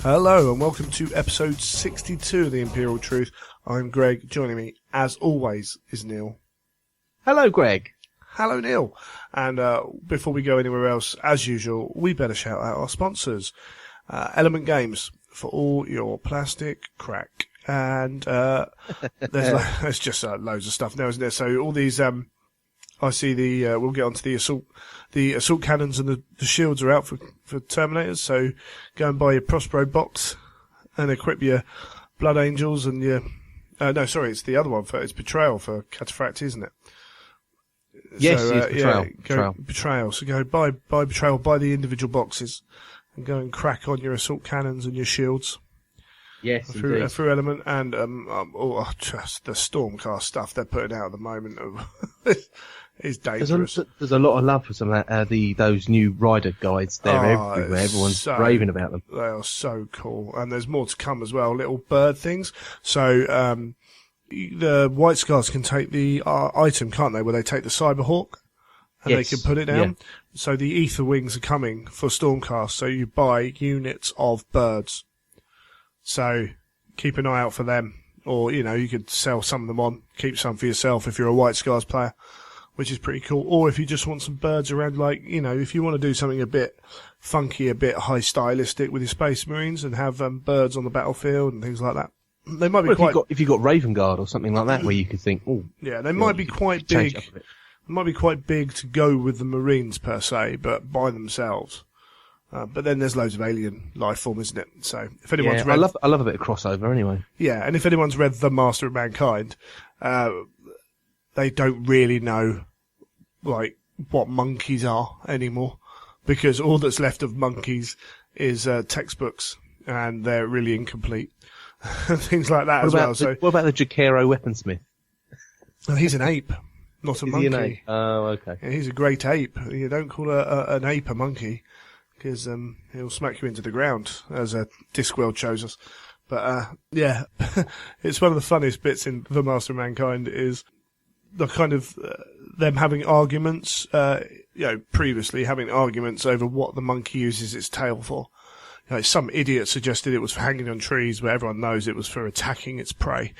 Hello and welcome to episode 62 of The Imperial Truth. I'm Greg. Joining me, as always, is Neil. Hello, Greg. Hello, Neil. And before we go anywhere else, as usual, we better shout out our sponsors. Element Games, for all your plastic crack. And there's just loads of stuff now, isn't there? So all these... I see we'll get onto the assault cannons and the shields are out for Terminators, so go and buy your Prospero box and equip your Blood Angels and your, it's the other one it's Betrayal for Cataphracti, isn't it? Yes, so, it's Betrayal. Betrayal. So go buy Betrayal, buy the individual boxes and go and crack on your assault cannons and your shields. Yes, through Element and just the Stormcast stuff they're putting out at the moment. It's dangerous. There's a lot of love for some of those new rider guides. They're everywhere. Everyone's raving about them. They are so cool, and there's more to come as well. Little bird things. So the White Scars can take the item, can't they? Where they take the Cyberhawk and they can put it down. Yeah. So the Ether Wings are coming for Stormcast. So you buy units of birds. So keep an eye out for them, or you could sell some of them on, keep some for yourself if you're a White Scars player, which is pretty cool. Or if you just want some birds around, if you want to do something a bit funky, a bit high stylistic with your Space Marines and have birds on the battlefield and things like that. They might be if you've got Raven Guard or something like that, where you could think, they might be quite big. They might be quite big to go with the Marines per se, but by themselves. But then there's loads of alien life form, isn't it? So if anyone's read, I love a bit of crossover anyway. Yeah, and if anyone's read The Master of Mankind, they don't really know what monkeys are anymore, because all that's left of monkeys is textbooks, and they're really incomplete. Things like that well. What about the Jacaro weaponsmith? Well, he's an ape, not a monkey. He an ape? Oh, okay. Yeah, he's a great ape. You don't call an ape a monkey, because he'll smack you into the ground, as Discworld shows us. But it's one of the funniest bits in The Master of Mankind is the kind of them having arguments, previously having arguments over what the monkey uses its tail for. Some idiot suggested it was for hanging on trees, where everyone knows it was for attacking its prey.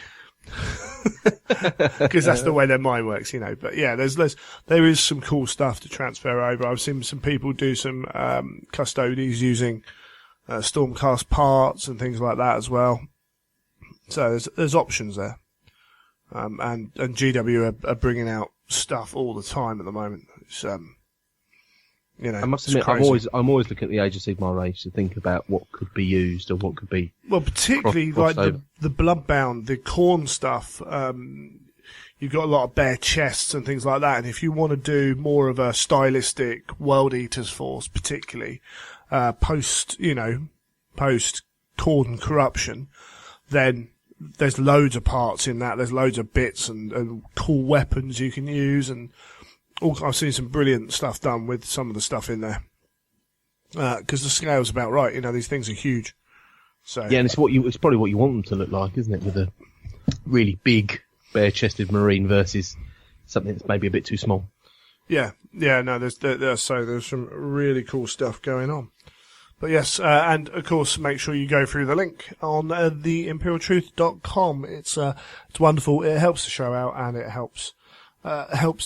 Because that's the way their mind works, But yeah, there is some cool stuff to transfer over. I've seen some people do some custodies using Stormcast parts and things like that as well. So there's options there. And GW are bringing out stuff all the time at the moment. It's, I must admit, I'm always looking at the Age of Sigmar Age to think about what could be used or what could be. Well, particularly like the Bloodbound, the Khorne stuff. You've got a lot of bare chests and things like that. And if you want to do more of a stylistic World Eaters force, particularly post Khorne corruption, then there's loads of parts in that. There's loads of bits and cool weapons you can use, and I've seen some brilliant stuff done with some of the stuff in there. Because the scale's about right. These things are huge. So yeah, and it's probably what you want them to look like, isn't it? With a really big, bare-chested Marine versus something that's maybe a bit too small. Yeah. No, there's some really cool stuff going on. But yes, and of course, make sure you go through the link on theimperialtruth.com. It's wonderful. It helps the show out, and it helps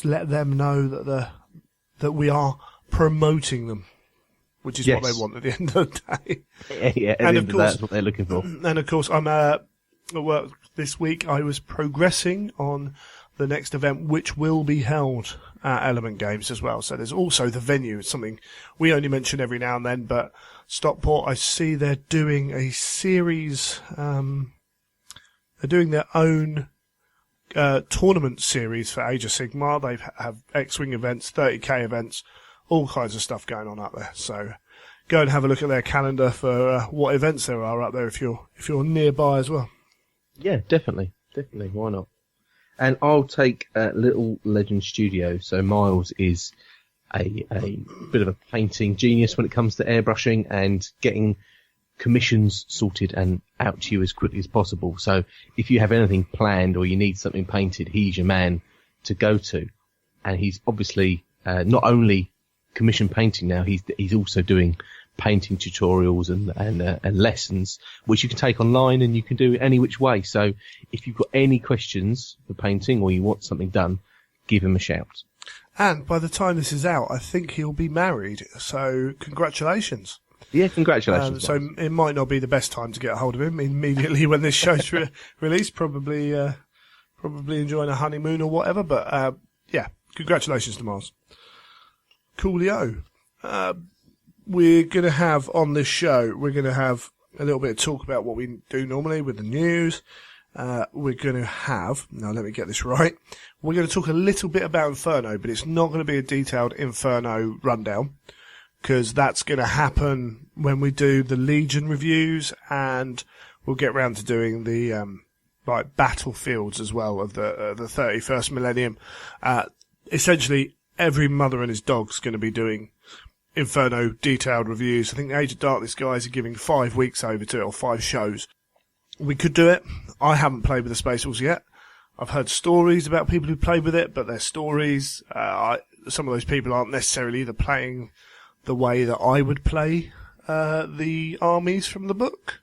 let them know that we are promoting them, which is what they want at the end of the day. Yeah, and of course, that's what they're looking for. And of course, I'm at work this week. I was progressing on the next event, which will be held at Element Games as well. So there's also the venue. It's something we only mention every now and then, but Stockport, I see they're doing a series. They're doing their own tournament series for Age of Sigmar. They have X-Wing events, 30k events, all kinds of stuff going on up there. So go and have a look at their calendar for what events there are up there if you're nearby as well. Yeah, definitely. Why not? And I'll take Lil Legend Studios. So Miles is a bit of a painting genius when it comes to airbrushing and getting commissions sorted and out to you as quickly as possible. So if you have anything planned or you need something painted, he's your man to go to. And he's obviously not only commission painting now, he's also doing painting tutorials and lessons, which you can take online and you can do it any which way. So if you've got any questions for painting or you want something done, give him a shout. And by the time this is out, I think he'll be married. So congratulations. Yeah, congratulations. So it might not be the best time to get a hold of him immediately when this show's released. Probably enjoying a honeymoon or whatever. But yeah, congratulations to Mars. Coolio. We're going to have on this show, we're going to have a little bit of talk about what we do normally with the news. We're going to have, now let me get this right, we're going to talk a little bit about Inferno, but it's not going to be a detailed Inferno rundown, because that's going to happen when we do the Legion reviews, and we'll get round to doing the battlefields as well of the 31st millennium. Essentially, every mother and his dog's going to be doing Inferno detailed reviews. I think the Age of Darkness guys are giving 5 weeks over to it, or 5 shows. We could do it. I haven't played with the Space Wolves yet. I've heard stories about people who played with it, but they're stories. Some of those people aren't necessarily either playing the way that I would play the armies from the book.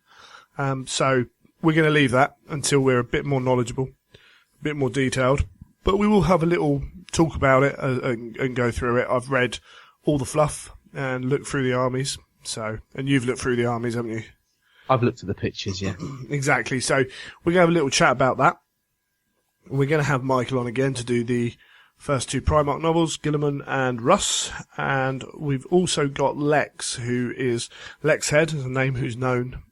So we're going to leave that until we're a bit more knowledgeable, a bit more detailed. But we will have a little talk about it and go through it. I've read all the fluff and looked through the armies. And you've looked through the armies, haven't you? I've looked at the pictures, yeah. Exactly. So we're going to have a little chat about that. We're going to have Michael on again to do the first 2 Primarch novels, Guilliman and Russ. And we've also got Lex, who is Lex Head, is a name who's known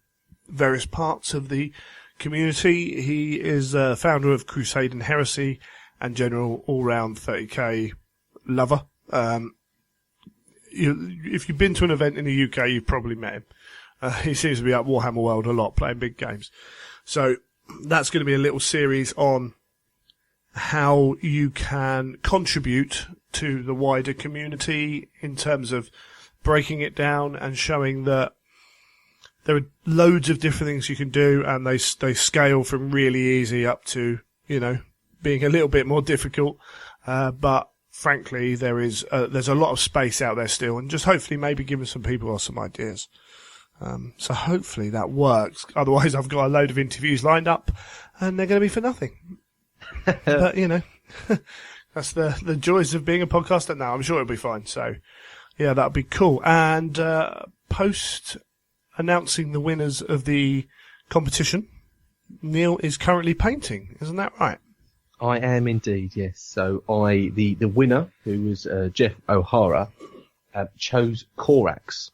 various parts of the community. He is founder of Crusade Heresy and general all-round 30k lover. If you've been to an event in the UK, you've probably met him. He seems to be at Warhammer World a lot, playing big games. So that's going to be a little series on how you can contribute to the wider community in terms of breaking it down and showing that there are loads of different things you can do, and they scale from really easy up to, being a little bit more difficult. But frankly, there's a lot of space out there still, and just hopefully maybe giving some people some ideas. So hopefully that works. Otherwise, I've got a load of interviews lined up, and they're going to be for nothing. But, that's the joys of being a podcaster now. I'm sure it'll be fine. So, yeah, that'll be cool. And post announcing the winners of the competition, Neil is currently painting. Isn't that right? I am indeed, yes. So the winner, who was Jeff O'Hara, chose Corax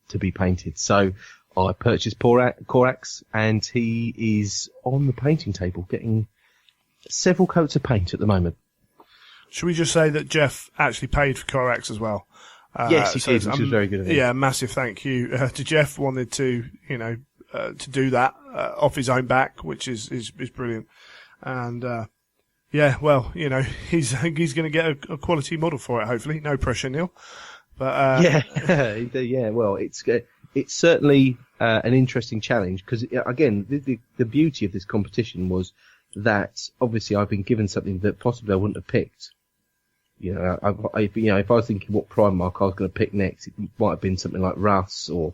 to be painted. So I purchased Corax, and he is on the painting table getting several coats of paint at the moment. Should we just say that Jeff actually paid for Corax as well? Yes, he did, which was very good of him. Yeah, massive thank you to Jeff. Wanted to, to do that off his own back, which is brilliant. And yeah, well, he's going to get a quality model for it. Hopefully, no pressure, Neil. But yeah. Well, it's certainly an interesting challenge, because again, the beauty of this competition was that obviously I've been given something that possibly I wouldn't have picked. If I was thinking what Primarch I was going to pick next, it might have been something like Russ or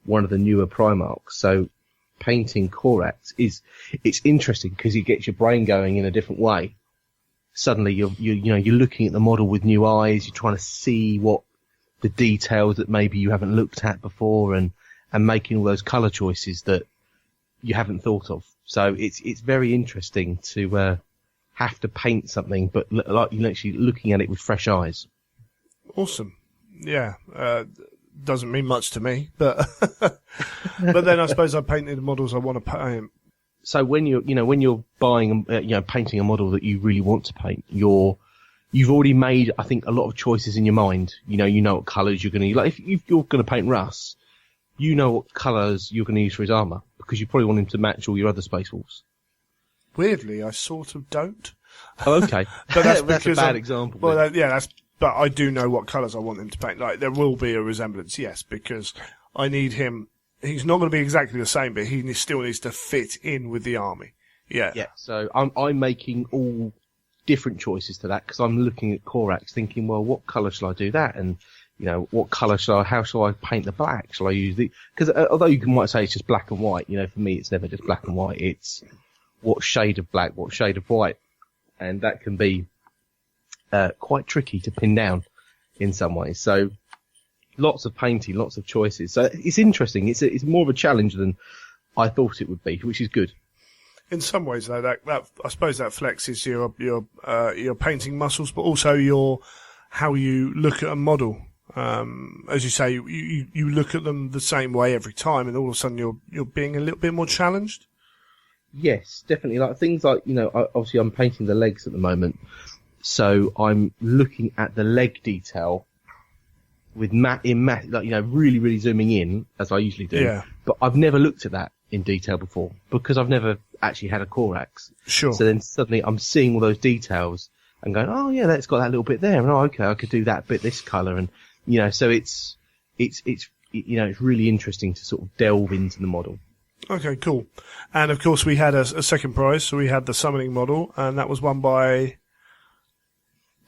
one of the newer Primarchs. So painting Corax it's interesting because it gets your brain going in a different way. Suddenly you're looking at the model with new eyes. You're trying to see what the details that maybe you haven't looked at before, and making all those colour choices that you haven't thought of. So it's very interesting to have to paint something, but like you're actually looking at it with fresh eyes. Awesome. Yeah. Doesn't mean much to me, but but then I suppose I painted the models I want to paint. So when you're buying, painting a model that you really want to paint, you've already made, I think, a lot of choices in your mind. You know what colours you're going to use. Like if you're going to paint Russ, you know what colours you're going to use for his armour, because you probably want him to match all your other Space Wolves. Weirdly, I sort of don't. Oh, okay. But that's a bad example. Well, but I do know what colours I want him to paint. Like, there will be a resemblance, yes, because I need him. He's not going to be exactly the same, but he still needs to fit in with the army. Yeah. Yeah. So I'm making all different choices to that, because I'm looking at Corax thinking, well, what colour shall I do that? And what colour how shall I paint the black? Shall I use because although you might say it's just black and white, for me it's never just black and white. It's what shade of black, what shade of white, and that can be quite tricky to pin down in some ways. So lots of painting, lots of choices. So it's interesting. It's more of a challenge than I thought it would be, which is good. In some ways, though, that I suppose that flexes your painting muscles, but also how you look at a model. As you say, you look at them the same way every time, and all of a sudden you're being a little bit more challenged. Yes, definitely. Like things like obviously I'm painting the legs at the moment, so I'm looking at the leg detail with really really zooming in as I usually do. Yeah. But I've never looked at that in detail before because I've never actually had a Corax. Sure. So then suddenly I'm seeing all those details and going, oh yeah, that's got that little bit there, and okay, I could do that bit this colour, and so it's really interesting to sort of delve into the model. Okay, cool. And of course we had a second prize, so we had the summoning model, and that was won by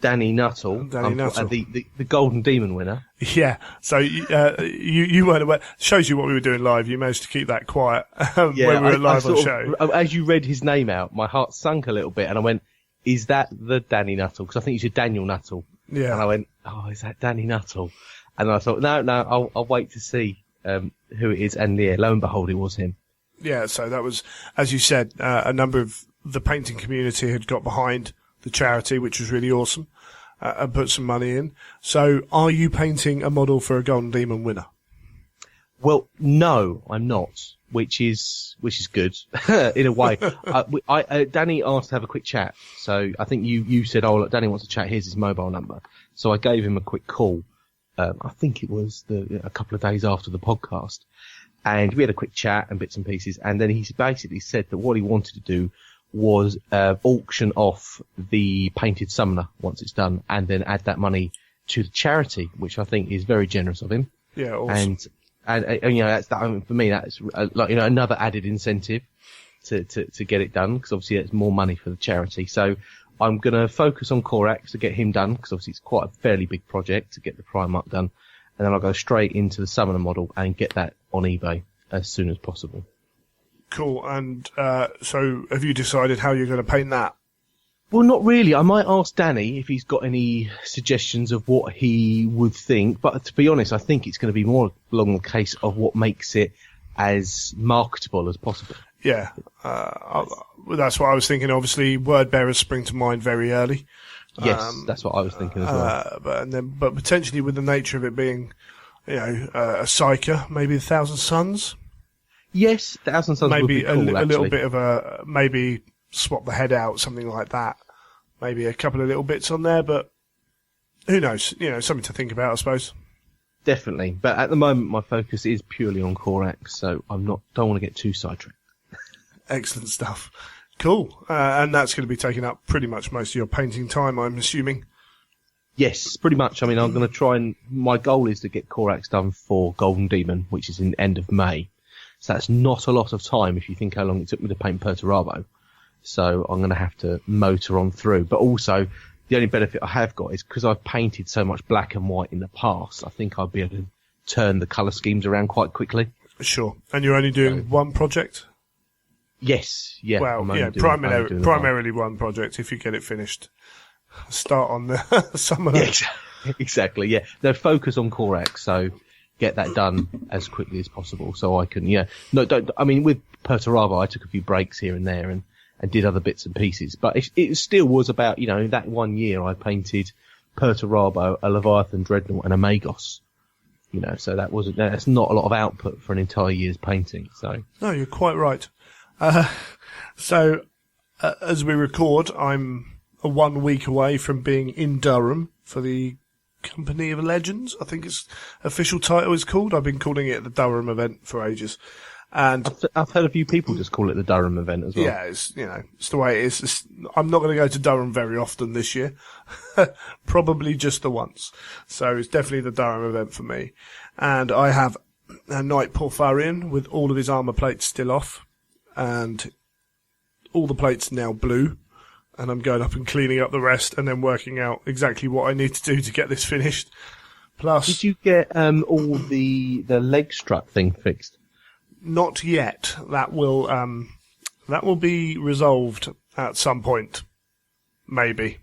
Danny Nuttall, the Golden Demon winner. Yeah, so you weren't aware. Shows you what we were doing live. You managed to keep that quiet when we were live on show. As you read his name out, my heart sunk a little bit, and I went, "Is that the Danny Nuttall?" Because I think you said Daniel Nuttall. Yeah. And I went, "Oh, is that Danny Nuttall?" And I thought, no, I'll wait to see who it is. And yeah, lo and behold, it was him. Yeah, so that was, as you said, a number of the painting community had got behind the charity, which was really awesome, and put some money in. So are you painting a model for a Golden Demon winner? Well, no, I'm not, which is good in a way. Danny asked to have a quick chat, so I think you said, "Oh, look, Danny wants to chat. Here's his mobile number." So I gave him a quick call. I think it was a couple of days after the podcast, and we had a quick chat and bits and pieces. And then he basically said that what he wanted to do was auction off the painted summoner once it's done, and then add that money to the charity, which I think is very generous of him. Yeah, awesome. And that's that. I mean, for me, that's another added incentive to get it done, because obviously it's more money for the charity. So I'm going to focus on Corax to get him done, because obviously it's quite a fairly big project to get the Primarch done, and then I'll go straight into the summoner model and get that on eBay as soon as possible. Cool. And so have you decided how you're going to paint that? Well, not really. I might ask Danny if he's got any suggestions of what he would think. But to be honest, I think it's going to be more along the case of what makes it as marketable as possible. Yeah. That's what I was thinking. Obviously, word bearers spring to mind very early. Yes, that's what I was thinking as well. But potentially with the nature of it being, a Psyker, maybe 1,000 Suns. Yes, 1,000 Suns would be cool, a little bit of maybe swap the head out, something like that. Maybe a couple of little bits on there, but who knows? Something to think about, I suppose. Definitely. But at the moment, my focus is purely on Corax, so don't want to get too sidetracked. Excellent stuff. Cool. And that's going to be taking up pretty much most of your painting time, I'm assuming. Yes, pretty much. I mean, I'm going to try and... My goal is to get Corax done for Golden Demon, which is in the end of May. So that's not a lot of time if you think how long it took me to paint Perturabo. So I'm going to have to motor on through. But also, the only benefit I have got is because I've painted so much black and white in the past, I think I'll be able to turn the colour schemes around quite quickly. Sure. And you're only doing one project? Yes, yeah. Well, primarily one project if you get it finished. Start on the summer. Yeah, exactly, yeah. No, focus on Corax, so get that done as quickly as possible so I can, I mean, with Perturabo, I took a few breaks here and there and did other bits and pieces, but it still was about, that 1 year I painted Perturabo, a Leviathan Dreadnought and a Magos. So that's not a lot of output for an entire year's painting, so. No, you're quite right. As we record, I'm 1 week away from being in Durham for the Company of Legends, I think its official title is called. I've been calling it the Durham event for ages. And I've heard a few people just call it the Durham event as well. Yeah, it's the way it is. I'm not going to go to Durham very often this year. Probably just the once. So it's definitely the Durham event for me. And I have a Knight Porphyrion with all of his armour plates still off. And all the plates now blue. And I'm going up and cleaning up the rest and then working out exactly what I need to do to get this finished. Plus, did you get all the leg strut thing fixed? Not yet. That will be resolved at some point, maybe.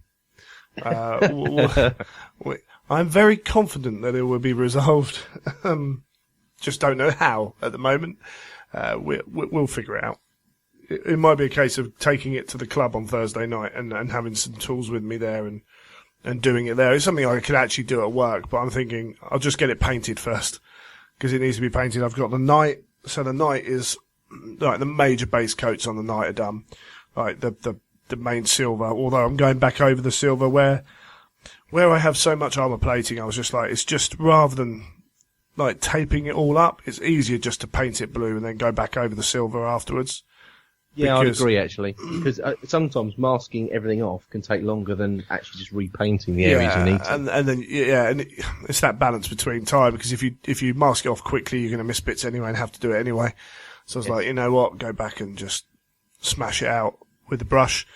I'm very confident that it will be resolved. Just don't know how at the moment. We'll figure it out. It might be a case of taking it to the club on Thursday night and having some tools with me there and doing it there. It's something I could actually do at work, but I'm thinking I'll just get it painted first because it needs to be painted. I've got the Knight, so the Knight is like the major base coats on the Knight are done, like the main silver. Although I'm going back over the silver where I have so much armor plating, I was just like, it's just rather than like taping it all up, it's easier just to paint it blue and then go back over the silver afterwards. Yeah, I'd agree actually, because sometimes masking everything off can take longer than actually just repainting the areas you need to. And then it's that balance between time, because if you mask it off quickly, you're going to miss bits anyway and have to do it anyway. So I was like, you know what, go back and just smash it out with the brush.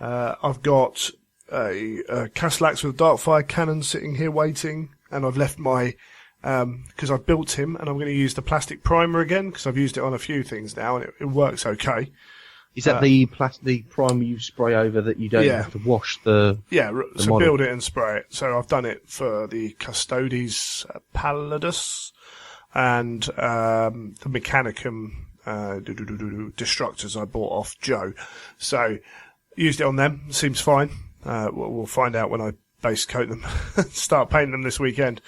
I've got a Castellax with a Darkfire cannon sitting here waiting, and I've left my because I've built him, and I'm going to use the plastic primer again because I've used it on a few things now, and it works okay. Is that the primer you spray over that you don't have to wash the so model? Build it and spray it. So I've done it for the Custodes Palladus and the Mechanicum Destructors I bought off Joe. So used it on them. Seems fine. We'll find out when I base coat them. Start painting them this weekend.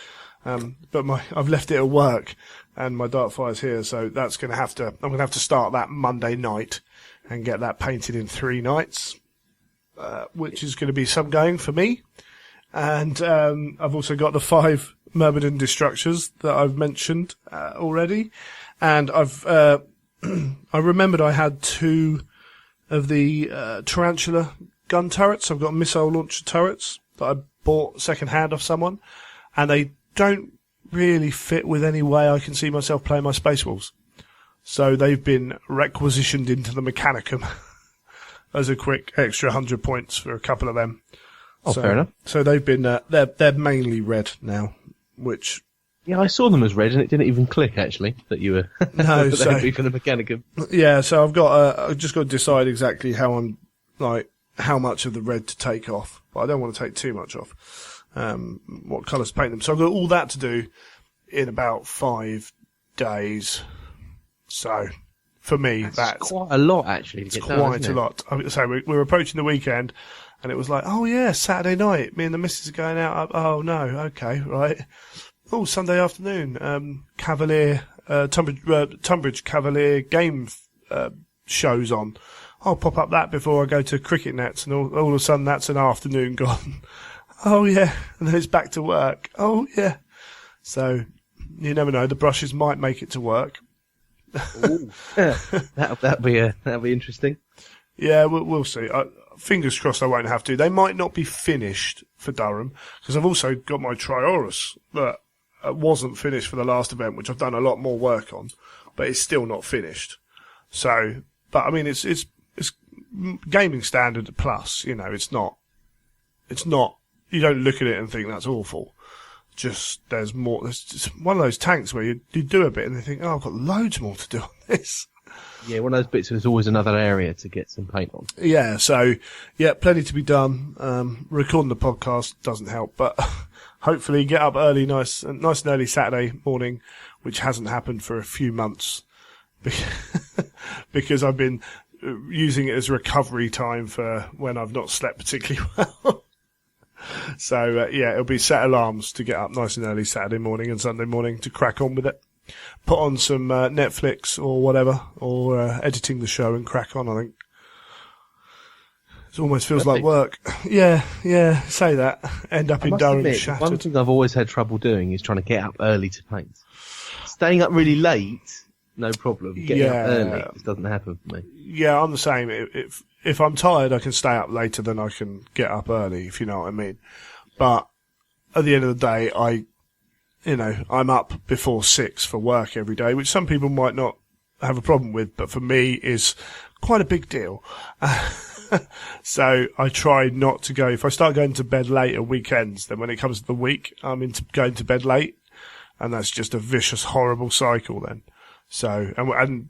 But I've left it at work, and my Darkfire's here, so that's I'm going to have to start that Monday night and get that painted in 3 nights, which is going to be some going for me. And I've also got the 5 Myrmidon Destructors that I've mentioned already, and I've I remembered I had 2 of the Tarantula gun turrets. I've got missile launcher turrets that I bought second hand off someone, and they don't really fit with any way I can see myself playing my Space Wolves. So they've been requisitioned into the Mechanicum as a quick extra 100 points for a couple of them. Oh, fair enough. So they've been they're mainly red now, which I saw them as red, and it didn't even click actually that you were no, that they'd be for the Mechanicum. Yeah, so I've just got to decide exactly how much of the red to take off, but I don't want to take too much off. What colours to paint them. So I've got all that to do in about 5 days. So for me, that's quite a lot actually. It's quite a lot. So we're approaching the weekend, and it was like, oh yeah, Saturday night, me and the missus are going out. Oh no, okay, right. Oh, Sunday afternoon, Cavalier, Tunbridge Cavalier game shows on. I'll pop up that before I go to cricket nets, and all of a sudden that's an afternoon gone. Oh yeah, and then it's back to work. Oh yeah. So you never know. The brushes might make it to work. Ooh, that'll be interesting. Yeah, we'll see. Fingers crossed I won't have to. They might not be finished for Durham, because I've also got my Triorus that wasn't finished for the last event, which I've done a lot more work on, but it's still not finished. So, but I mean, it's gaming standard plus. You know, it's not. You don't look at it and think that's awful. Just there's more. There's just one of those tanks where you do a bit and you think, oh, I've got loads more to do on this. Yeah, one of those bits. There's always another area to get some paint on. Yeah, so plenty to be done. Recording the podcast doesn't help, but hopefully get up early, nice and early Saturday morning, which hasn't happened for a few months because I've been using it as recovery time for when I've not slept particularly well. So, it'll be set alarms to get up nice and early Saturday morning and Sunday morning to crack on with it. Put on some Netflix or whatever, or editing the show and crack on, I think. It almost feels like work. Yeah, say that. End up in Durham shattered. One thing I've always had trouble doing is trying to get up early to paint. Staying up really late, no problem. Getting up early just doesn't happen for me. Yeah, I'm the same. If I'm tired, I can stay up later than I can get up early, if you know what I mean. But at the end of the day, I'm up before 6 for work every day, which some people might not have a problem with, but for me is quite a big deal. So I try not to go. If I start going to bed late at weekends, then when it comes to the week, I'm into going to bed late, and that's just a vicious, horrible cycle then. So, and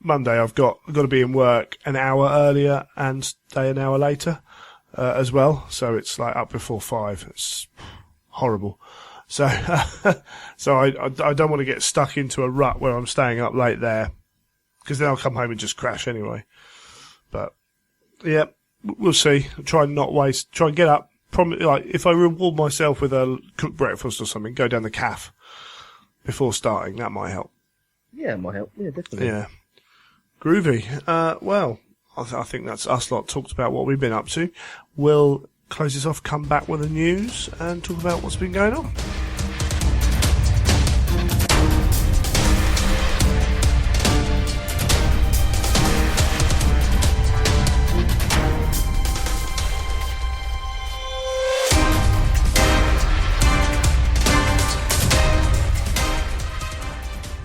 Monday I've got to be in work an hour earlier and stay an hour later, as well. So it's like up before 5. It's horrible. So, so I don't want to get stuck into a rut where I'm staying up late there, because then I'll come home and just crash anyway. But yeah, we'll see. Try and not waste. Try and get up. Like if I reward myself with a cooked breakfast or something, go down the calf before starting. That might help. Yeah, it might help. Yeah, definitely. Yeah, groovy. Well, I think that's us lot talked about what we've been up to. We'll close this off, come back with the news, and talk about what's been going on.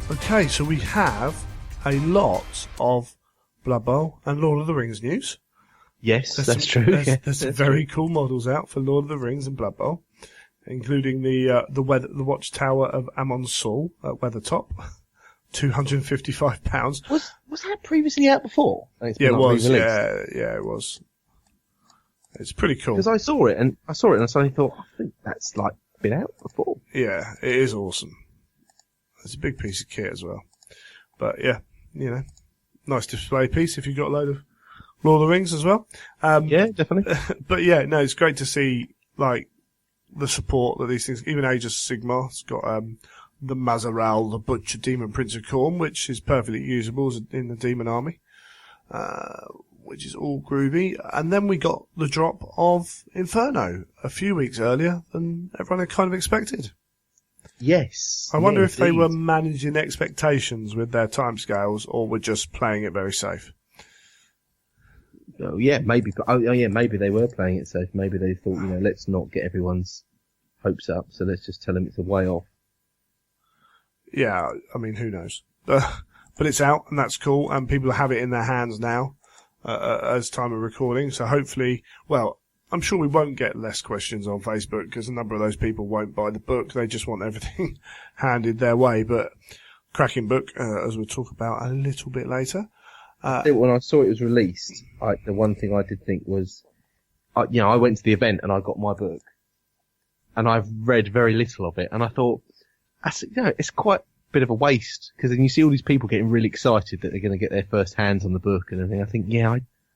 Okay, so we have a lot of Blood Bowl and Lord of the Rings news. Yes, that's true. There's some very cool models out for Lord of the Rings and Blood Bowl, including the Watchtower of Amon Sol at Weathertop, £255. Was that previously out before? Yeah, it was. Yeah, it was. It's pretty cool. Because I saw it and I suddenly thought, I think that's like been out before. Yeah, it is awesome. It's a big piece of kit as well. But yeah, nice display piece if you've got a load of Lord of the Rings as well. Yeah, definitely. But yeah, no, it's great to see like the support that these things. Even Age of Sigmar's got the Mazaral, the Butcher Demon Prince of Khorne, which is perfectly usable in the Demon Army, which is all groovy. And then we got the drop of Inferno a few weeks earlier than everyone had kind of expected. Yes. I wonder if they were managing expectations with their timescales, or were just playing it very safe. Oh yeah, maybe. Yeah, maybe they were playing it safe. Maybe they thought, let's not get everyone's hopes up, so let's just tell them it's a way off. Yeah, I mean, who knows? But it's out, and that's cool, and people have it in their hands now as time of recording. So hopefully, well, I'm sure we won't get less questions on Facebook, because a number of those people won't buy the book. They just want everything handed their way. But cracking book, as we'll talk about a little bit later. I think when I saw it was released, the one thing I did think was, I went to the event and I got my book, and I've read very little of it, and I thought, it's quite a bit of a waste, because then you see all these people getting really excited that they're going to get their first hands on the book and everything. I think,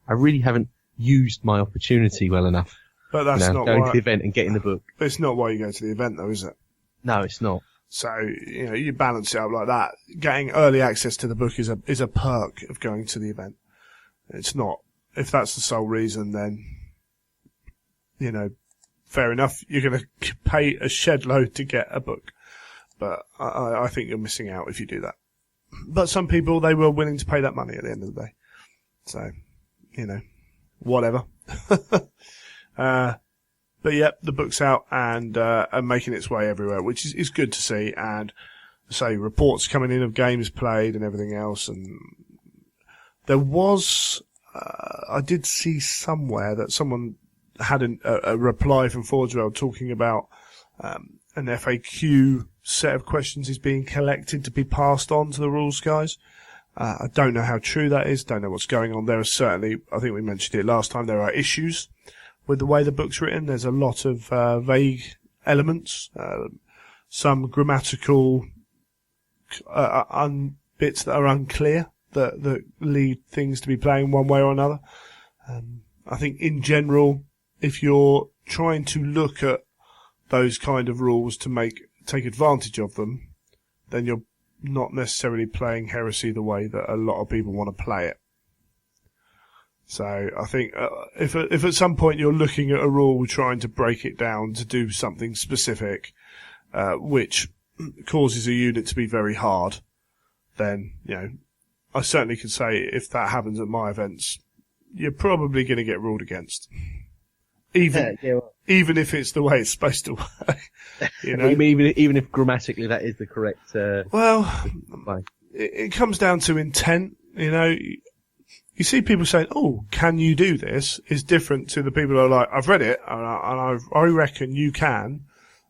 I really haven't used my opportunity well enough. But that's not going why, to the event and getting the book. It's not why you go to the event, though, is it? No, it's not. So you balance it up like that. Getting early access to the book is a perk of going to the event. It's not. If that's the sole reason, then fair enough. You're going to pay a shed load to get a book, but I think you're missing out if you do that. But some people, they were willing to pay that money at the end of the day. So whatever. But yeah, the book's out and making its way everywhere, which is good to see. And say reports coming in of games played and everything else. And there was, I did see somewhere that someone had a reply from Forge World talking about an FAQ set of questions is being collected to be passed on to the rules guys. I don't know how true that is. Don't know what's going on. There are certainly, I think we mentioned it last time, there are issues with the way the book's written. There's a lot of vague elements, some grammatical bits that are unclear that lead things to be playing one way or another. I think in general, if you're trying to look at those kind of rules to take advantage of them, then you're not necessarily playing Heresy the way that a lot of people want to play it. So I think if at some point you're looking at a rule trying to break it down to do something specific, which causes a unit to be very hard, then I certainly could say if that happens at my events, you're probably going to get ruled against. Even if it's the way it's supposed to work, even if grammatically that is the correct. It comes down to intent. you see people saying, "Oh, can you do this?" is different to the people who are like, "I've read it, and I reckon you can."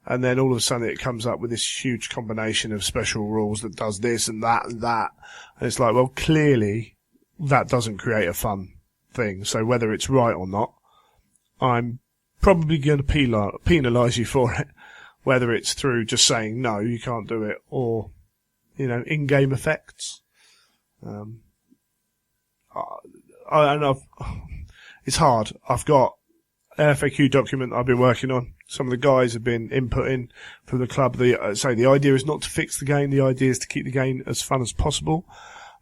And then all of a sudden it comes up with this huge combination of special rules that does this and that and that. And it's like, well, clearly that doesn't create a fun thing. So whether it's right or not, I'm probably going to penalise you for it. Whether it's through just saying, no, you can't do it, or, in-game effects. It's hard. I've got an FAQ document I've been working on. Some of the guys have been inputting from the club. The idea is not to fix the game. The idea is to keep the game as fun as possible.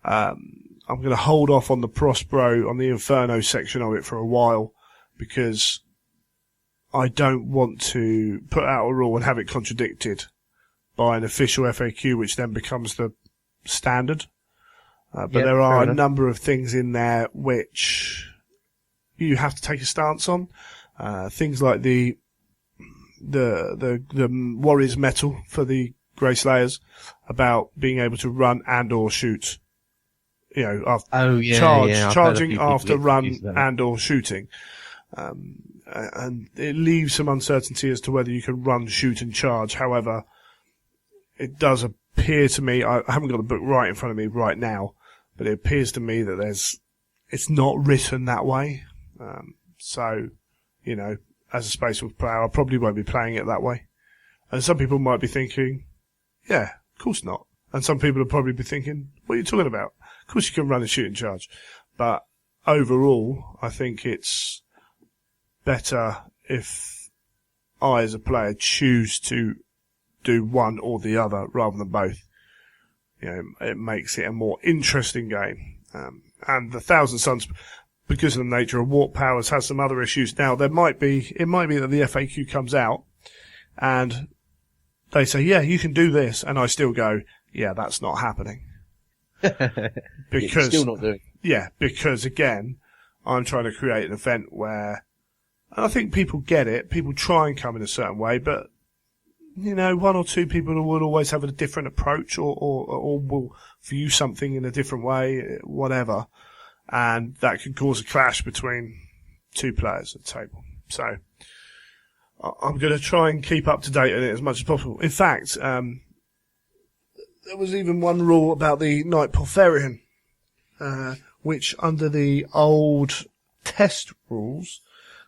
I'm going to hold off on the Prospero, on the Inferno section of it for a while, because I don't want to put out a rule and have it contradicted by an official FAQ, which then becomes the standard. But there are a number of things in there which you have to take a stance on. Things like the Warriors Metal for the Grey Slayers, about being able to run and or shoot. Charging after run and or shooting. And it leaves some uncertainty as to whether you can run, shoot and charge. However, it does appear to me, I haven't got the book right in front of me right now, but it appears to me that it's not written that way. As a Space Wolf player, I probably won't be playing it that way. And some people might be thinking, yeah, of course not. And some people will probably be thinking, what are you talking about? Of course you can run and shoot and charge. But overall, I think it's better if I, as a player, choose to do one or the other rather than both. It makes it a more interesting game. And the Thousand Suns, because of the nature of warp powers, has some other issues. Now, it might be that the FAQ comes out and they say, yeah, you can do this. And I still go, yeah, that's not happening. Because, still not doing it. Yeah, because again, I'm trying to create an event where, and I think people get it, people try and come in a certain way, but, one or two people will always have a different approach or will view something in a different way, whatever. And that can cause a clash between two players at the table. So, I'm going to try and keep up to date on it as much as possible. In fact, there was even one rule about the Knight Porphyrion, which under the old test rules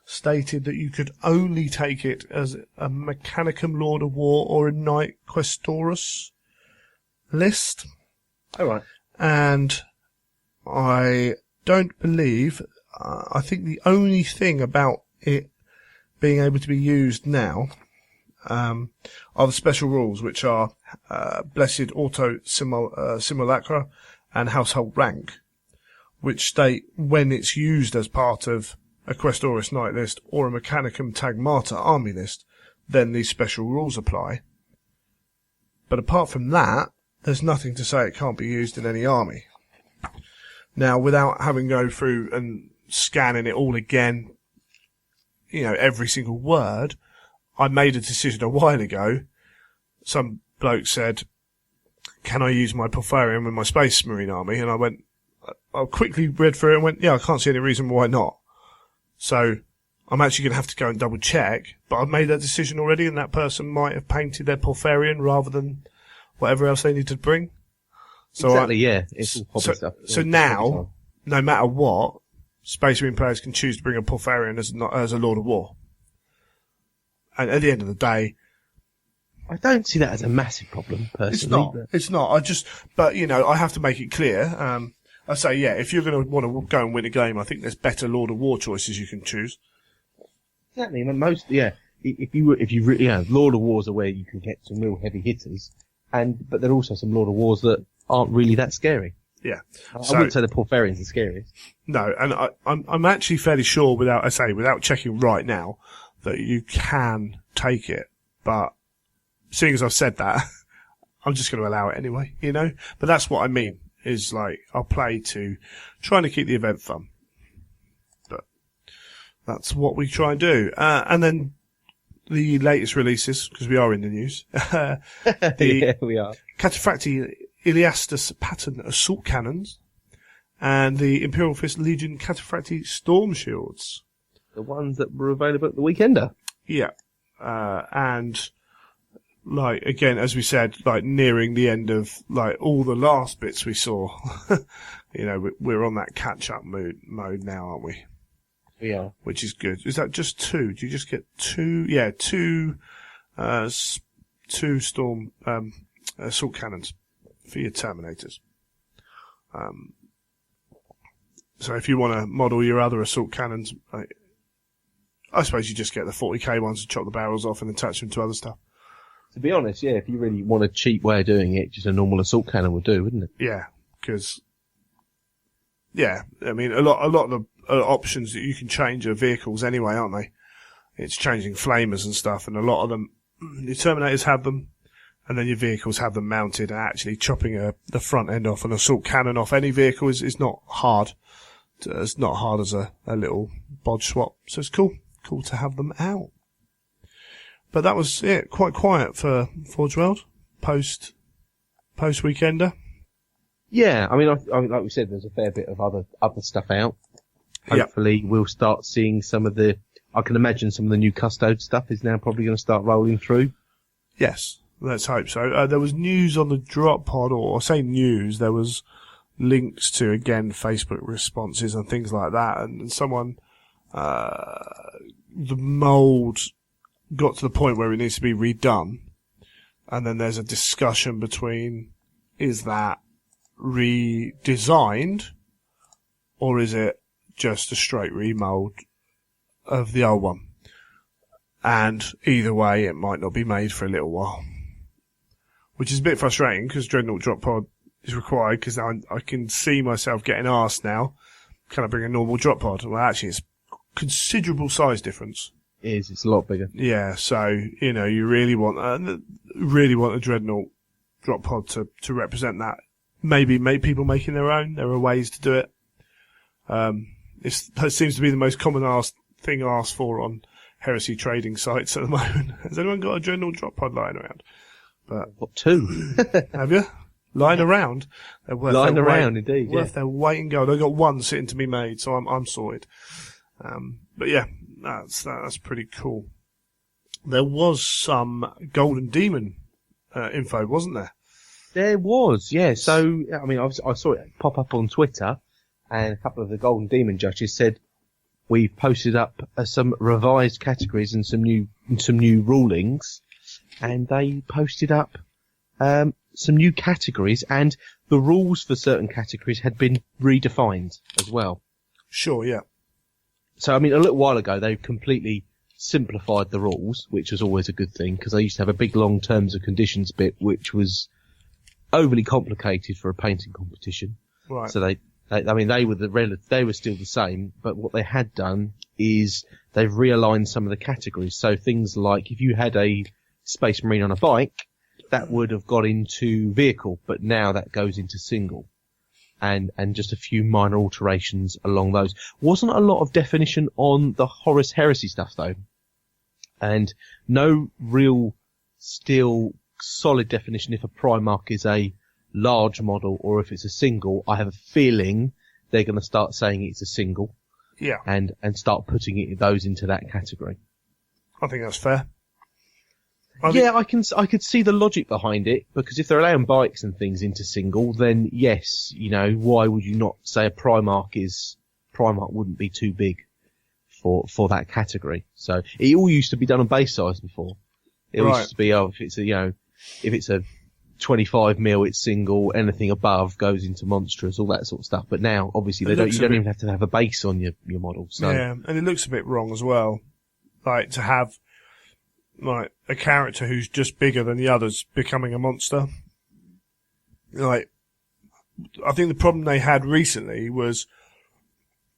stated that you could only take it as a Mechanicum Lord of War or a Knight Questorus list. All right. And I don't believe, I think the only thing about it being able to be used now are the special rules, which are Blessed Auto Simulacra and Household Rank, which state when it's used as part of a Questorus Knight list or a Mechanicum Tagmata army list, then these special rules apply. But apart from that, there's nothing to say it can't be used in any army. Now, without having to go through and scanning it all again, every single word, I made a decision a while ago. Some bloke said, can I use my Porphyrion with my Space Marine army? And I quickly read through it and went, yeah, I can't see any reason why not. So I'm actually going to have to go and double check, but I've made that decision already, and that person might have painted their Porphyrion rather than whatever else they need to bring. So exactly, yeah. It's all hobby stuff. So now, no matter what, Space Marine players can choose to bring a Porphyrion as a Lord of War. And at the end of the day, I don't see that as a massive problem, personally. It's not. I have to make it clear. I say, yeah, if you're going to want to go and win a game, I think there's better Lord of War choices you can choose. Exactly. Lord of Wars are where you can get some real heavy hitters, but there are also some Lord of Wars that aren't really that scary. Yeah. I wouldn't say the Porphyrion's the scariest. No, and I'm actually fairly sure without checking right now, that you can take it. But seeing as I've said that, I'm just going to allow it anyway, But that's what I mean, is like, I'll play to trying to keep the event fun. But that's what we try and do. And then the latest releases, because we are in the news. Yeah, we are. Cataphractii Iliastus pattern assault cannons and the Imperial Fist Legion Cataphractii Storm Shields. The ones that were available at the Weekender. Yeah. And, like, again, as we said, like, nearing the end of, like, all the last bits we saw. You know, we're on that catch-up mode now, aren't we? Yeah. Which is good. Is that just two? Do you just get two? Yeah, two storm, assault cannons for your Terminators. So if you want to model your other assault cannons, I suppose you just get the 40k ones and chop the barrels off and attach them to other stuff. To be honest, yeah, if you really want a cheap way of doing it, just a normal assault cannon would do, wouldn't it? Yeah, because, yeah, I mean, a lot of the options that you can change are vehicles anyway, aren't they? It's changing flamers and stuff, and a lot of them, the Terminators have them, and then your vehicles have them mounted, and actually chopping the front end off an assault cannon off any vehicle is not hard. It's not hard as a little bodge swap, so it's cool to have them out. But that was it, quite quiet for Forge World post Weekender. Yeah, I mean, like we said, there's a fair bit of other stuff out. Hopefully, we'll start seeing some of the. I can imagine some of the new Custode stuff is now probably going to start rolling through. Yes, let's hope so. There was news on the drop pod, or I say news, there was links to, again, Facebook responses and things like that, and someone, the mould got to the point where it needs to be redone, and then there's a discussion between, is that redesigned, or is it just a straight remold of the old one? And either way, it might not be made for a little while, which is a bit frustrating because Dreadnought Drop Pod is required, because I can see myself getting asked now, can I bring a normal drop pod? Well, actually, it's considerable size difference. It's a lot bigger. Yeah, so, you know, you really want a Dreadnought drop pod to represent that. Maybe make people making their own. There are ways to do it. That seems to be the most common thing asked for on Heresy trading sites at the moment. Has anyone got a Dreadnought drop pod lying around? But I've got two. Have you? Lying around. Lying around, indeed. Worth their weight in gold. I've got one sitting to be made, so I'm sorted. But yeah, that's pretty cool. There was some Golden Demon info, wasn't there? There was, yeah. So, I mean, I saw it pop up on Twitter, and a couple of the Golden Demon judges said, we've posted up some revised categories and some new rulings, and they posted up some new categories, and the rules for certain categories had been redefined as well. Sure, yeah. So, I mean, a little while ago, they completely simplified the rules, which was always a good thing, because they used to have a big long terms and conditions bit, which was overly complicated for a painting competition. Right. So they were still the same, but what they had done is they've realigned some of the categories. So things like if you had a Space Marine on a bike, that would have got into vehicle, but now that goes into single. And just a few minor alterations along those. Wasn't a lot of definition on the Horus Heresy stuff though. And no real still solid definition if a Primarch is a large model or if it's a single. I have a feeling they're going to start saying it's a single. Yeah. And start putting those into that category. I think that's fair. I could see the logic behind it, because if they're allowing bikes and things into single, then yes, you know, why would you not say a Primarch wouldn't be too big for that category. So it all used to be done on base size before. It right. used to be, if it's a 25 mil, it's single, anything above goes into monstrous, all that sort of stuff. But now, obviously, you don't even have to have a base on your model. So. Yeah, and it looks a bit wrong as well. Like, to have, like, a character who's just bigger than the others becoming a monster. Like, I think the problem they had recently was,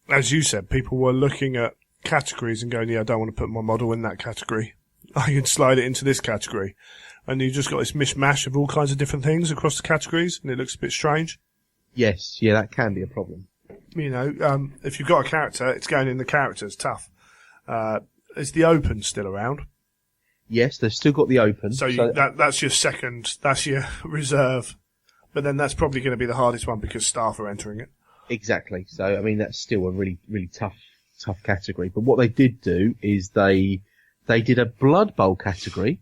as you said, people were looking at categories and going, yeah, I don't want to put my model in that category. I can slide it into this category. And you've just got this mishmash of all kinds of different things across the categories, and it looks a bit strange. Yes, yeah, that can be a problem. You know, if you've got a character, it's going in the characters, tough. Is the open still around? Yes, they've still got the open. So that's your second, that's your reserve. But then that's probably going to be the hardest one because staff are entering it. Exactly. So, I mean, that's still a really, really tough category. But what they did do is they did a Blood Bowl category,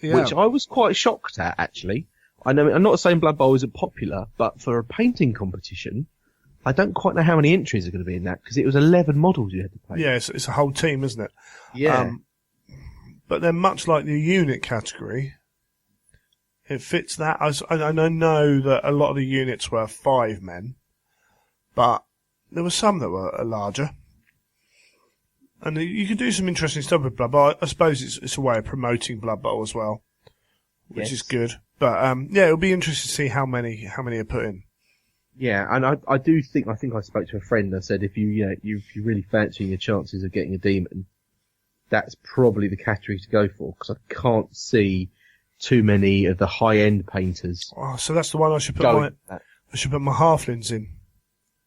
which I was quite shocked at, actually. I know, I'm not saying Blood Bowl isn't popular, but for a painting competition, I don't quite know how many entries are going to be in that, because it was 11 models you had to paint. Yeah, it's a whole team, isn't it? Yeah. But then much like the unit category, it fits that. I know that a lot of the units were 5 men, but there were some that were larger. And you can do some interesting stuff with Blood Bowl. I suppose it's a way of promoting Blood Bowl as well, which is good. But it'll be interesting to see how many are put in. Yeah, and I think I spoke to a friend and said if you really fancy your chances of getting a demon, that's probably the category to go for, because I can't see too many of the high end painters. Oh, so that's the one I should put my halflings in.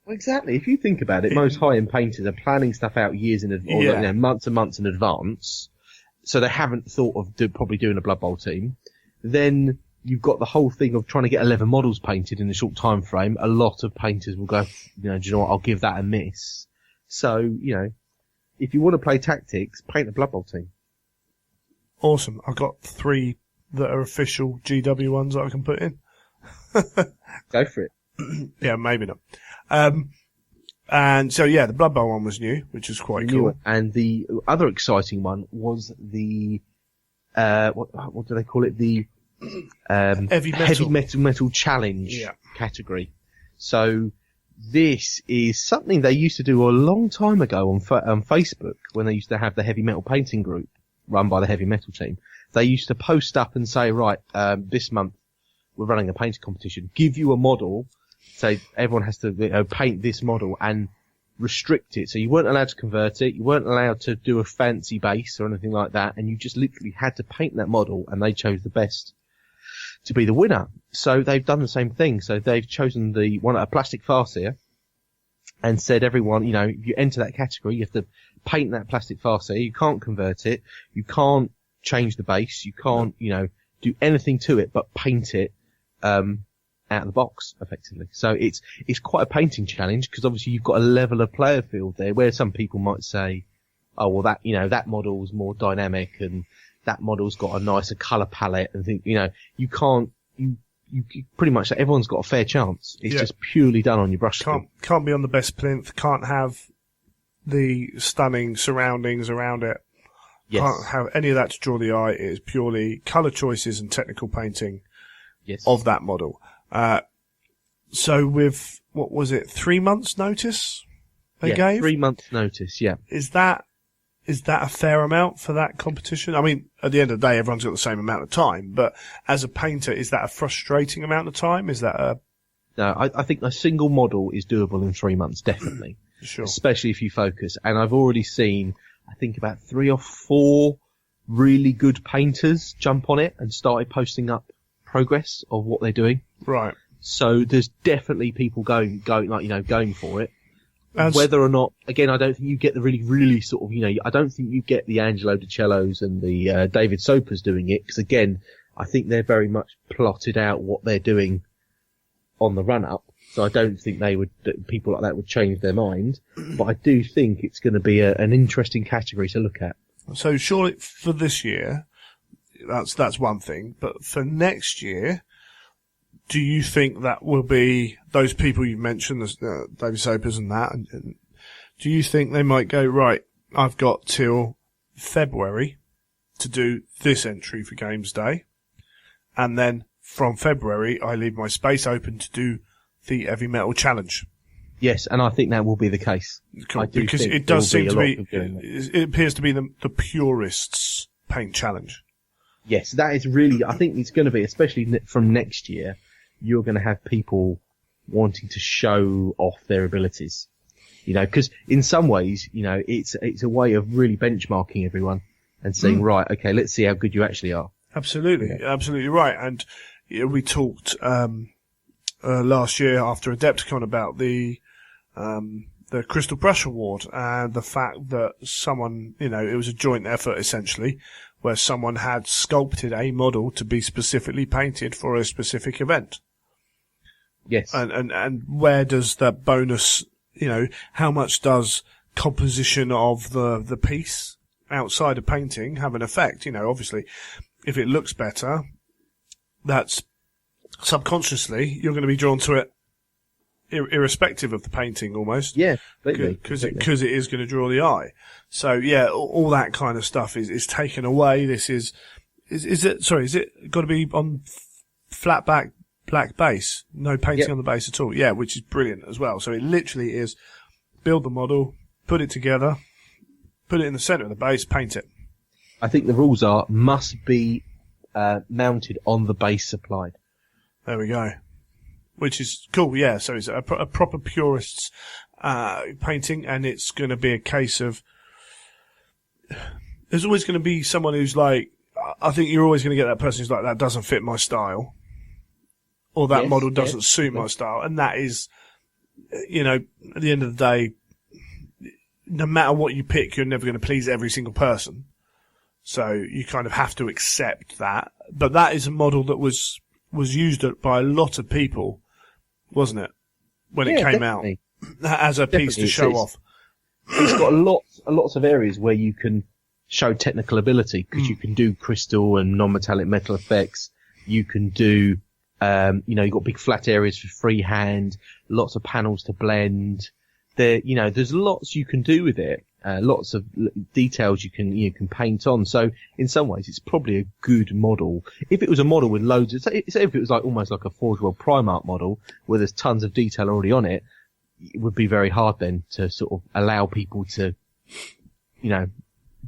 Well, exactly. If you think about it, most high end painters are planning stuff out years in advance, months and months in advance, so they haven't thought of probably doing a Blood Bowl team. Then you've got the whole thing of trying to get 11 models painted in a short time frame. A lot of painters will go, do you know what, I'll give that a miss. So, if you want to play tactics, paint a Blood Bowl team. Awesome. I've got 3 that are official GW ones that I can put in. Go for it. Yeah, maybe not. And so, the Blood Bowl one was new, which is quite cool. And the other exciting one was the, what do they call it? The, heavy metal challenge category. So this is something they used to do a long time ago on Facebook, when they used to have the heavy metal painting group run by the heavy metal team. They used to post up and say, right, this month we're running a painting competition. Give you a model. So everyone has to paint this model and restrict it. So you weren't allowed to convert it. You weren't allowed to do a fancy base or anything like that. And you just literally had to paint that model, and they chose the best to be the winner. So they've done the same thing. So they've chosen a plastic farseer and said, everyone, if you enter that category, you have to paint that plastic farseer. You can't convert it. You can't change the base. You can't, do anything to it but paint it, out of the box, effectively. So it's quite a painting challenge, because obviously you've got a level of player field there where some people might say, oh, well, that model's more dynamic and that model's got a nicer colour palette, and think, you can't, you pretty much, everyone's got a fair chance. It's just purely done on your brush skill. Can't be on the best plinth, can't have the stunning surroundings around it. Yes. Can't have any of that to draw the eye. It is purely colour choices and technical painting of that model. So with, what was it, 3 months notice they gave? 3 months notice, yeah. Is that a fair amount for that competition? I mean, at the end of the day, everyone's got the same amount of time, but as a painter, is that a frustrating amount of time? Is that No, I think a single model is doable in 3 months, definitely. Sure. Especially if you focus. And I've already seen, I think, about 3 or 4 really good painters jump on it and started posting up progress of what they're doing. Right. So there's definitely people going for it. Whether or not, again, I don't think you get the really, really sort of, I don't think you get the Angelo DiCellos and the David Sopers doing it, because again, I think they're very much plotted out what they're doing on the run-up. So I don't think people like that would change their mind. But I do think it's going to be an interesting category to look at. So surely for this year, that's one thing. But for next year, do you think that will be those people you mentioned, David Sopers and that? And do you think they might go, right, I've got till February to do this entry for Games Day, and then from February I leave my space open to do the Heavy Metal Challenge? Yes, and I think that will be the case. Cool, because it does seem to be, it appears to be the purists' paint challenge. Yes, that is really, I think it's going to be, especially from next year, you're going to have people wanting to show off their abilities. Because in some ways, it's a way of really benchmarking everyone and saying, right, okay, let's see how good you actually are. Absolutely, absolutely right. And we talked last year after Adepticon about the Crystal Brush Award and the fact that someone, it was a joint effort essentially, where someone had sculpted a model to be specifically painted for a specific event. Yes. And where does that bonus, how much does composition of the piece outside of painting have an effect? Obviously, if it looks better, that's subconsciously you're going to be drawn to it irrespective of the painting almost. Yeah, because it is going to draw the eye. So yeah, all that kind of stuff is taken away. This is it got to be on flat back black base, no painting on the base at all? Yeah, which is brilliant as well. So it literally is build the model, put it together, put it in the center of the base, paint it. I think the rules must be mounted on the base supplied. There we go. Which is cool, yeah. So it's a proper purist's painting, and it's going to be a case of there's always going to be someone who's like, I think you're always going to get that person who's like, that doesn't fit my style, or that model doesn't suit my style, and that is, at the end of the day, no matter what you pick, you're never going to please every single person. So you kind of have to accept that. But that is a model that was used by a lot of people, wasn't it, when it came out as a piece to show off? It's got lots of areas where you can show technical ability, because you can do crystal and non-metallic metal effects. You can do, you've got big flat areas for freehand, lots of panels to blend. There's lots you can do with it. Lots of details you can paint on. So in some ways, it's probably a good model. If it was a model with loads of, say if it was almost like a Forge World Primarch model where there's tons of detail already on it, it would be very hard then to sort of allow people to,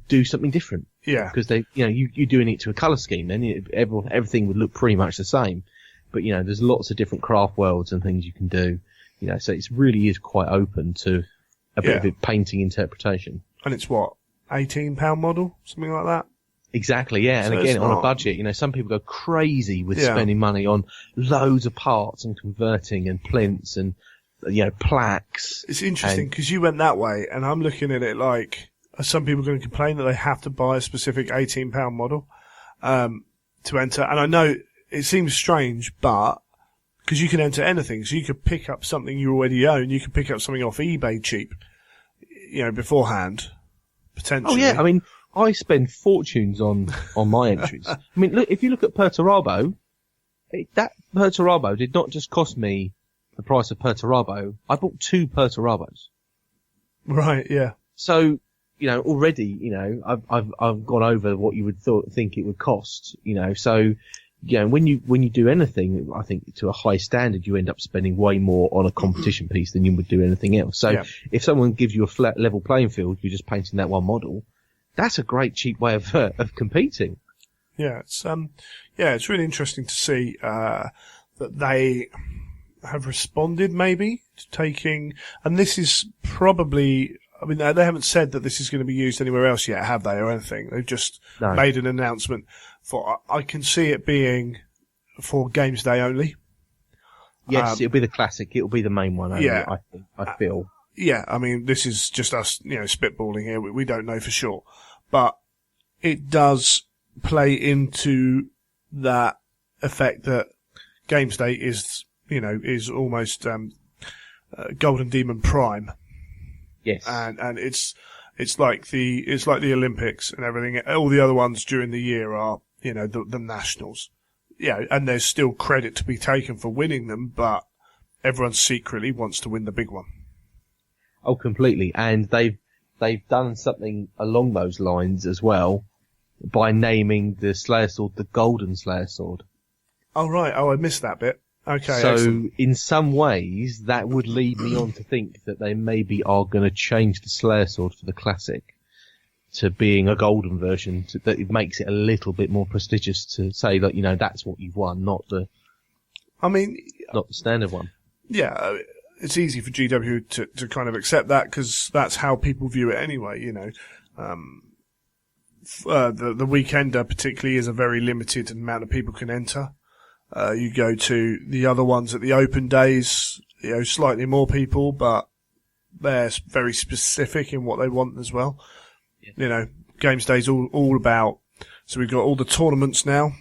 do something different. Yeah. Because you're doing it to a colour scheme, then everything would look pretty much the same. But there's lots of different craft worlds and things you can do. So it really is quite open to a bit of a painting interpretation. And it's what, £18 model? Something like that? Exactly, yeah. So and again, on a budget, some people go crazy with spending money on loads of parts and converting and plinths and, plaques. It's interesting because you went that way, and I'm looking at it like, are some people going to complain that they have to buy a specific £18 model to enter? And I know it seems strange, but because you can enter anything, so you could pick up something you already own, you could pick up something off eBay cheap, beforehand, potentially. Oh yeah, I mean, I spend fortunes on my entries. I mean, look, if you look at Perturabo, that Perturabo did not just cost me the price of Perturabo. I bought 2 Perturabos. Right. Yeah. So, already, I've gone over what you would think it would cost. So. When you do anything, I think to a high standard, you end up spending way more on a competition piece than you would do anything else. So if someone gives you a flat level playing field, you're just painting that one model. That's a great cheap way of competing. Yeah, it's really interesting to see that they have responded maybe to taking, and this is probably. I mean, they haven't said that this is going to be used anywhere else yet, have they, or anything? They've just made an announcement for. I can see it being for Games Day only. Yes, it'll be the classic. It'll be the main one only, I feel. Yeah, I mean, this is just us, spitballing here. We don't know for sure. But it does play into that effect that Games Day is almost Golden Demon Prime. Yes. And it's like the Olympics and everything. All the other ones during the year are, the nationals. Yeah, and there's still credit to be taken for winning them, but everyone secretly wants to win the big one. Oh, completely. And they've done something along those lines as well by naming the Slayer Sword the Golden Slayer Sword. Oh, right. Oh, I missed that bit. Okay. So excellent. In some ways, that would lead me on to think that they maybe are going to change the Slayer Sword for the classic to being a golden version. That it makes it a little bit more prestigious to say that that's what you've won, not the standard one. Yeah, it's easy for GW to kind of accept that because that's how people view it anyway. The Weekender particularly is a very limited amount of people can enter. You go to the other ones at the open days, slightly more people, but they're very specific in what they want as well. Yeah. Games Day's all about, so we've got all the tournaments now.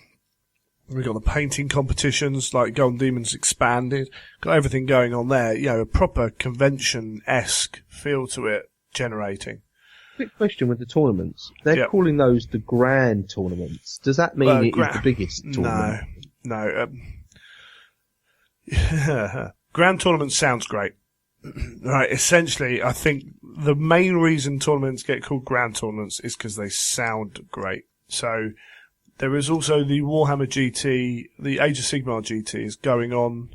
We've got the painting competitions, like Golden Demons expanded. Got everything going on there. You know, a proper convention-esque feel to it generating. Quick question with the tournaments. They're calling those the grand tournaments. Does that mean it is the biggest tournament? No. Grand tournament sounds great. Right, essentially, I think the main reason tournaments get called grand tournaments is because they sound great. So, there is also the Warhammer GT, the Age of Sigmar GT is going on.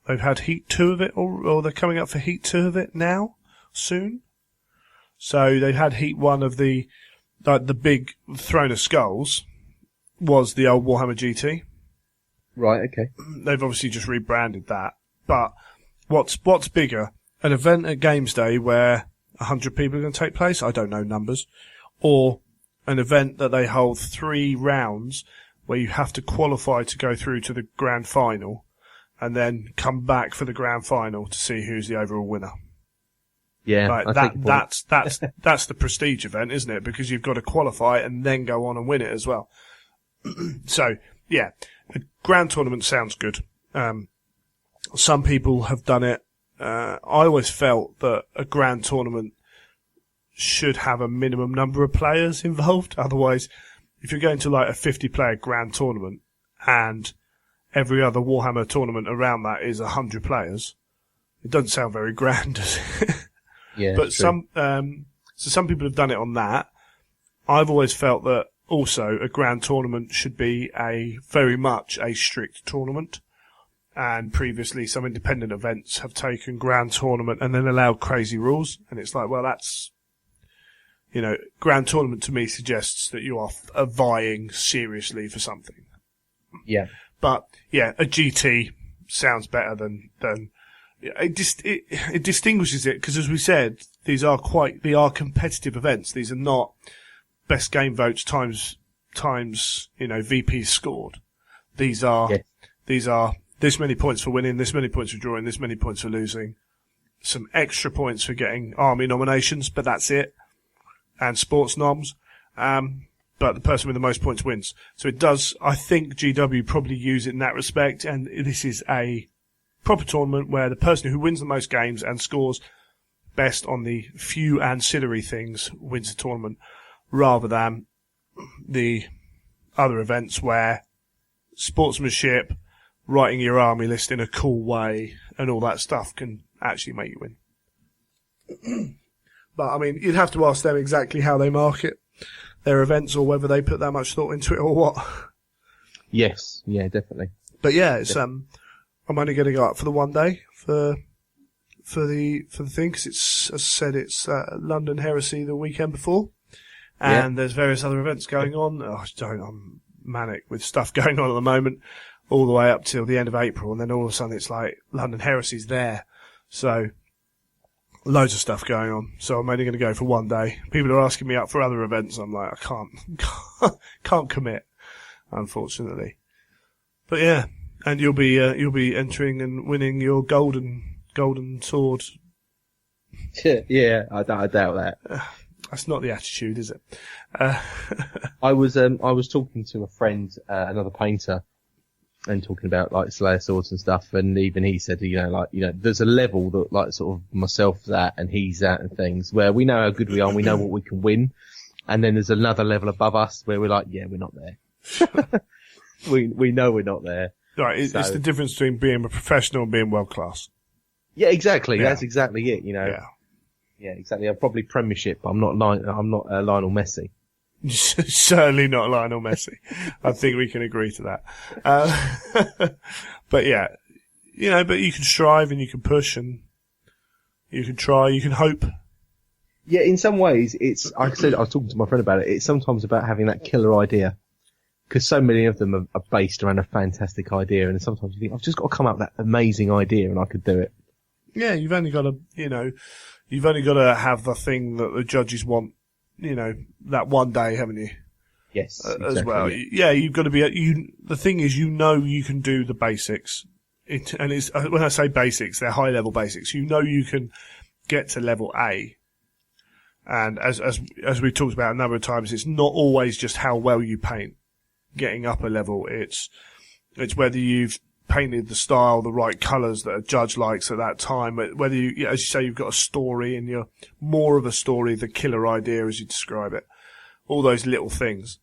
They've had Heat 2 of it, or they're coming up for Heat 2 of it now, soon. So they've had Heat 1 of the big Throne of Skulls, was the old Warhammer GT. Right, okay. They've obviously just rebranded that. But what's bigger? An event at Games Day where 100 people are going to take place? I don't know numbers. Or an event that they hold 3 rounds where you have to qualify to go through to the grand final and then come back for the grand final to see who's the overall winner. Yeah, right, that's the prestige event, isn't it? Because you've got to qualify and then go on and win it as well. So, yeah, a grand tournament sounds good. Some people have done it. I always felt that a grand tournament should have a minimum number of players involved. Otherwise, if you're going to like a 50-player grand tournament and every other Warhammer tournament around that is 100 players, it doesn't sound very grand, does it? Yeah, but some people have done it on that. I've always felt that also a grand tournament should be very much a strict tournament. And previously some independent events have taken grand tournament and then allowed crazy rules. And it's like, well, that's, you know, grand tournament to me suggests that you are vying seriously for something. Yeah. But yeah, a GT sounds better than it distinguishes it because, as we said, they are competitive events. These are not best game votes times VPs scored. These are this many points for winning, this many points for drawing, this many points for losing, some extra points for getting army nominations, but that's it, and sports noms. But the person with the most points wins. So it does. I think GW probably use it in that respect, and this is a proper tournament where the person who wins the most games and scores best on the few ancillary things wins the tournament, rather than the other events where sportsmanship, writing your army list in a cool way, and all that stuff can actually make you win. But, I mean, you'd have to ask them exactly how they market their events or whether they put that much thought into it or what. Yes, yeah, definitely. But yeah, it's I'm only going to go up for the one day for the thing because it's, as I said, it's London Heresy the weekend before, and there's various other events going on. I'm manic with stuff going on at the moment, all the way up till the end of April, and then all of a sudden it's like London Heresy's there, so loads of stuff going on. So I'm only going to go for one day. People are asking me up for other events. I'm like, I can't commit, unfortunately. But yeah. And you'll be entering and winning your golden sword. Yeah, I doubt that. That's not the attitude, is it? I was talking to a friend, another painter, and talking about like Slayer swords and stuff, and even he said, there's a level that like sort of myself's at and he's at and things where we know how good we are and we know what we can win, and then there's another level above us where we're like, yeah, we're not there. we know we're not there. Right, it's the difference between being a professional and being world class. Yeah, exactly. Yeah. That's exactly it. Yeah, exactly. I'm probably Premiership, but I'm not Lionel Messi. Certainly not Lionel Messi. I think we can agree to that. But yeah, but you can strive and you can push and you can try, you can hope. Yeah, in some ways, it's. Like I said, I was talking to my friend about it. It's sometimes about having that killer idea. Because so many of them are based around a fantastic idea, and sometimes you think, I've just got to come up with that amazing idea and I could do it. Yeah, you've only got to have the thing that the judges want, that one day, haven't you? Yes, exactly, as well. Yeah, you've got to be, the thing is, you can do the basics. And it's, when I say basics, they're high level basics. You can get to level A. And as we talked about a number of times, it's not always just how well you paint. getting up a level. It's whether you've painted the style, the right colours that a judge likes at that time, whether you, as you say, you've got a story and you're more of a story, the killer idea as you describe it, all those little things.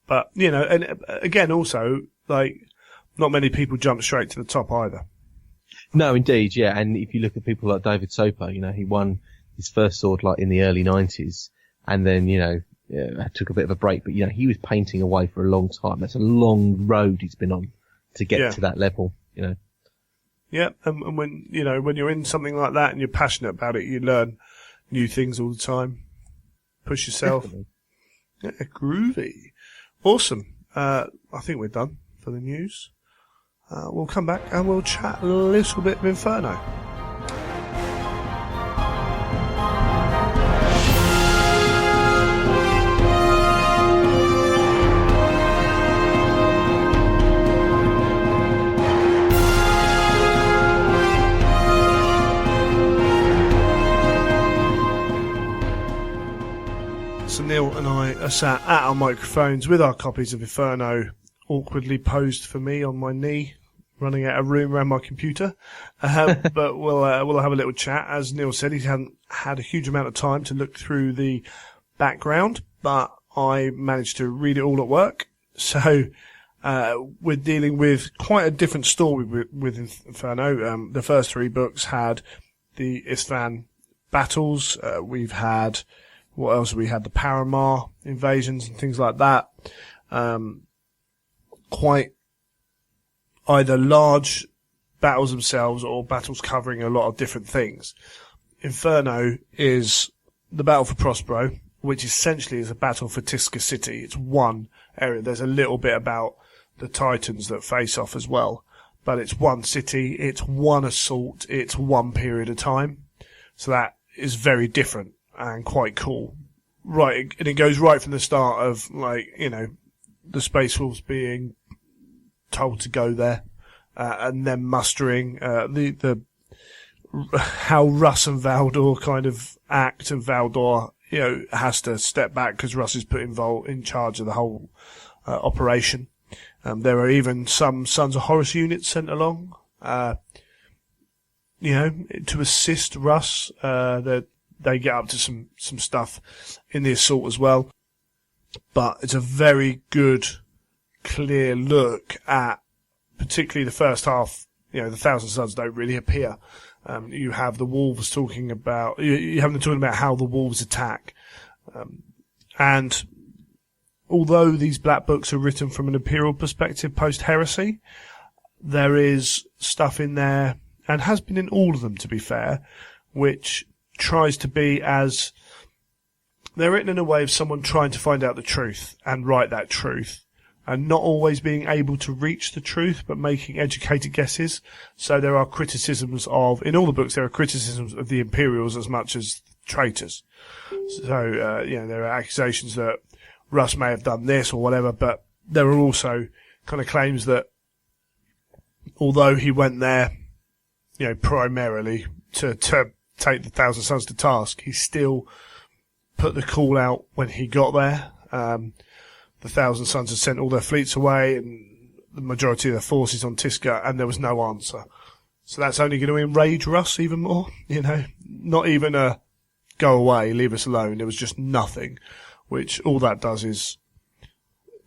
But, you know, and again, also, like, not many people jump straight to the top either. No, indeed, yeah. And if you look at people like David Soper, you know, he won his first sword like in the early 90s, and then, you know, took a bit of a break, but, you know, he was painting away for a long time. That's a long road he's been on to get to that level, you know. Yeah, and when, you know, when you're in something like that and you're passionate about it, you learn new things all the time. Push yourself. Definitely. Yeah, groovy. Awesome. I think we're done for the news. We'll come back and we'll chat a little bit of Inferno. So Neil and I are sat at our microphones with our copies of Inferno awkwardly posed for me on my knee, running out of room around my computer. But we'll have a little chat. As Neil said, he hadn't had a huge amount of time to look through the background, but I managed to read it all at work. So we're dealing with quite a different story with Inferno. The first three books had the Isfahan battles. We've had, what else? We had the Primarch invasions and things like that. Quite either large battles themselves or battles covering a lot of different things. Inferno is the battle for Prospero, which essentially is a battle for Tisca City. It's one area. There's a little bit about the Titans that face off as well, but it's one city, it's one assault, it's one period of time. So that is very different and quite cool. Right, and it goes right from the start of, like, you know, the Space Wolves being told to go there, and then mustering, the how Russ and Valdor kind of act, and Valdor, you know, has to step back because Russ is put in charge of the whole operation. There are even some Sons of Horus units sent along, you know, to assist Russ. They get up to some stuff in the assault as well. But it's a very good, clear look at, particularly the first half. You know, the Thousand Sons don't really appear. You have the wolves talking about, you have them talking about how the wolves attack. And although these black books are written from an imperial perspective post-heresy, there is stuff in there, and has been in all of them to be fair, which tries to be as, they're written in a way of someone trying to find out the truth and write that truth, and not always being able to reach the truth, but making educated guesses. So there are criticisms of, in all the books, there are criticisms of the Imperials as much as traitors. So, you know, there are accusations that Russ may have done this or whatever, but there are also kind of claims that although he went there, you know, primarily to take the Thousand Sons to task, he still put the call out when he got there. The Thousand Sons had sent all their fleets away and the majority of their forces on Tisca, and there was no answer. So that's only going to enrage Russ even more, you know. Not even a go away, leave us alone. There was just nothing, which all that does is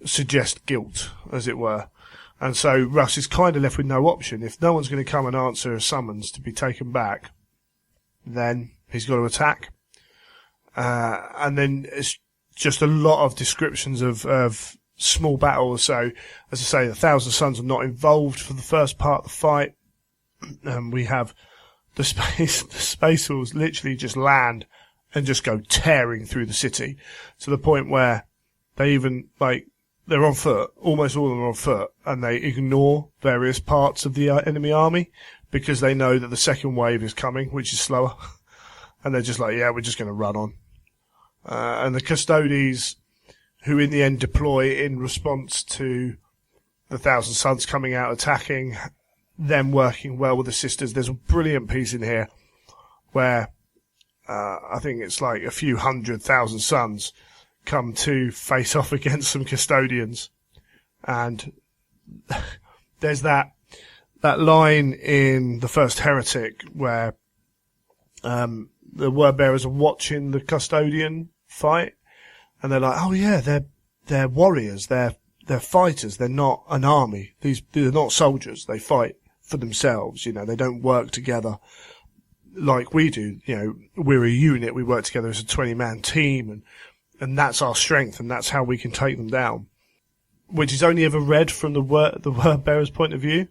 suggest guilt, as it were. And so Russ is kind of left with no option. If no one's going to come and answer a summons to be taken back, then he's got to attack. And then it's just a lot of descriptions of small battles. So, as I say, the Thousand Sons are not involved for the first part of the fight. We have the Space Wolves literally just land and just go tearing through the city to the point where they even, like, they're on foot. Almost all of them are on foot, and they ignore various parts of the enemy army because they know that the second wave is coming, which is slower. And they're just like, yeah, we're just going to run on. And the Custodes, who in the end deploy in response to the Thousand Sons coming out attacking, them working well with the sisters. There's a brilliant piece in here where I think it's like a few 100,000 Sons come to face off against some custodians. And there's that line in the first Heretic where the word bearers are watching the custodian fight, and they're like, "Oh yeah, they're warriors, they're fighters, they're not an army. They're not soldiers. They fight for themselves. You know, they don't work together like we do. You know, we're a unit. We work together as a 20-man team, and that's our strength, and that's how we can take them down." Which is only ever read from the word bearer's point of view.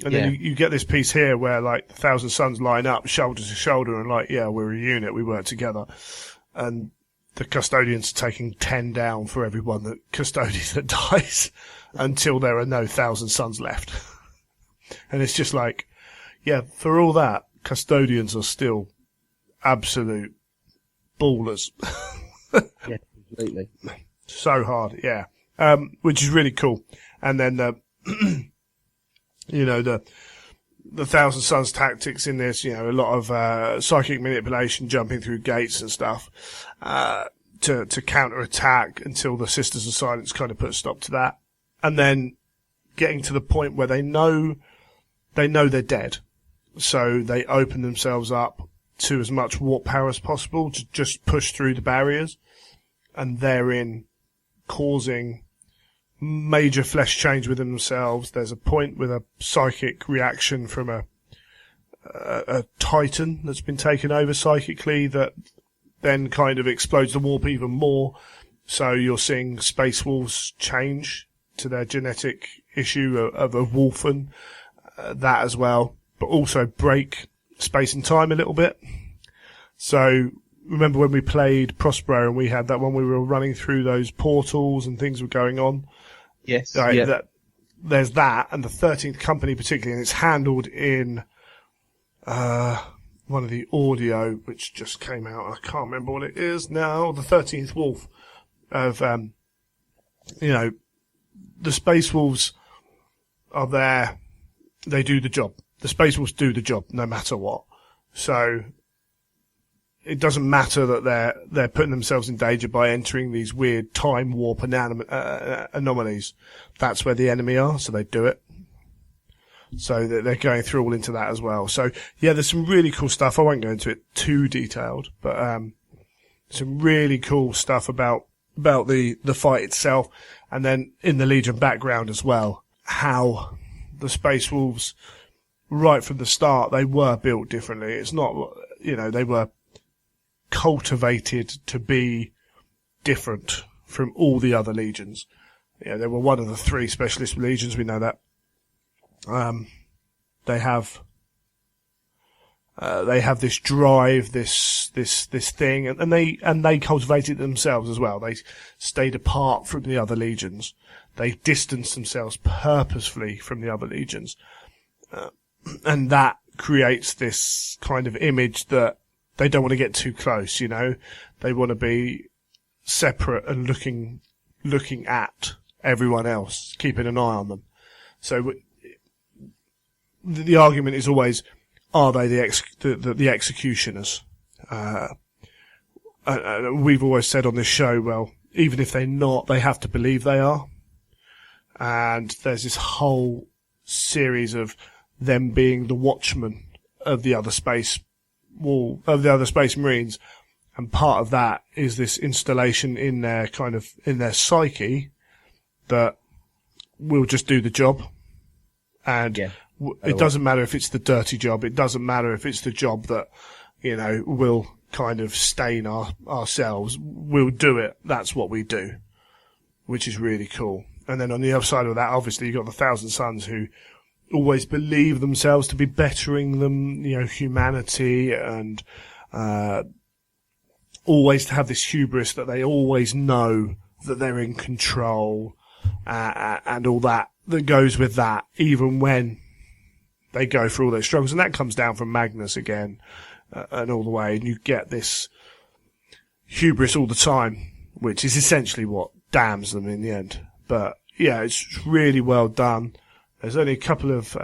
And then you get this piece here where, like, the Thousand Sons line up shoulder to shoulder and, like, yeah, we're a unit, we work together. And the custodians are taking 10 down for every custodian that dies until there are no Thousand Sons left. And it's just like, yeah, for all that, custodians are still absolute ballers. Yeah, completely. So hard, yeah. Which is really cool. And then you know, the Thousand Sons tactics in this, you know, a lot of psychic manipulation, jumping through gates and stuff, to counter attack until the Sisters of Silence kind of put a stop to that. And then getting to the point where they know they're dead. So they open themselves up to as much warp power as possible to just push through the barriers, and therein causing major flesh change within themselves. There's a point with a psychic reaction from a Titan that's been taken over psychically that then kind of explodes the warp even more. So you're seeing Space Wolves change to their genetic issue of a Wolfen, that as well, but also break space and time a little bit. So remember when we played Prospero and we had that one, we were running through those portals and things were going on? Yes. Right, yeah. There's that, and the 13th Company particularly, and it's handled in one of the audio, which just came out. I can't remember what it is now. The 13th Wolf of, you know, the Space Wolves are there. They do the job. The Space Wolves do the job no matter what. So it doesn't matter that they're putting themselves in danger by entering these weird time warp anomalies. That's where the enemy are, so they do it. So they're going through all into that as well. So yeah, there's some really cool stuff. I won't go into it too detailed, but some really cool stuff about the fight itself, and then in the Legion background as well, how the Space Wolves, right from the start, they were built differently. It's not, you know, they were cultivated to be different from all the other legions. Yeah, they were one of the 3 specialist legions. We know that. They have this drive, this thing, and they cultivated it themselves as well. They stayed apart from the other legions. They distanced themselves purposefully from the other legions, and that creates this kind of image that they don't want to get too close, you know. They want to be separate and looking at everyone else, keeping an eye on them. So the argument is always, are they the executioners? We've always said on this show, well, even if they're not, they have to believe they are. And there's this whole series of them being the watchmen of the other space Marines, and part of that is this installation in their psyche that we'll just do the job, and it doesn't matter if it's the dirty job, it doesn't matter if it's the job that, you know, will kind of stain ourselves, we'll do it. That's what we do, which is really cool. And then on the other side of that, obviously you've got the Thousand Sons who always believe themselves to be bettering them, you know, humanity, and always to have this hubris that they always know that they're in control, and all that goes with that, even when they go through all their struggles. And that comes down from Magnus again, and all the way, and you get this hubris all the time, which is essentially what damns them in the end. But yeah, it's really well done. There's only a couple of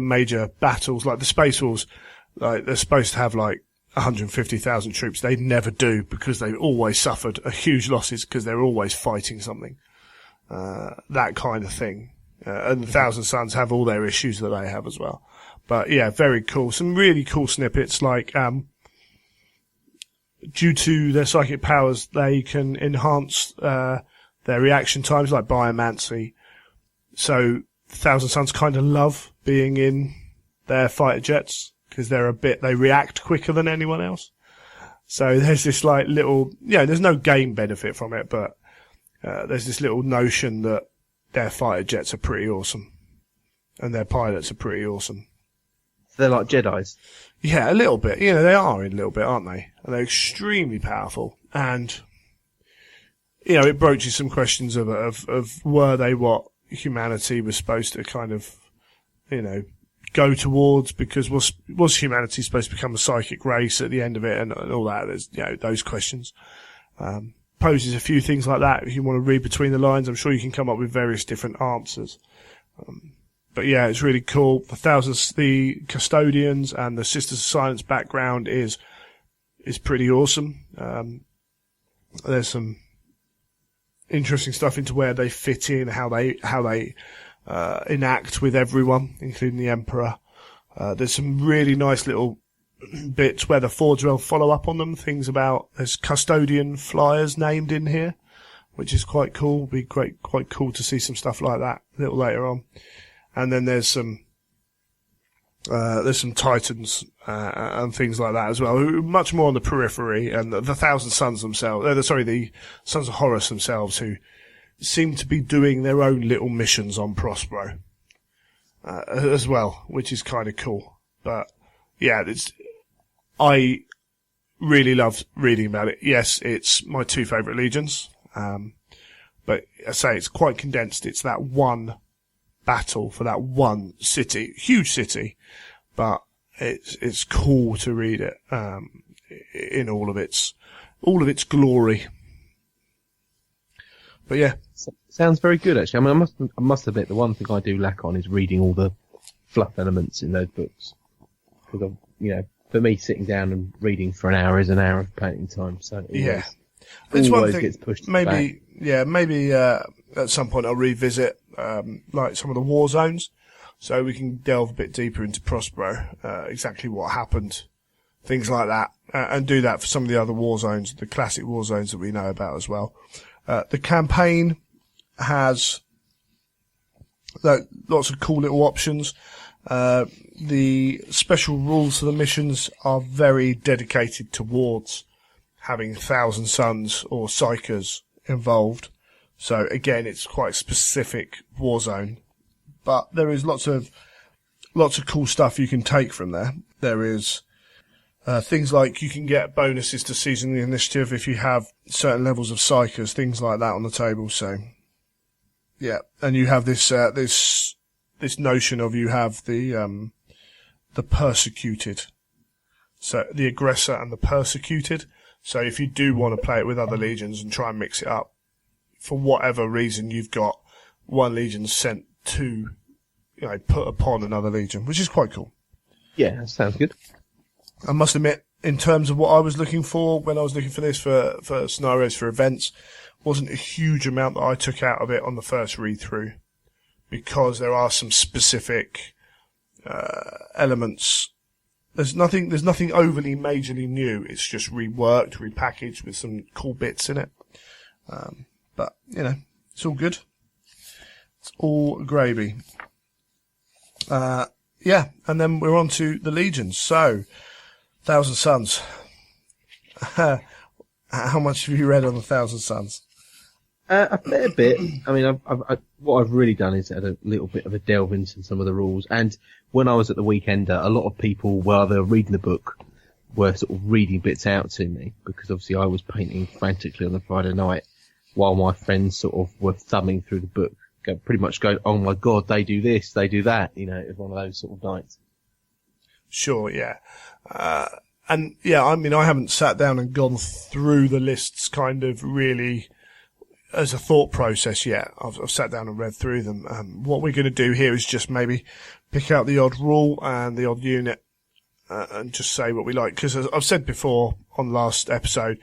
major battles, like the Space Wolves, like they're supposed to have like 150,000 troops. They never do, because they've always suffered a huge losses because they're always fighting something. That kind of thing. And the Thousand Sons have all their issues that they have as well. But yeah, very cool. Some really cool snippets, like, due to their psychic powers, they can enhance, their reaction times, like biomancy. So, Thousand Sons kind of love being in their fighter jets, because they react quicker than anyone else. So there's this like little, there's no game benefit from it, but, there's this little notion that their fighter jets are pretty awesome. And their pilots are pretty awesome. They're like Jedis. Yeah, a little bit. They are in a little bit, aren't they? And they're extremely powerful. And, it broaches some questions of were they what humanity was supposed to kind of, go towards, because was humanity supposed to become a psychic race at the end of it, and all that? There's, those questions. Poses a few things like that. If you want to read between the lines, I'm sure you can come up with various different answers. But yeah, it's really cool. The Custodians and the Sisters of Silence background is pretty awesome. There's some interesting stuff into where they fit in, how they enact with everyone, including the Emperor. There's some really nice little bits where the Forge will follow up on them. Things about, there's Custodian flyers named in here, which is quite cool. Be quite cool to see some stuff like that a little later on. And then there's some Titans, and things like that as well, who are much more on the periphery, and the Thousand Sons themselves, the Sons of Horus themselves, who seem to be doing their own little missions on Prospero, as well, which is kind of cool. But yeah, I really loved reading about it. Yes, it's my two favourite legions, but I say it's quite condensed. It's that one battle for that one city, huge city, but it's cool to read it in all of its glory. But yeah, sounds very good actually. I mean, I must admit, the one thing I do lack on is reading all the fluff elements in those books, because for me, sitting down and reading for an hour is an hour of painting time. So yeah, it's one thing. Gets pushed maybe back. Maybe at some point I'll revisit like some of the war zones, so we can delve a bit deeper into Prospero, exactly what happened, things like that, and do that for some of the other war zones, the classic war zones that we know about as well. The campaign has lots of cool little options. The special rules for the missions are very dedicated towards having Thousand Sons or Psychers involved. So again, it's quite a specific war zone, but there is lots of cool stuff you can take from there. There is things like you can get bonuses to season the initiative if you have certain levels of Psychers, things like that on the table. So yeah, and you have this notion of, you have the persecuted, so the aggressor and the persecuted. So if you do want to play it with other legions and try and mix it up, for whatever reason, you've got one legion sent to, put upon another legion, which is quite cool. Yeah, that sounds good. I must admit, in terms of what I was looking for when I was looking for this for scenarios for events, wasn't a huge amount that I took out of it on the first read through, because there are some specific elements. There's nothing overly majorly new. It's just reworked, repackaged with some cool bits in it. But it's all good. It's all gravy. Yeah, and then we're on to the legions. So, Thousand Sons. How much have you read on the Thousand Sons? A fair bit. I mean, what I've really done is had a little bit of a delve into some of the rules. And when I was at the Weekender, a lot of people, while they were reading the book, were sort of reading bits out to me, because obviously I was painting frantically on the Friday night, while my friends sort of were thumbing through the book, pretty much going, "Oh my God, they do this, they do that." It was one of those sort of nights. Sure, yeah. And yeah, I mean, I haven't sat down and gone through the lists kind of really as a thought process yet. I've sat down and read through them. What we're going to do here is just maybe pick out the odd rule and the odd unit, and just say what we like. Because as I've said before on last episode,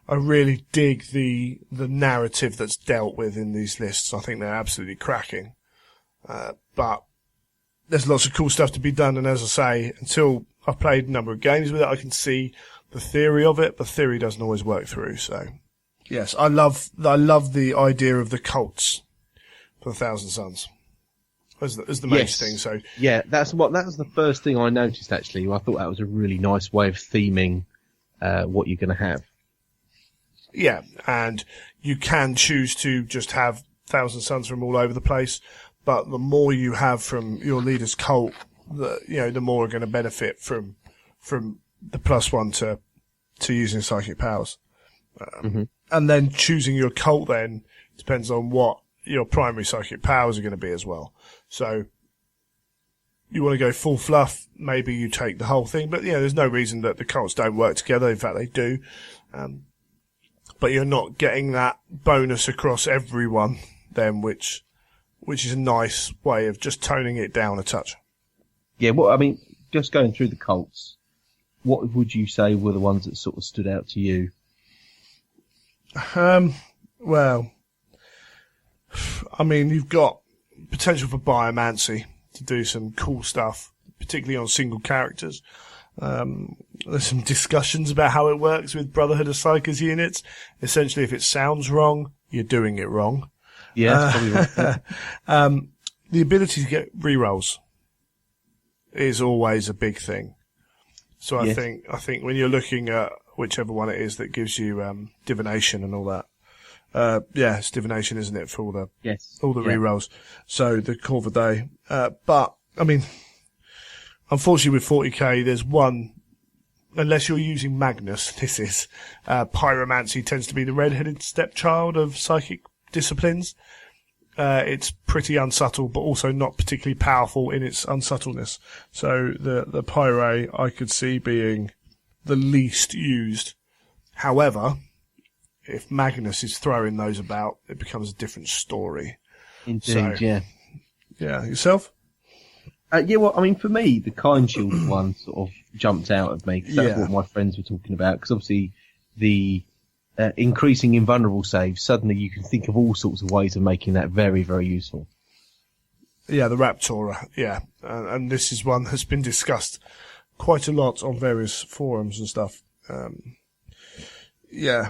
I really dig the narrative that's dealt with in these lists. I think they're absolutely cracking. But there's lots of cool stuff to be done, and as I say, until I've played a number of games with it, I can see the theory of it, but theory doesn't always work through. So, yes, I love the idea of the cults for the Thousand Sons as the main thing. So yeah, that was the first thing I noticed. Actually, I thought that was a really nice way of theming what you're going to have. Yeah, and you can choose to just have Thousand Sons from all over the place. But the more you have from your leader's cult, the more are going to benefit from the +1 to using psychic powers. And then choosing your cult then depends on what your primary psychic powers are going to be as well. So you want to go full fluff, maybe you take the whole thing. But there's no reason that the cults don't work together. In fact, they do. But you're not getting that bonus across everyone then, which is a nice way of just toning it down a touch. Yeah, well, I mean, just going through the cults, what would you say were the ones that sort of stood out to you? Well, I mean, you've got potential for biomancy to do some cool stuff, particularly on single characters. There's some discussions about how it works with Brotherhood of Psykers units. Essentially, if it sounds wrong, you're doing it wrong. Yeah, probably right. The ability to get rerolls is always a big thing. So I think when you're looking at whichever one it is that gives you divination and all that, it's divination, isn't it, for all the rerolls? So the Corvidae. But I mean, unfortunately with 40k, there's one. Unless you're using Magnus, this is pyromancy tends to be the red-headed stepchild of psychic disciplines. It's pretty unsubtle, but also not particularly powerful in its unsubtleness. So the pyre I could see being the least used. However, if Magnus is throwing those about, it becomes a different story. Indeed, yeah. Yeah, yourself? Well, I mean, for me, the Kind Shield one sort of jumped out at me, because that's what my friends were talking about, because obviously the increasing invulnerable saves, suddenly you can think of all sorts of ways of making that very, very useful. Yeah, the Raptora, yeah. And this is one that's been discussed quite a lot on various forums and stuff. Yeah.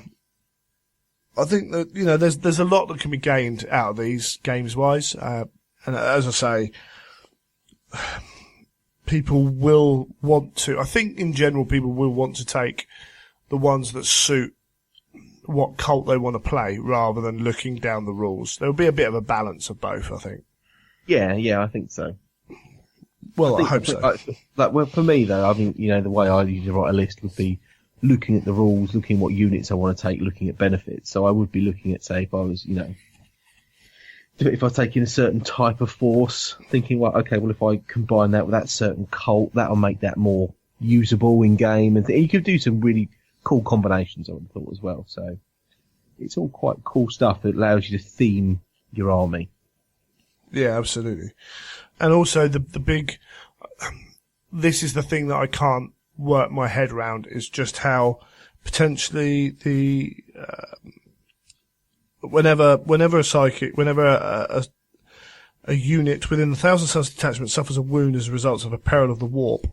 I think that, there's a lot that can be gained out of these games-wise. And as I say, people will want to, I think in general people will want to take the ones that suit what cult they want to play rather than looking down the rules. There'll be a bit of a balance of both, I think. Yeah, I think so. Well, I hope so. Well, for me though, I mean, the way I usually write a list would be looking at the rules, looking at what units I want to take, looking at benefits. So I would be looking at, say, if I was, if I was taking a certain type of force, thinking, well, okay, well, if I combine that with that certain cult, that'll make that more usable in game. And you could do some really cool combinations, I would have thought, as well. So it's all quite cool stuff that allows you to theme your army. Yeah, absolutely. And also the big, this is the thing that I can't work my head around, is just how potentially the, whenever a unit within the Thousand Sons detachment suffers a wound as a result of a peril of the warp,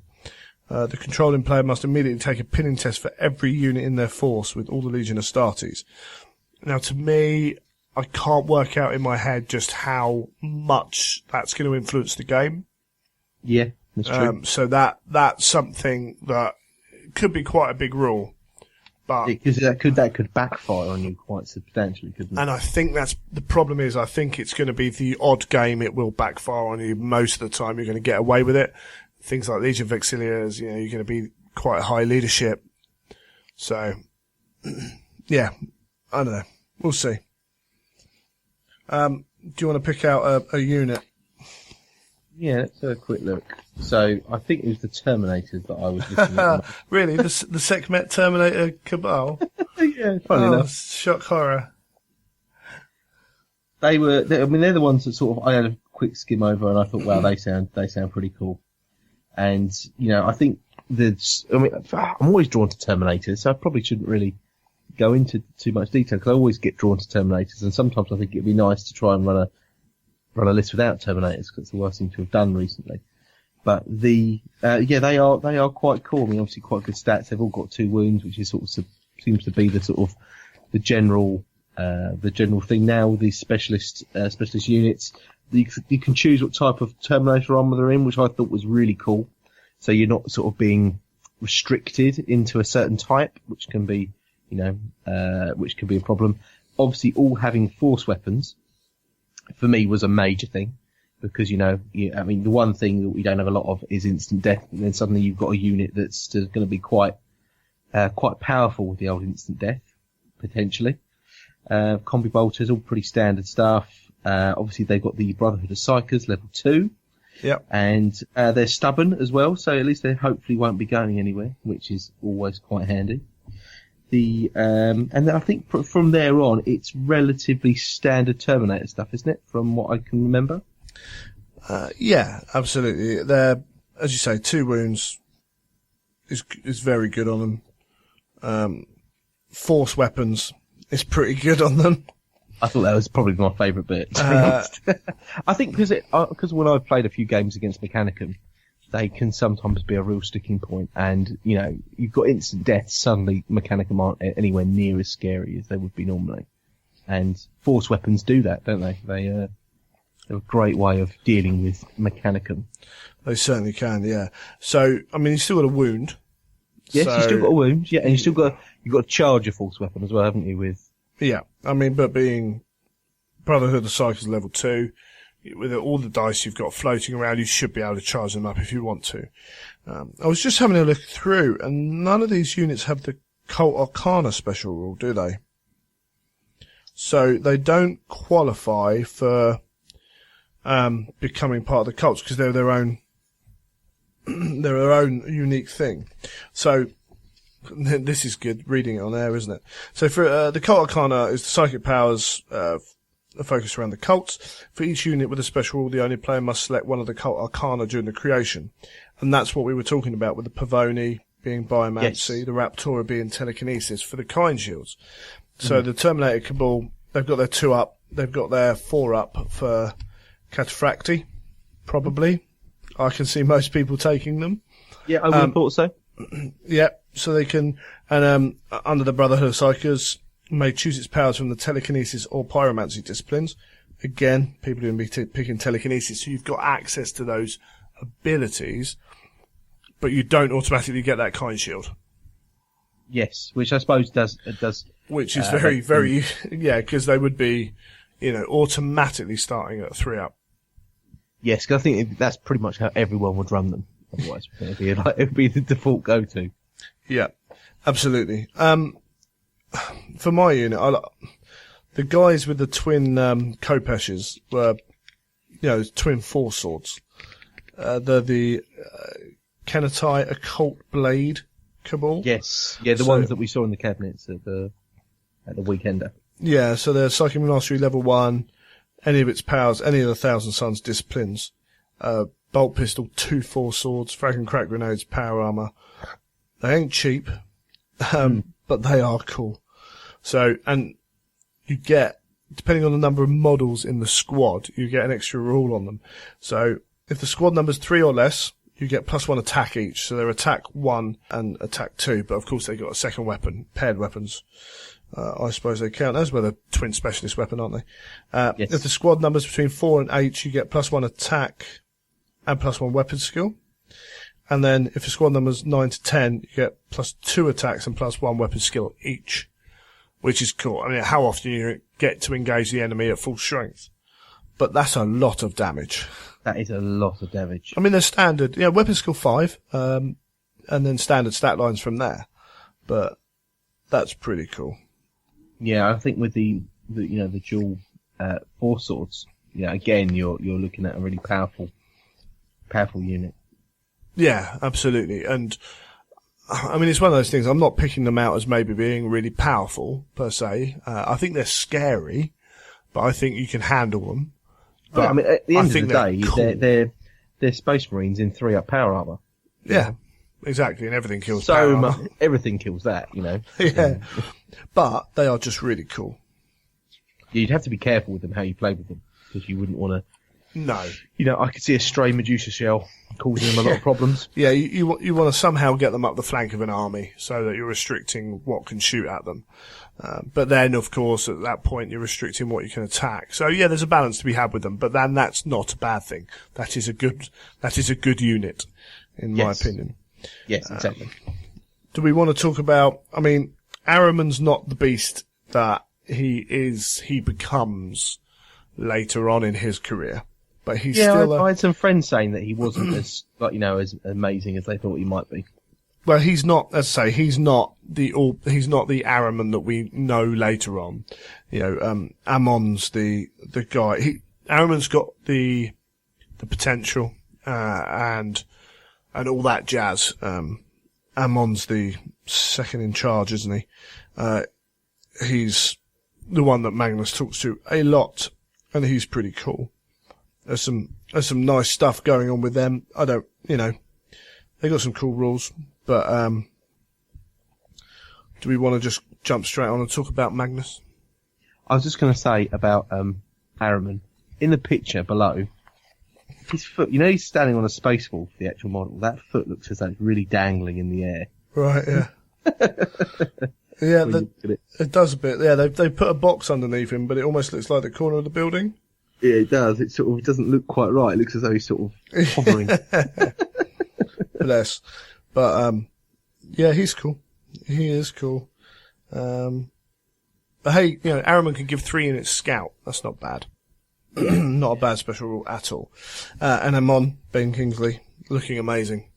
the controlling player must immediately take a pinning test for every unit in their force with all the Legion Astartes. Now, to me, I can't work out in my head just how much that's going to influence the game. Yeah, that's true. So that's something that could be quite a big rule. But because that could backfire on you quite substantially, couldn't it? And I think that's the problem. I think it's going to be the odd game it will backfire on you. Most of the time, you're going to get away with it. Things like Legion of Auxiliaries, you're going to be quite high leadership. So, yeah, I don't know. We'll see. Do you want to pick out a unit? Yeah, let's have a quick look. So, I think it was the Terminators that I was looking at. Really? The Sekhmet Terminator Cabal? Yeah, funny enough. Shock horror. They're the ones that sort of, I had a quick skim over and I thought, wow, they sound pretty cool. And, I think I'm always drawn to Terminators, so I probably shouldn't really go into too much detail because I always get drawn to Terminators, and sometimes I think it'd be nice to try and run a list without Terminators because it's the worst thing to have done recently. But they are quite cool. I mean, obviously quite good stats. They've all got 2 wounds, which is seems to be the general thing now with these specialist units. You can choose what type of Terminator armor they're in, which I thought was really cool. So you're not sort of being restricted into a certain type, which can be a problem. Obviously, all having force weapons for me was a major thing. Because, the one thing that we don't have a lot of is instant death, and then suddenly you've got a unit that's going to be quite powerful with the old instant death, potentially. Combi bolters, all pretty standard stuff. Obviously they've got the Brotherhood of Psychers, level 2. Yep. And, they're stubborn as well, so at least they hopefully won't be going anywhere, which is always quite handy. And then I think from there on, it's relatively standard Terminator stuff, isn't it? From what I can remember. Yeah, absolutely. They're, as you say, 2 wounds is very good on them. Force weapons is pretty good on them. I thought that was probably my favourite bit, to be honest. I think because when I've played a few games against Mechanicum, they can sometimes be a real sticking point, and, you've got instant death, suddenly Mechanicum aren't anywhere near as scary as they would be normally. And force weapons do that, don't they? They're a great way of dealing with Mechanicum. They certainly can, yeah. So, I mean, you've still got a wound. Yes, you've still got a wound, yeah, and you've got to charge your force weapon as well, haven't you, Yeah, I mean, but being Brotherhood of Psychers level 2, with all the dice you've got floating around, you should be able to charge them up if you want to. I was just having a look through, and none of these units have the Cult Arcana special rule, do they? So they don't qualify for becoming part of the cults because they're their own unique thing. So this is good reading it on air, isn't it? So for the Cult Arcana is the psychic powers focused around the cults. For each unit with a special rule, the only player must select one of the Cult Arcana during the creation, and that's what we were talking about with the Pavoni being biomancy, the Raptora being telekinesis for the Kind Shields. So the Terminator Cabal, they've got their 2 up, they've got their 4 up for Cataphracti, probably. I can see most people taking them. Yeah, I would have thought so. Yeah, so they can, and under the Brotherhood of Psychers, may choose its powers from the telekinesis or pyromancy disciplines. Again, people are going to be picking telekinesis, so you've got access to those abilities, but you don't automatically get that Kind Shield. Yes, which I suppose does. Which is very, yeah, because they would be, automatically starting at 3 up. Yes, because I think that's pretty much how everyone would run them. Otherwise, it'd be the default go-to. Yeah, absolutely. For my unit, the guys with the twin Kopeshes were, twin 4 swords. They're the Kenatai Occult Blade Cabal. Yes, yeah, the ones that we saw in the cabinets at the Weekender. Yeah, so they're Psychic Mastery level 1, any of its powers, any of the 1,000 Suns disciplines, bolt pistol, 2 4 swords, frag and crack grenades, power armor. They ain't cheap, but they are cool. So, and you get, depending on the number of models in the squad, you get an extra rule on them. So, if the squad number's 3 or less, you get +1 attack each. So they're attack 1 and attack 2, but of course they've got a second weapon, paired weapons. I suppose they count as, well, they're twin specialist weapon, aren't they? Yes. If the squad number's between 4 and 8, you get +1 attack and +1 weapon skill. And then if the squad number's 9 to 10, you get +2 attacks and +1 weapon skill each, which is cool. I mean, how often you get to engage the enemy at full strength? But that's a lot of damage. That is a lot of damage. I mean, they're standard, weapon skill 5, and then standard stat lines from there. But that's pretty cool. Yeah, I think with the dual 4 swords, again you're looking at a really powerful unit. Yeah, absolutely. And I mean, it's one of those things. I'm not picking them out as maybe being really powerful per se. I think they're scary, but I think you can handle them. But yeah, I mean, at the end of the day, cool. they're Space Marines in 3 up power armor. Yeah, exactly, and everything kills so power much. armor. Everything kills that, you know. Yeah, but they are just really cool. You'd have to be careful with them how you play with them, because you wouldn't want to. No. You know, I could see a stray Medusa shell causing them a lot of problems. Yeah, you want to somehow get them up the flank of an army so that you're restricting what can shoot at them. But then, of course, at that point, you're restricting what you can attack. So yeah, there's a balance to be had with them, but then that's not a bad thing. That is a good unit, in my opinion. Yes, exactly. Do we want to talk about, I mean, Ahriman's not the beast that he becomes later on in his career. But he's still I had some friends saying that he wasn't as, like, you know, as amazing as they thought he might be. Well, he's not, let's say, he's not the Ahriman that we know later on. You know, Ammon's the guy. Ahriman's got the potential, and all that jazz. Ammon's the second in charge, isn't he? He's the one that Magnus talks to a lot, and he's pretty cool. There's some nice stuff going on with them. They got some cool rules, but do we want to just jump straight on and talk about Magnus? I was just going to say about Ahriman. In the picture below, his foot, you know, he's standing on a space ball for the actual model. That foot looks as though it's really dangling in the air. Right, yeah. Yeah, it does a bit. Yeah, they put a box underneath him, but it almost looks like the corner of the building. Yeah, it does. It sort of doesn't look quite right. It looks as though he's sort of hovering. Bless. But, yeah, he's cool. He is cool. But hey, you know, Ahriman can give 3 units scout. That's not bad. Not a bad special rule at all. And Ammon, Ben Kingsley, looking amazing.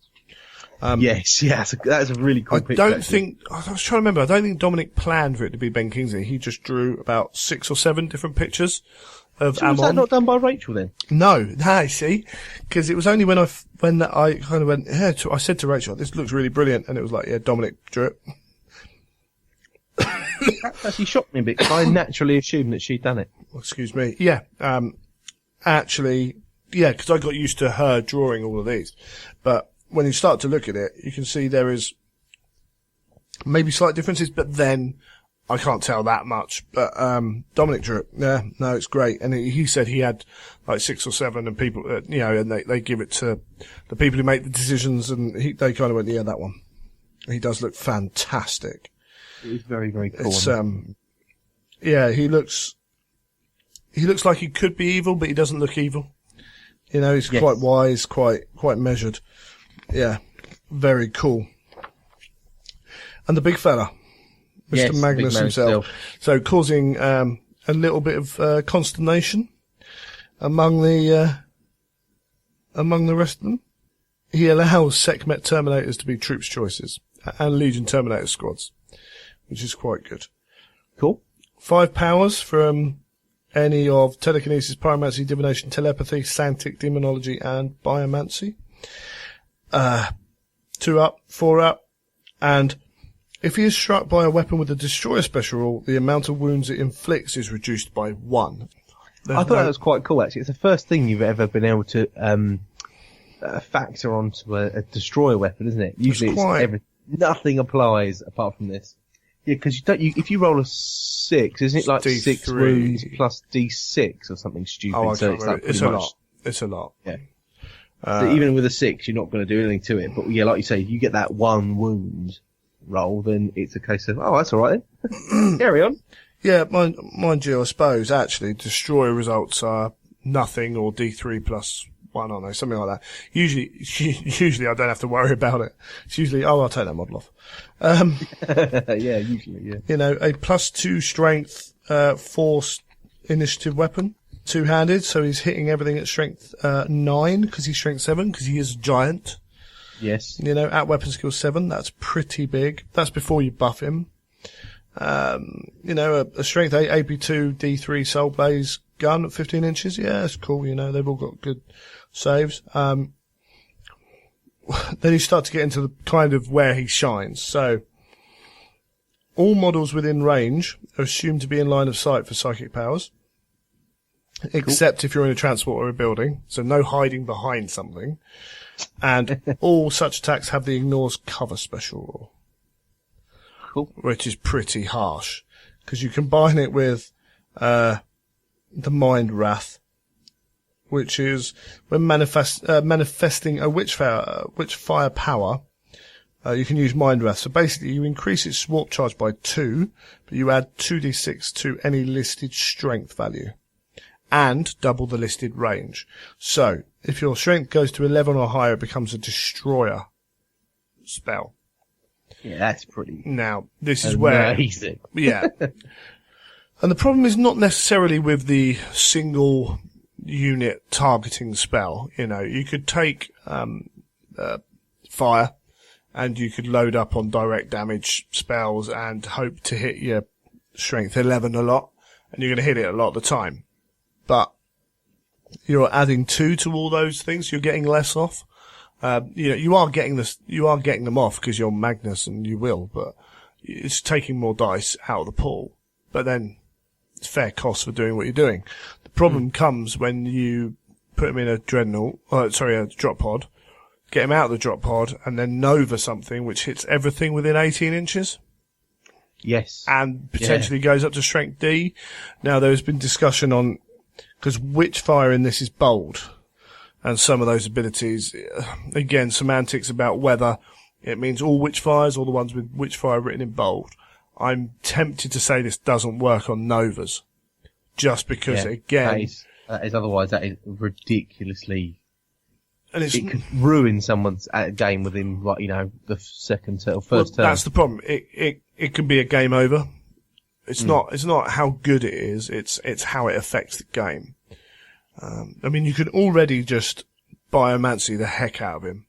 Yes, that's a really cool picture. I was trying to remember, I don't think Dominic planned for it to be Ben Kingsley. He just drew about 6 or 7 different pictures of Ammon. Was that not done by Rachel then? No, see, because it was only when I kind of went, yeah, I said to Rachel, this looks really brilliant, and it was like, yeah, Dominic drew it. That actually shocked me a bit, because I naturally assumed that she'd done it. Excuse me. Yeah, actually, yeah, because I got used to her drawing all of these, but when you start to look at it, you can see there is maybe slight differences, but then I can't tell that much. But Dominic drew it. Yeah, no, it's great. And he said he had like 6 or 7, and people, you know, and they give it to the people who make the decisions, and they kind of went, yeah, that one. He does look fantastic. It was very, very cool. It's, yeah, he looks like he could be evil, but he doesn't look evil. You know, he's quite wise, quite measured. Yeah, very cool. And the big fella, Mr. Magnus himself. So causing a little bit of consternation among the rest of them. He allows Sekhmet Terminators to be troops choices and Legion Terminator squads, which is quite good. Cool. 5 powers from any of telekinesis, pyromancy, divination, telepathy, psantic, demonology, and biomancy. 2 up, 4 up, and if he is struck by a weapon with a destroyer special rule, the amount of wounds it inflicts is reduced by 1. I thought that was quite cool, actually. It's the first thing you've ever been able to factor onto a destroyer weapon, isn't it? Usually nothing applies apart from this. Yeah, because if you roll a 6, isn't it like D3. 6 wounds plus D6 or something stupid? Oh, so it's like it's a lot. It's a lot. Yeah. So even with a 6, you're not going to do anything to it. But yeah, like you say, if you get that 1 wound roll, then it's a case of, oh, that's all right then. Carry on. Yeah, mind you, I suppose actually destroyer results are nothing or D3 plus 1, aren't they? Something like that. Usually I don't have to worry about it. It's usually, I'll take that model off. Yeah, usually, yeah. You know, a +2 strength, force initiative weapon. 2-handed, so he's hitting everything at strength 9 because he's strength 7 because he is a giant. Yes. You know, at weapon skill 7, that's pretty big. That's before you buff him. You know, a strength 8 AP2 D3 Soul Blaze gun at 15 inches. Yeah, that's cool. You know, they've all got good saves. Then you start to get into the kind of where he shines. So all models within range are assumed to be in line of sight for psychic powers. except if you're in a transport or a building, so no hiding behind something. And all such attacks have the ignores cover special rule. Cool. Which is pretty harsh, because you combine it with the Mind Wrath, which is when manifesting a witchfire power, you can use Mind Wrath. So basically, you increase its warp charge by 2, but you add 2d6 to any listed strength value, and double the listed range. So if your strength goes to 11 or higher, it becomes a destroyer spell. Yeah, that's pretty. Now, this is where... Amazing. Yeah. And the problem is not necessarily with the single unit targeting spell. You know, you could take fire, and you could load up on direct damage spells and hope to hit your strength 11 a lot, and you're going to hit it a lot of the time. But you're adding 2 to all those things, you're getting less off. You are getting them off because you're Magnus and you will, but it's taking more dice out of the pool. But then it's fair cost for doing what you're doing. The problem comes when you put him in a a drop pod, get him out of the drop pod, and then Nova something which hits everything within 18 inches. Yes. And potentially goes up to strength D. Now there's been discussion on, because Witchfire in this is bold. And some of those abilities, again, semantics about whether it means all Witchfires or the ones with Witchfire written in bold. I'm tempted to say this doesn't work on Novas. Just because, again... That is otherwise, that is ridiculously... And it could ruin someone's game within, like, the second or first turn. That's the problem. It can be a game over. It's not how good it is, it's how it affects the game. You could already just biomancy the heck out of him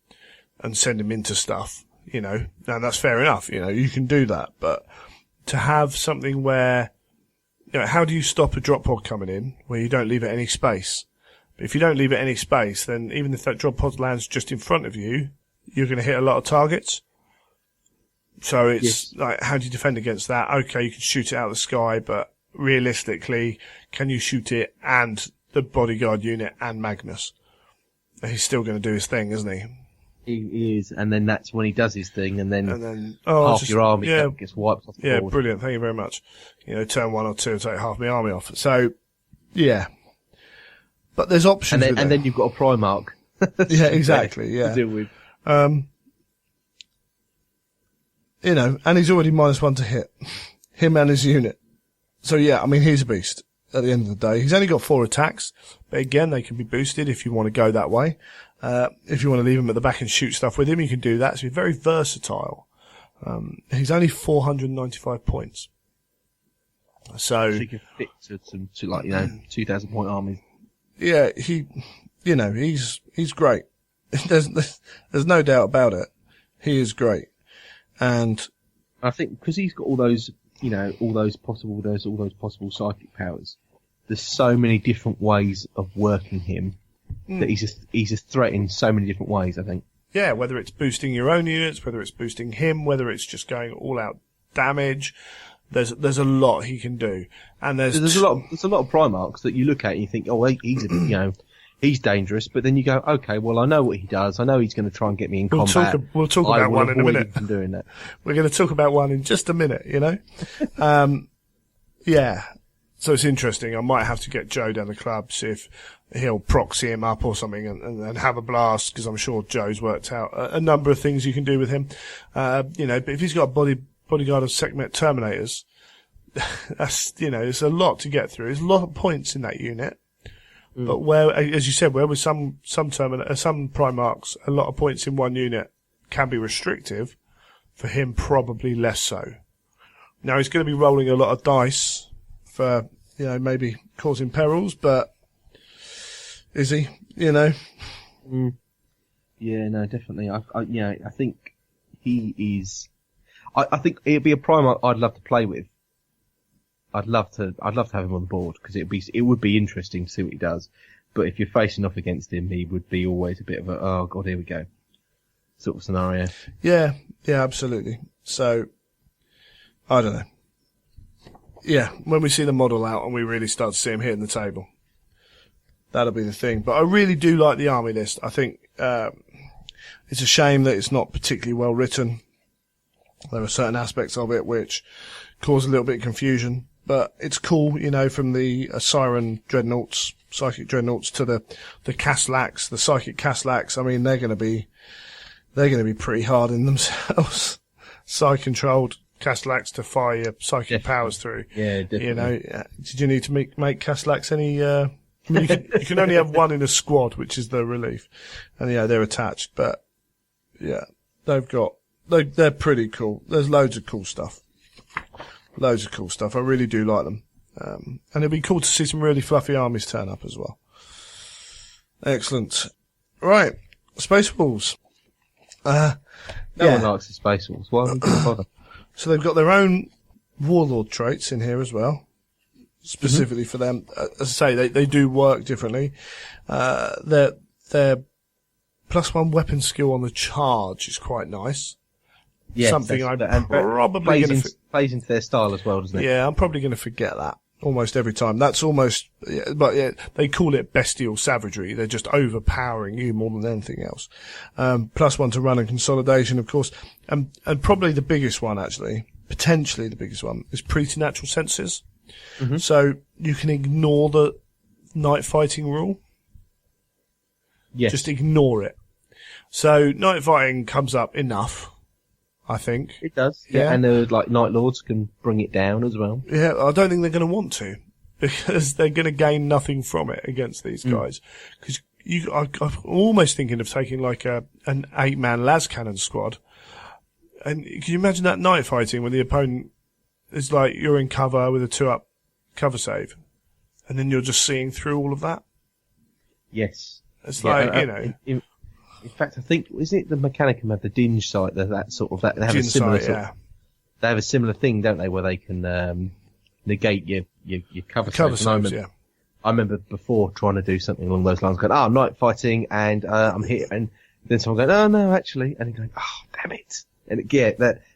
and send him into stuff, Now that's fair enough, you can do that. But to have something where, how do you stop a drop pod coming in where you don't leave it any space? But if you don't leave it any space, then even if that drop pod lands just in front of you, you're going to hit a lot of targets. So it's like, how do you defend against that? Okay, you can shoot it out of the sky, but realistically, can you shoot it and the bodyguard unit and Magnus? He's still going to do his thing, isn't he? He is, and then that's when he does his thing, and then half your army gets wiped off the board. Yeah, brilliant. Thank you very much. Turn 1 or 2 and take half my army off. So, yeah. But there's options. And then you've got a Primarch. Yeah, exactly. Yeah. To deal with. And he's already -1 to hit. Him and his unit. So yeah, he's a beast at the end of the day. He's only got 4 attacks, but again, they can be boosted if you want to go that way. If you want to leave him at the back and shoot stuff with him, you can do that. So he's very versatile. He's only 495 points. So you can fit to 2,000 point armies. Yeah, he's great. There's no doubt about it. He is great. And I think because he's got all those possible psychic powers, there's so many different ways of working him that he's a threat in so many different ways, I think. Yeah, whether it's boosting your own units, whether it's boosting him, whether it's just going all out damage, there's a lot he can do. And there's a lot of Primarchs that you look at and you think, oh, he's dangerous, but then you go, okay, well, I know what he does. I know he's going to try and get me in combat. We'll talk about one in a minute. From doing that. We're going to talk about one in just a minute, Yeah. So it's interesting. I might have to get Joe down the club, see if he'll proxy him up or something and have a blast, because I'm sure Joe's worked out a number of things you can do with him. But if he's got a bodyguard of Sekhmet Terminators, that's, it's a lot to get through. There's a lot of points in that unit. But where, as you said, where with some Primarchs, a lot of points in one unit can be restrictive. For him, probably less so. Now he's going to be rolling a lot of dice for, maybe causing perils, but is he? Yeah, no, definitely. I think he is. I think it'd be a Primarch I'd love to play with. I'd love to have him on the board because it would be interesting to see what he does. But if you're facing off against him, he would be always a bit of a, oh god, here we go, sort of scenario. Yeah, absolutely. So, I don't know. Yeah, when we see the model out and we really start to see him hitting the table, That'll be the thing. But I really do like the army list. I think it's a shame that it's not particularly well written. There are certain aspects of it which cause a little bit of confusion, but it's cool, from the Siren Dreadnoughts, Psychic Dreadnoughts to the Caslax, the Psychic Caslax. I mean, they're going to be pretty hard in themselves. Psi-controlled Caslax to fire your psychic powers through. Yeah, definitely. Did you need to make Caslax any, I mean, you can only have one in a squad, which is the relief. And they're attached, but yeah, they're pretty cool. There's loads of cool stuff. I really do like them. And it'd be cool to see some really fluffy armies turn up as well. Excellent. Right. Space Wolves. No one likes the Space Wolves. Why would you bother? So they've got their own Warlord traits in here as well. Specifically for them. As I say, they do work differently. Their +1 weapon skill on the charge is quite nice. Yes, something I'm probably going to plays into their style as well, doesn't it? Yeah, I'm probably going to forget that almost every time. That's almost, they call it bestial savagery. They're just overpowering you more than anything else. +1 to run and consolidation, of course, and probably the biggest one actually, potentially the biggest one, is preternatural senses. Mm-hmm. So you can ignore the night fighting rule. Yes. Just ignore it. So night fighting comes up enough, I think. It does. Yeah. And Night Lords can bring it down as well. Yeah, I don't think they're going to want to, because they're going to gain nothing from it against these guys. Because I'm almost thinking of taking like an 8-man las cannon squad. And can you imagine that night fighting when the opponent is like, you're in cover with a 2-up cover save, and then you're just seeing through all of that? Yes. It's In fact, I think, isn't it the Mechanicum have the Dinge sight, that sort of, that they have a similar sight, they have a similar thing, don't they, where they can negate your cover saves. I remember before trying to do something along those lines, going, night fighting, and I'm here, and then someone going, oh no, actually, and then going, oh damn it, and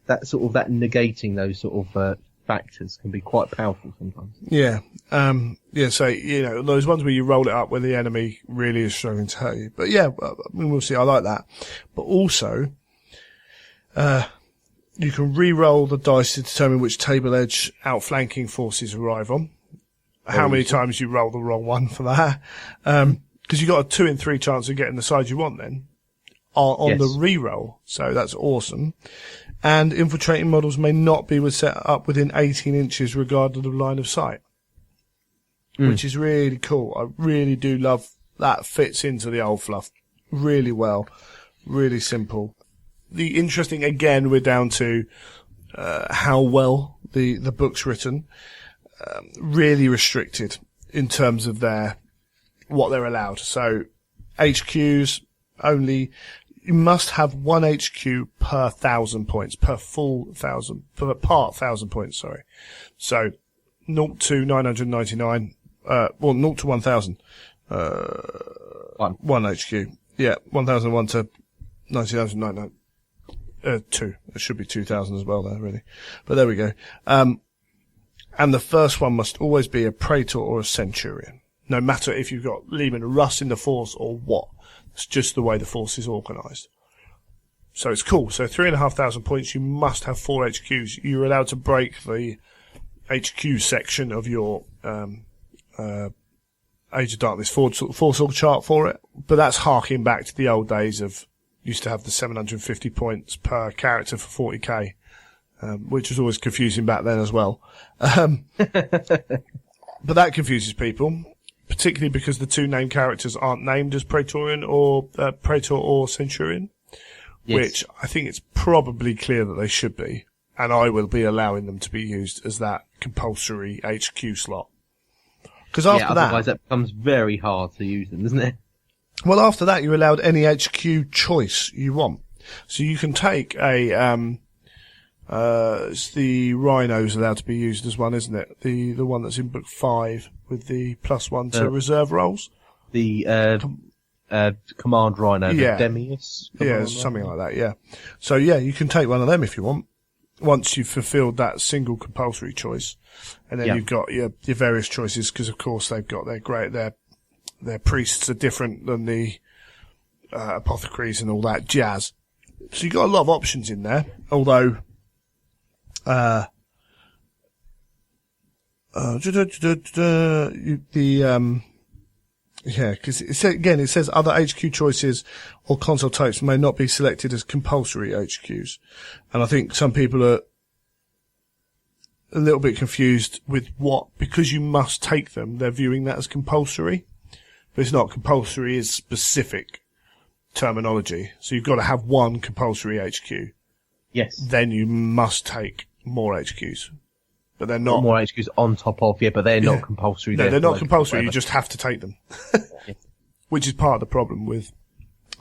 that sort of, that negating those sort of factors can be quite powerful sometimes. Yeah. So, those ones where you roll it up when the enemy really is struggling to hurt you. But yeah, we'll see. I like that. But also, you can re-roll the dice to determine which table edge outflanking forces arrive on. How many times you roll the wrong one for that. Cause you got a 2 in 3 chance of getting the side you want then on the re-roll. So that's awesome. And infiltrating models may not be set up within 18 inches regardless of line of sight. Which is really cool. I really do love that. Fits into the old fluff really well. Really simple. The interesting, again, we're down to how well the book's written. Really restricted in terms of what they're allowed. So HQs only. You must have 1 HQ per 1,000 points, per part 1,000 points, sorry. So, 0 to 999, 0 to 1,000, 1 HQ. Yeah, 1,001 to 99,999, 2. It should be 2,000 as well there, really. But there we go. And the first one must always be a Praetor or a Centurion. No matter if you've got Leman and Russ in the force or what. It's just the way the force is organised. So it's cool. So 3,500 points, you must have 4 HQs. You're allowed to break the HQ section of your Age of Darkness force org chart for it. But that's harking back to the old days of, used to have the 750 points per character for 40k, which was always confusing back then as well. But that confuses people. Particularly because the 2 named characters aren't named as Praetorian or Praetor or Centurion, which I think it's probably clear that they should be, and I will be allowing them to be used as that compulsory HQ slot. Because otherwise that becomes very hard to use them, doesn't it? Well, after that, you're allowed any HQ choice you want. So you can take it's the Rhinos allowed to be used as one, isn't it? The one that's in book 5 with the +1 to reserve rolls. The Command Rhino, the Demius. Something like that, yeah. So yeah, you can take one of them if you want, once you've fulfilled that single compulsory choice. And then you've got your various choices, because of course they've got their their priests are different than the apothecaries and all that jazz. So you've got a lot of options in there, although because it says other HQ choices or console types may not be selected as compulsory HQs. And I think some people are a little bit confused with because you must take them, they're viewing that as compulsory. But it's not. Compulsory is specific terminology. So you've got to have one compulsory HQ. Yes. Then you must take more HQs. But they're not. More HQs on top of, but they're not compulsory. No, they're not compulsory. You just have to take them. Which is part of the problem with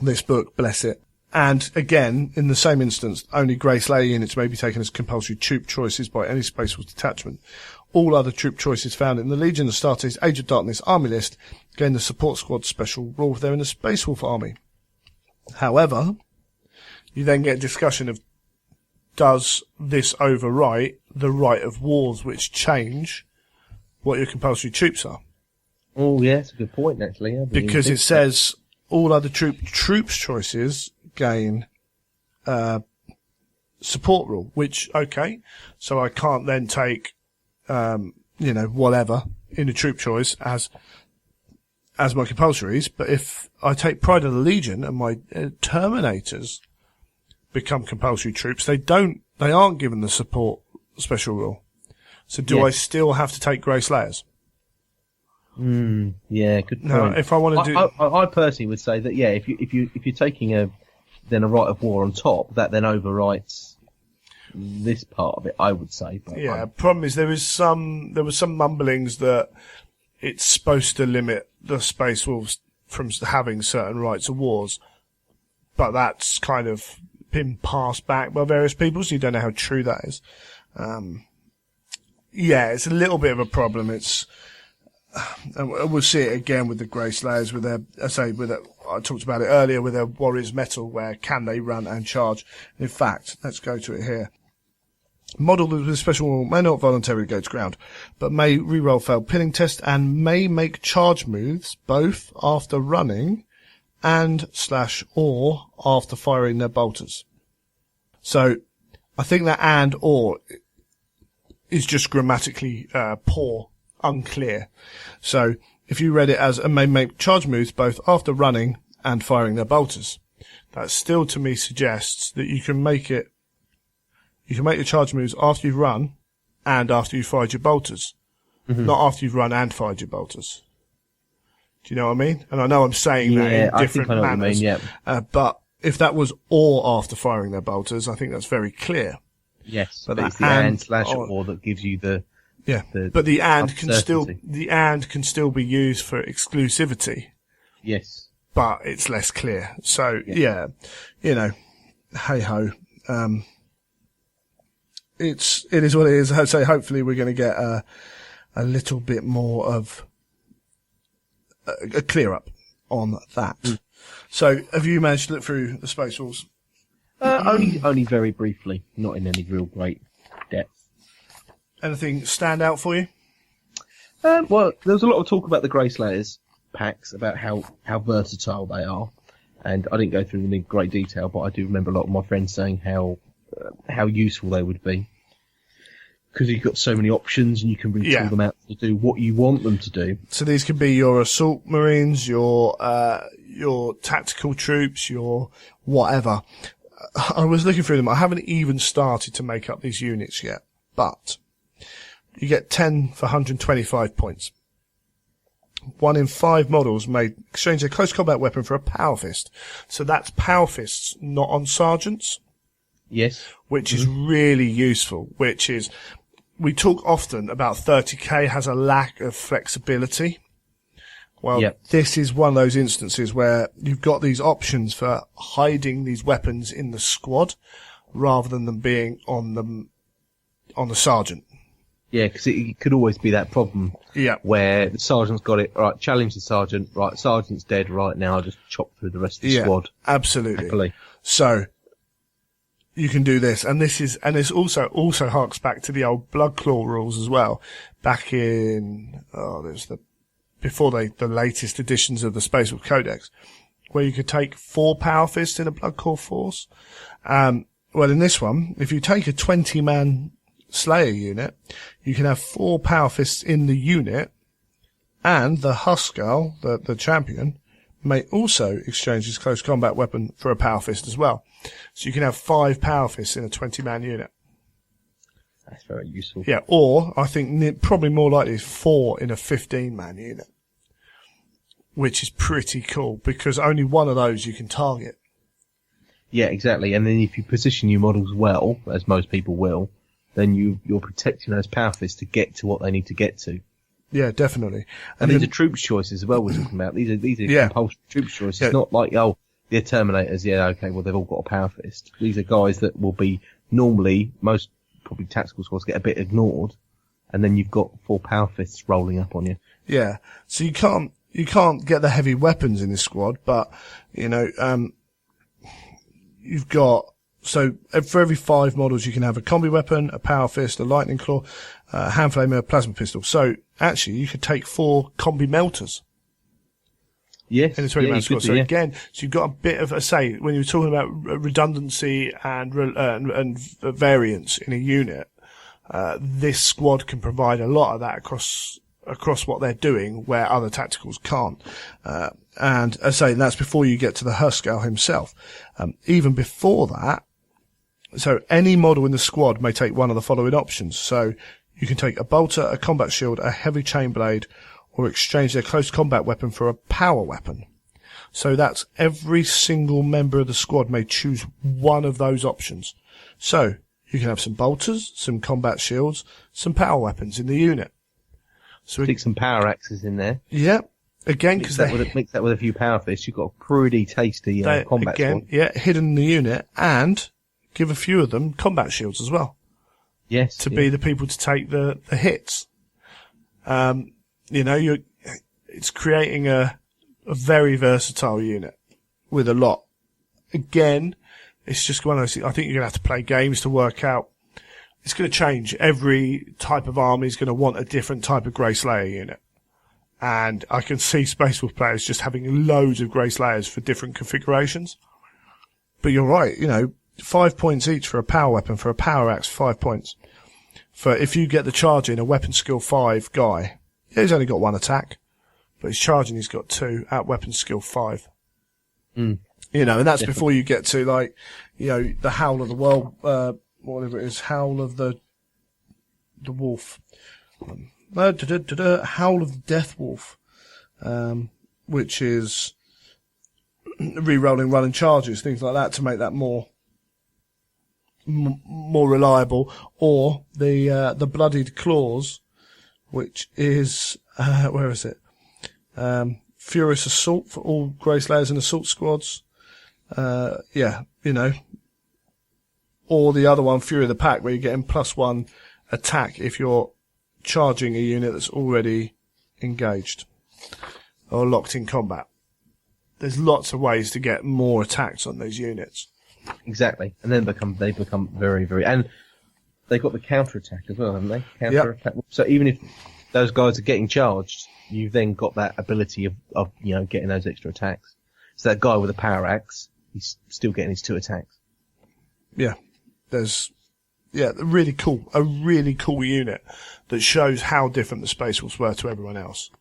this book, bless it. And again, in the same instance, only Grey Slayer units may be taken as compulsory troop choices by any Space Force detachment. All other troop choices found in the Legion, Astartes, Age of Darkness army list gain the support squad special rule if they're in a Space Wolf army. However, you then get a discussion of, does this overwrite the right of wars which change what your compulsory troops are? Oh, yeah, that's a good point, actually. Because it says all other troops choices gain support rule, which, okay, so I can't then take, whatever in a troop choice as my compulsories, but if I take Pride of the Legion and my Terminators become compulsory troops, they aren't given the support special rule. So do I still have to take Grey Slayers? Yeah, good point. No, if I want to do, I personally would say that if you're taking a right of war on top, that then overwrites this part of it. I would say. But problem is there were some mumblings that it's supposed to limit the Space Wolves from having certain rights of wars, but that's kind of been passed back by various people, so you don't know how true that is. It's a little bit of a problem. And we'll see it again with the Grey Slayers with their, I talked about it earlier with their Warriors Metal, where can they run and charge? In fact, let's go to it here. Model with special rule may not voluntarily go to ground, but may reroll failed pinning test and may make charge moves both after running and / or after firing their bolters. So I think that and or is just grammatically poor, unclear. So if you read it as and may make charge moves both after running and firing their bolters, that still to me suggests that you can make your charge moves after you've run and after you've fired your bolters, not after you've run and fired your bolters. Do you know what I mean? And I know I'm saying that in different manners. What you mean, but if that was or after firing their bolters, I think that's very clear. Yes, but it's the and / or that gives you the but the and can still be used for exclusivity. Yes, but it's less clear. So hey ho. It is what it is. I'd say hopefully we're going to get a little bit more of a clear up on that. So, have you managed to look through the Space Wolves? Only very briefly, not in any real great depth. Anything stand out for you? Well, there was a lot of talk about the Grey Slayers packs, about how versatile they are, and I didn't go through them in great detail, but I do remember a lot of my friends saying how useful they would be. Because you've got so many options and you can retool them out to do what you want them to do. So these could be your assault marines, your tactical troops, your whatever. I was looking through them. I haven't even started to make up these units yet, but you get 10 for 125 points. 1 in 5 models may exchange a close combat weapon for a power fist. So that's power fists, not on sergeants. Yes. Which is really useful, we talk often about 30k has a lack of flexibility. Well, This is one of those instances where you've got these options for hiding these weapons in the squad rather than them being on the sergeant. Yeah, because it could always be that problem. Yeah. Where the sergeant's got it, right, challenge the sergeant, right, sergeant's dead, right, now I'll just chop through the rest of the squad. Absolutely. Happily. So, you can do this, and this also harks back to the old Blood Claw rules as well. Back in, there's the before the latest editions of the Space Wolf Codex, where you could take 4 Power Fists in a Blood Core force. Well, in this one, if you take a 20-man Slayer unit, you can have 4 Power Fists in the unit, and the Huskell, the champion, may also exchange his close combat weapon for a Power Fist as well. So you can have 5 Power Fists in a 20-man unit. That's very useful. Yeah, or I think probably more likely is 4 in a 15-man unit, which is pretty cool because only one of those you can target. Yeah, exactly. And then if you position your models well, as most people will, then you're protecting those Power Fists to get to what they need to get to. Yeah, definitely. And these are troops choices as well we're talking about. These are compulsory troops choices. It's not like, they're Terminators, well, they've all got a Power Fist. These are guys that will be normally, most probably tactical squads get a bit ignored, and then you've got 4 Power Fists rolling up on you. Yeah, so you can't get the heavy weapons in this squad, but, you've got, so for every 5 models you can have a combi weapon, a Power Fist, a Lightning Claw, a Hand Flamer, a Plasma Pistol. So actually you could take 4 combi melters. Yes. In a 20-man squad. So again, you've got a bit of when you're talking about redundancy and variance in a unit, this squad can provide a lot of that across what they're doing where other tacticals can't. And as I say, that's before you get to the Huskell himself. Even before that, so any model in the squad may take one of the following options. So you can take a bolter, a combat shield, a heavy chain blade, or exchange their close combat weapon for a power weapon. So that's every single member of the squad may choose one of those options. So you can have some bolters, some combat shields, some power weapons in the unit. So stick some power axes in there. Yeah. Again, because mix that with a few Power Fists, you've got a pretty tasty combat squad. Yeah, hidden in the unit, and give a few of them combat shields as well. Yes. To be the people to take the hits. It's creating a very versatile unit with a lot. Again, it's just one of those things. I think you're going to have to play games to work out. It's going to change. Every type of army is going to want a different type of Grey Slayer unit. And I can see Space Wolf players just having loads of Grey Slayers for different configurations. But you're right, 5 points each for a power weapon, for a power axe, 5 points. For if you get the charge in, a weapon skill 5 guy, he's only got 1 attack, but he's charging, he's got 2 at weapon skill 5. Mm. And that's before you get to the Howl of the World, whatever it is, Howl of the Wolf. Howl of the Death Wolf, which is re-rolling running charges, things like that, to make that more reliable, or the Bloodied Claws, which is where is it? Furious Assault for all Grey Slayers and Assault squads. Or the other one, Fury of the Pack, where you're getting +1 attack if you're charging a unit that's already engaged or locked in combat. There's lots of ways to get more attacks on those units. Exactly, and then they become very, very, and they've got the counter attack as well, haven't they? Counter attack. So even if those guys are getting charged, you've then got that ability of getting those extra attacks. So that guy with a power axe, he's still getting his 2 attacks. Yeah, a really cool unit that shows how different the Space Wolves were to everyone else.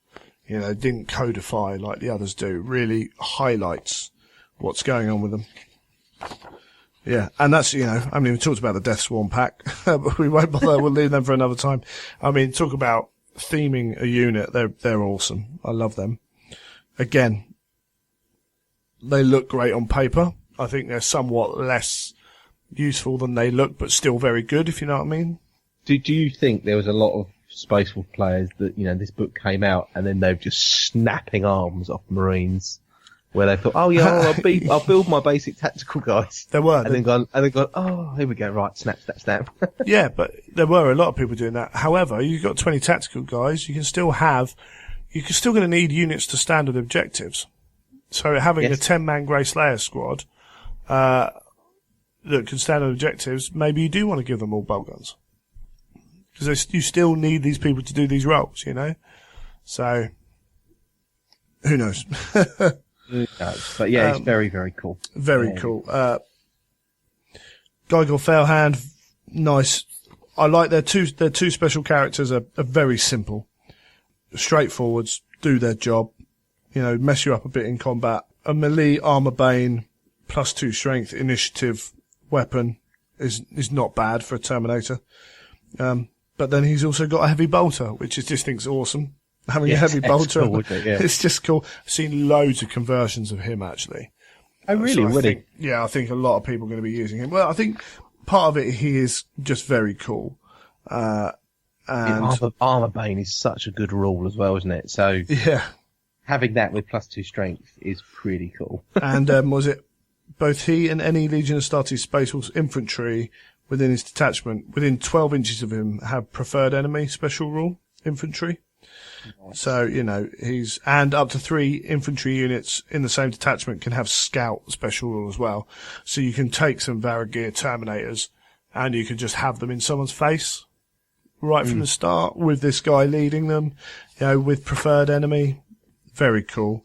Didn't codify like the others do. Really highlights what's going on with them. Yeah, and that's, I mean, we talked about the Death Swarm pack, but we won't bother. We'll leave them for another time. I mean, talk about theming a unit. They're awesome. I love them. Again, they look great on paper. I think they're somewhat less useful than they look, but still very good, if you know what I mean. Do you think there was a lot of Space Wolf players that, this book came out and then they're just snapping arms off Marines, where they thought, I'll build my basic tactical guys. There were. And then gone, oh, here we go, right, snap. Yeah, but there were a lot of people doing that. However, you've got 20 tactical guys, you're still going to need units to standard objectives. So having a 10-man Grey Slayer squad, that can stand on objectives, maybe you do want to give them all bolt guns. Because you still need these people to do these roles, So, Who knows? Who knows? But yeah, it's very, very cool. Very cool. Geigel Failhand, nice. I like their two special characters are very simple, straightforwards, do their job, mess you up a bit in combat. A melee armor bane +2 strength initiative weapon is not bad for a Terminator. But then he's also got a heavy bolter, which is just thinks awesome. Having a heavy bolter, cool, it's just cool. I've seen loads of conversions of him actually. Oh really? I think a lot of people are going to be using him. Well, I think part of it he is just very cool. And armor bane is such a good rule as well, isn't it? So yeah, having that with +2 strength is pretty cool. And was it both he and any Legion of Astartes Space Force infantry within his detachment, within 12 inches of him, have preferred enemy special rule infantry? Nice. So, he's, and up to 3 infantry units in the same detachment can have scout special rule as well. So you can take some Varagir Terminators and you can just have them in someone's face right from the start with this guy leading them, with preferred enemy. Very cool.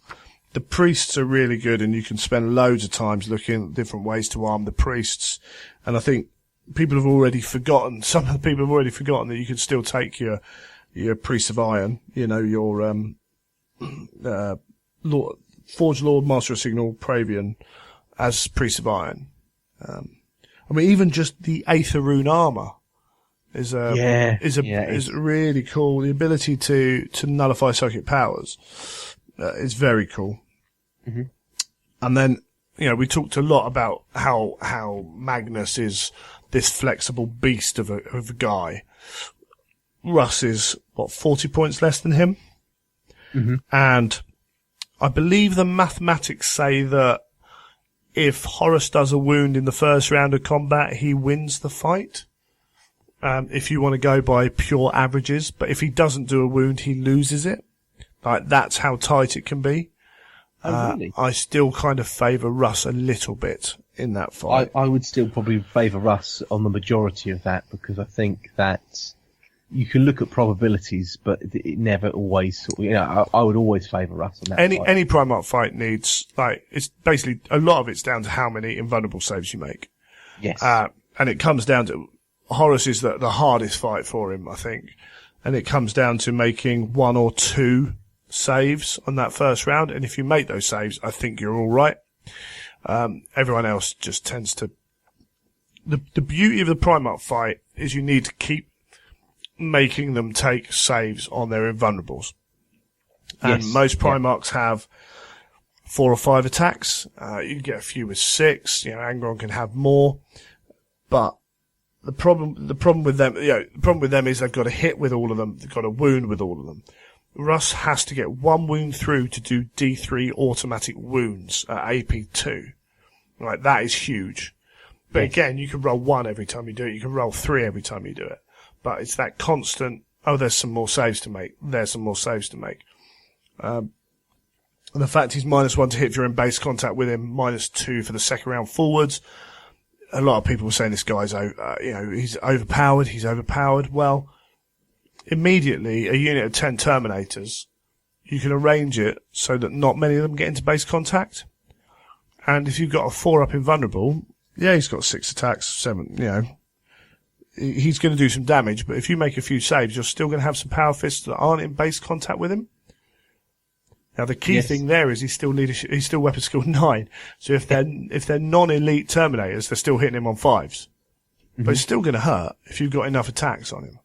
The priests are really good and you can spend loads of times looking at different ways to arm the priests. And I think people have already forgotten, some of the people have already forgotten that you can still take your Priest of Iron, your Forge Lord, Master of Signal, Praevian as Priest of Iron. Even just the Aether Rune armor is really cool. The ability to nullify psychic powers is very cool. Mm-hmm. And then we talked a lot about how Magnus is this flexible beast of a guy. Russ is 40 points less than him. Mm-hmm. And I believe the mathematics say that if Horus does a wound in the first round of combat, he wins the fight. If you want to go by pure averages, but if he doesn't do a wound, he loses it. Like, that's how tight it can be. Oh, really? I still kind of favour Russ a little bit in that fight. I would still probably favour Russ on the majority of that, because I think that you can look at probabilities, but it never always, I would always favour Russ on that fight. Any Primarch fight needs, it's basically, a lot of it's down to how many invulnerable saves you make. Yes. And it comes down to, Horus is the hardest fight for him, I think. And it comes down to making 1 or 2 saves on that first round. And if you make those saves, I think you're all right. Everyone else just tends to, the beauty of the Primarch fight is you need to keep making them take saves on their invulnerables. And most Primarchs have 4 or 5 attacks. You can get a few with 6. Angron can have more. But the problem with them, the problem with them is they've got to hit with all of them. They've got to wound with all of them. Russ has to get 1 wound through to do D3 automatic wounds at AP2. Right, that is huge. But again, you can roll 1 every time you do it. You can roll 3 every time you do it. But it's that constant, there's some more saves to make. There's some more saves to make. And the fact he's -1 to hit if you're in base contact with him, -2 for the second round forwards. A lot of people were saying this guy's, he's overpowered. He's overpowered. Well, immediately, a unit of 10 Terminators, you can arrange it so that not many of them get into base contact. And if you've got a 4-up invulnerable, he's got 6 attacks, 7, he's going to do some damage, but if you make a few saves, you're still going to have some power fists that aren't in base contact with him. Now the key thing there is he's still weapon skill 9. So if they're non-elite Terminators, they're still hitting him on 5s. Mm-hmm. But it's still going to hurt if you've got enough attacks on him.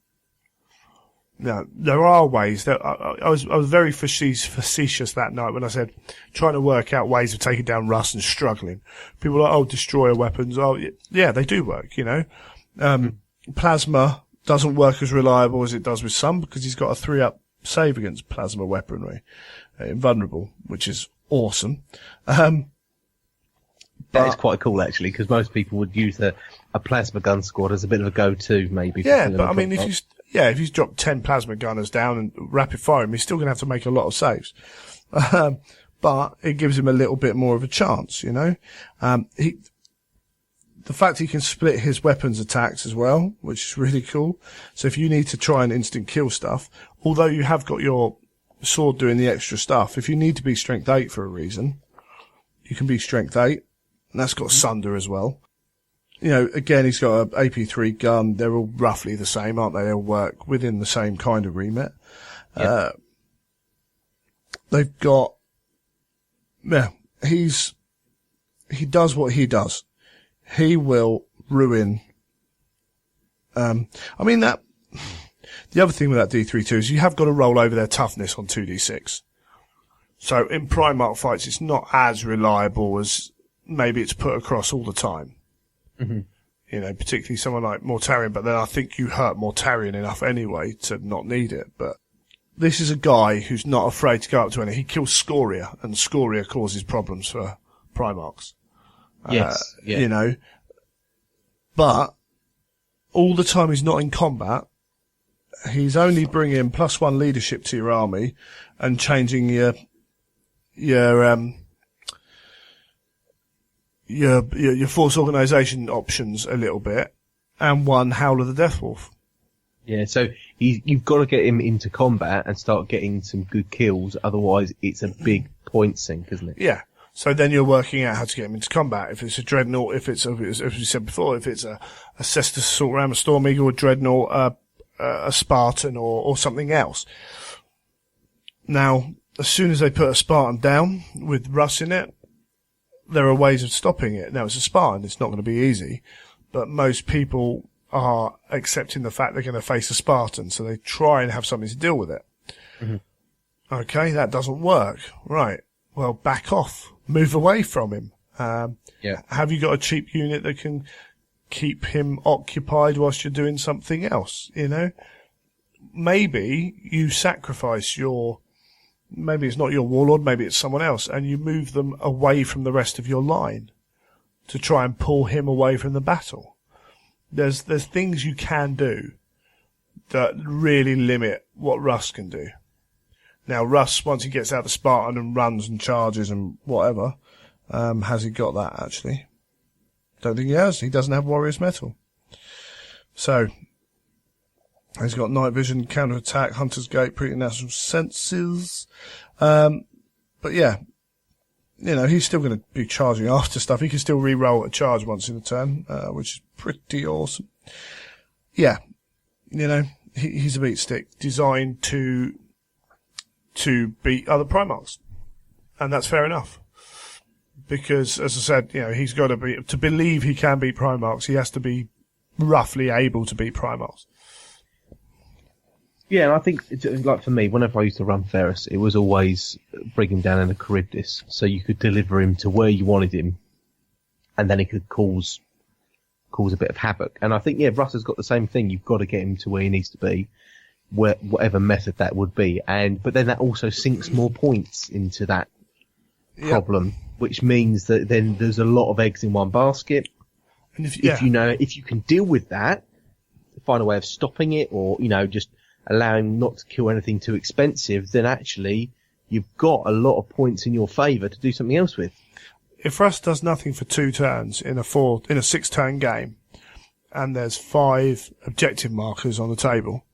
Now, there are ways that I was very facetious that night when I said trying to work out ways of taking down Russ and struggling. People are like, destroyer weapons. Yeah, they do work, Plasma doesn't work as reliable as it does with some because he's got a 3-up save against plasma weaponry, invulnerable, which is awesome. That is quite cool actually, because most people would use a plasma gun squad as a bit of a go-to, maybe. Yeah, but I mean, if he's dropped 10 plasma gunners down and rapid fire him, he's still going to have to make a lot of saves. But it gives him a little bit more of a chance, The fact he can split his weapons attacks as well, which is really cool. So if you need to try and instant kill stuff, although you have got your sword doing the extra stuff. If you need to be strength 8 for a reason, you can be strength 8. And that's got Sunder as well. You know, again, he's got a AP3 gun. They're all roughly the same, aren't they? They all work within the same kind of remit. Yep. They've got, he does what he does. He will ruin, the other thing with that D32 is you have got to roll over their toughness on 2d6. So in Primarch fights, it's not as reliable as maybe it's put across all the time. Mm-hmm. You know, particularly someone like Mortarion, but then I think you hurt Mortarion enough anyway to not need it. But this is a guy who's not afraid to go up to any. He kills Scoria, and Scoria causes problems for Primarchs. Yes. Yeah. You know, but all the time he's not in combat, he's only bringing +1 leadership to your army and changing your force organisation options a little bit, and 1 Howl of the Deathwolf. Yeah, so you've got to get him into combat and start getting some good kills, otherwise it's a big point sink, isn't it? Yeah. So then you're working out how to get him into combat. If it's a Dreadnought, if it's, as we said before, if it's a Cestus Assault Ram, a Storm Eagle, a Dreadnought, a Spartan, or something else. Now, as soon as they put a Spartan down with Russ in it, there are ways of stopping it. Now, it's a Spartan, it's not going to be easy, but most people are accepting the fact they're going to face a Spartan, so they try and have something to deal with it. Mm-hmm. Okay, that doesn't work. Right. Well, back off. Move away from him. Have you got a cheap unit that can keep him occupied whilst you're doing something else? You know, maybe you sacrifice maybe it's not your warlord, maybe it's someone else, and you move them away from the rest of your line to try and pull him away from the battle. There's things you can do that really limit what Russ can do. Now, Russ, once he gets out the Spartan and runs and charges and whatever, has he got that, actually? Don't think he has. He doesn't have Warrior's Metal. So, he's got Night Vision, Counter-Attack, Hunter's Gate, Preternatural Senses. But yeah, you know, he's still going to be charging after stuff. He can still re-roll a charge once in a turn, which is pretty awesome. Yeah, you know, he's a beat stick designed to beat other Primarchs. And that's fair enough. Because, as I said, you know, he's got to believe he can beat Primarchs, he has to be roughly able to beat Primarchs. Yeah, and I think, like for me, whenever I used to run Ferris, it was always bring him down in a Charybdis, so you could deliver him to where you wanted him, and then he could cause a bit of havoc. And I think, yeah, Russ has got the same thing. You've got to get him to where he needs to be, whatever method that would be. But then that also sinks more points into that problem, which means that then there's a lot of eggs in one basket. And if you can deal with that, find a way of stopping it, or, you know, just allowing not to kill anything too expensive, then actually you've got a lot of points in your favour to do something else with. If Russ does nothing for 2 turns in a 6-turn game, and there's 5 objective markers on the table,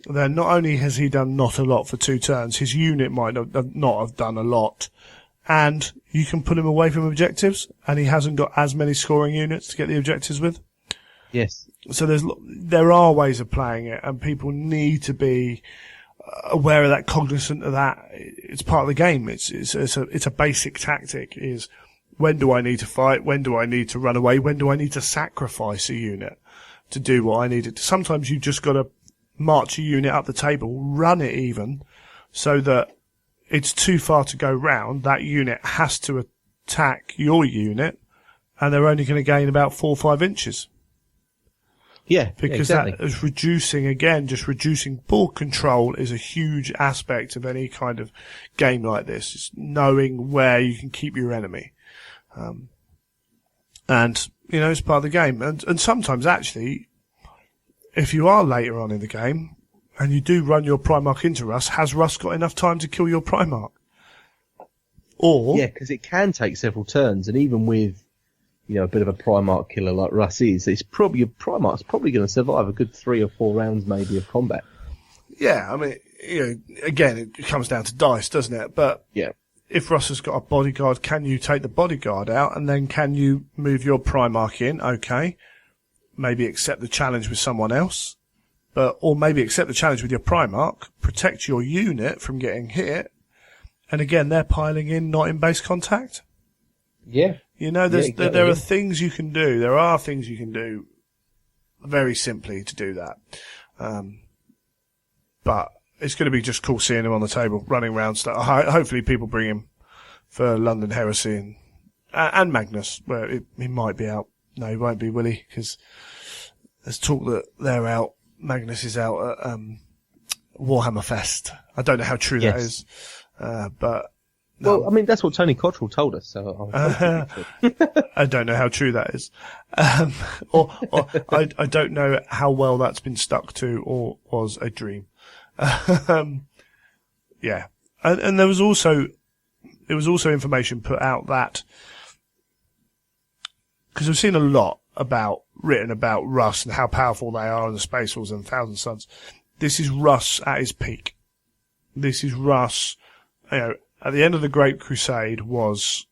then not only has he done not a lot for 2 turns, his unit might not have done a lot, and you can put him away from objectives, and he hasn't got as many scoring units to get the objectives with. Yes. So there are ways of playing it, and people need to be aware of that, cognizant of that. It's part of the game. It's a basic tactic. Is when do I need to fight? When do I need to run away? When do I need to sacrifice a unit to do what I need it to? Sometimes you just got to march a unit up the table, run it even, so that it's too far to go round. That unit has to attack your unit, and they're only going to gain about 4 or 5 inches. Yeah, because exactly. That is reducing board control is a huge aspect of any kind of game like this. It's knowing where you can keep your enemy. And, you know, it's part of the game. And sometimes actually, if you are later on in the game and you do run your Primarch into Russ, has Russ got enough time to kill your Primarch? Or... Yeah, because it can take several turns, and even with, you know, a bit of a Primarch killer like Russ is, your Primarch's probably going to survive a good 3 or 4 rounds maybe of combat. Yeah, I mean, again, it comes down to dice, doesn't it? But Yeah. if Russ has got a bodyguard, can you take the bodyguard out and then can you move your Primarch in? Okay. Maybe accept the challenge with someone else. Or maybe accept the challenge with your Primarch, protect your unit from getting hit. And again, they're piling in, not in base contact. Yeah. Exactly, there are things you can do. There are things you can do very simply to do that. But it's going to be just cool seeing him on the table, running around stuff. Hopefully people bring him for London Heresy and Magnus, where he might be out. No, he won't be, will he? Because there's talk that they're out. Magnus is out at Warhammer Fest. I don't know how true that is. But no. Well, I mean, that's what Tony Cottrell told us. So I don't know how true that is, or I don't know how well that's been stuck to, or was a dream. Yeah, and there was also information put out that because we've seen a lot written about Russ and how powerful they are in the Space Wars and Thousand Suns. This is Russ at his peak. This is Russ, at the end of the Great Crusade was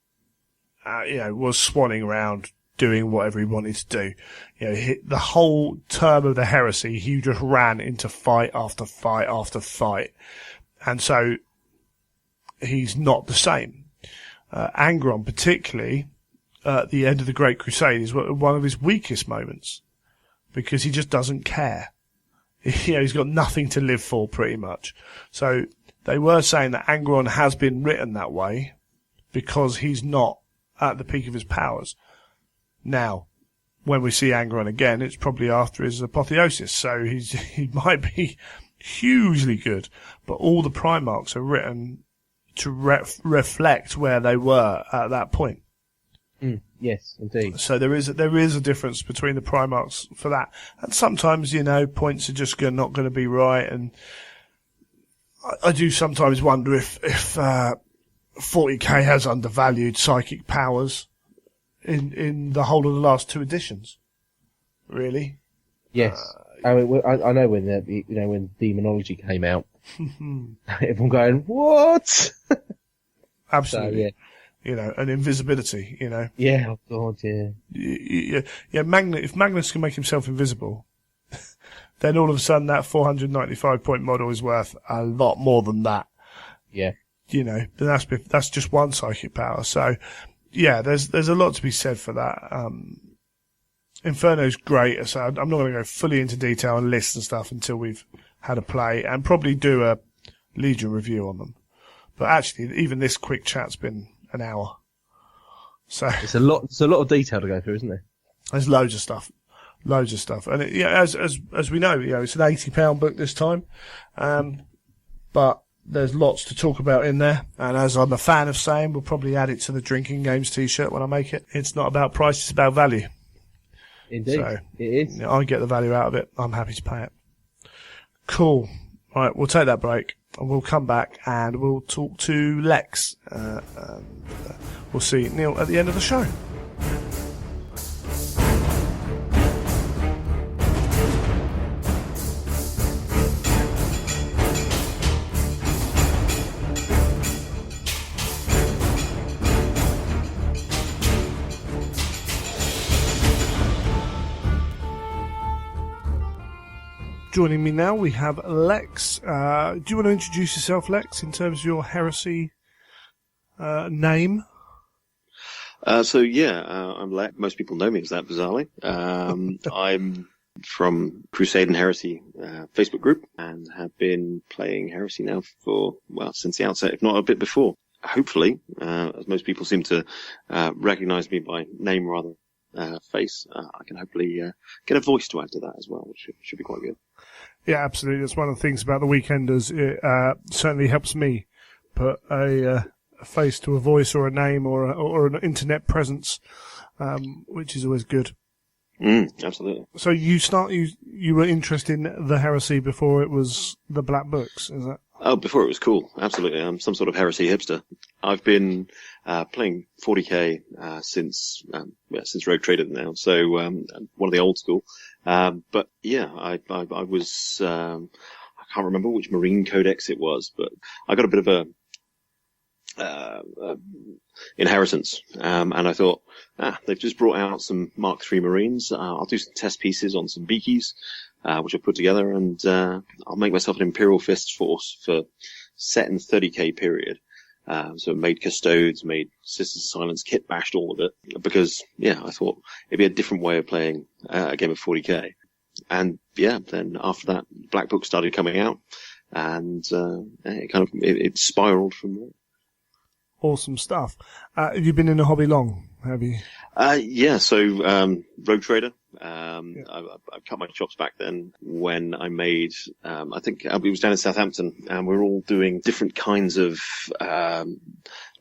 swanning around doing whatever he wanted to do. The whole term of the heresy, he just ran into fight after fight after fight. And so he's not the same. Angron particularly, at the end of the Great Crusade is one of his weakest moments because he just doesn't care. He's got nothing to live for pretty much. So they were saying that Angron has been written that way because he's not at the peak of his powers. Now, when we see Angron again, it's probably after his apotheosis. So he might be hugely good, but all the Primarchs are written to reflect where they were at that point. Yes, indeed. So there is a difference between the Primarchs for that. And sometimes, points are just not going to be right. And I do sometimes wonder if 40k has undervalued psychic powers in the whole of the last two editions. Really? Yes. I mean, I know when when Demonology came out, everyone going, what? Absolutely. So, yeah. And invisibility, Yeah, oh God, yeah. Yeah, if Magnus can make himself invisible, then all of a sudden that 495 point model is worth a lot more than that. Yeah. Then that's just one psychic power. So, yeah, there's a lot to be said for that. Inferno's great, so I'm not going to go fully into detail and lists and stuff until we've had a play and probably do a Legion review on them. But actually, even this quick chat's been an hour. So it's a lot of detail to go through, isn't there? There's loads of stuff. And as we know, it's an £80 book this time. But there's lots to talk about in there. And as I'm a fan of saying, we'll probably add it to the Drinking Games t-shirt when I make it. It's not about price, it's about value. Indeed. So, it is. I get the value out of it. I'm happy to pay it. Cool. All right, we'll take that break. And we'll come back and we'll talk to Lex. We'll see Neil at the end of the show. Joining me now, we have Lex. Do you want to introduce yourself, Lex, in terms of your heresy name? I'm Lex. Most people know me as that, bizarrely. I'm from Crusade and Heresy Facebook group and have been playing Heresy now since the outset, if not a bit before. Hopefully, as most people seem to recognize me by name rather face, I can hopefully get a voice to add to that as well, which should be quite good. Yeah, absolutely. That's one of the things about the Weekenders. It certainly helps me put a face to a voice or a name or an internet presence, which is always good. Absolutely. So you were interested in the Heresy before it was the Black Books, is that? Oh, before it was cool. Absolutely. I'm some sort of heresy hipster. I've been playing 40k since Rogue Trader now, so one of the old school. But yeah, I was I can't remember which Marine Codex it was, but I got a bit of a inheritance, and I thought, they've just brought out some Mark III Marines. I'll do some test pieces on some Beakies, which I've put together, and I'll make myself an Imperial Fists force for set in 30k period. So made Custodes, made Sisters of Silence, kit bashed all of it, because, I thought it'd be a different way of playing a game of 40k. And then after that, Black Book started coming out, and it spiraled from there. Awesome stuff. Have you been in the hobby long? Have you? So Rogue Trader. I cut my chops back then when I made, I think it was down in Southampton, and we were all doing different kinds of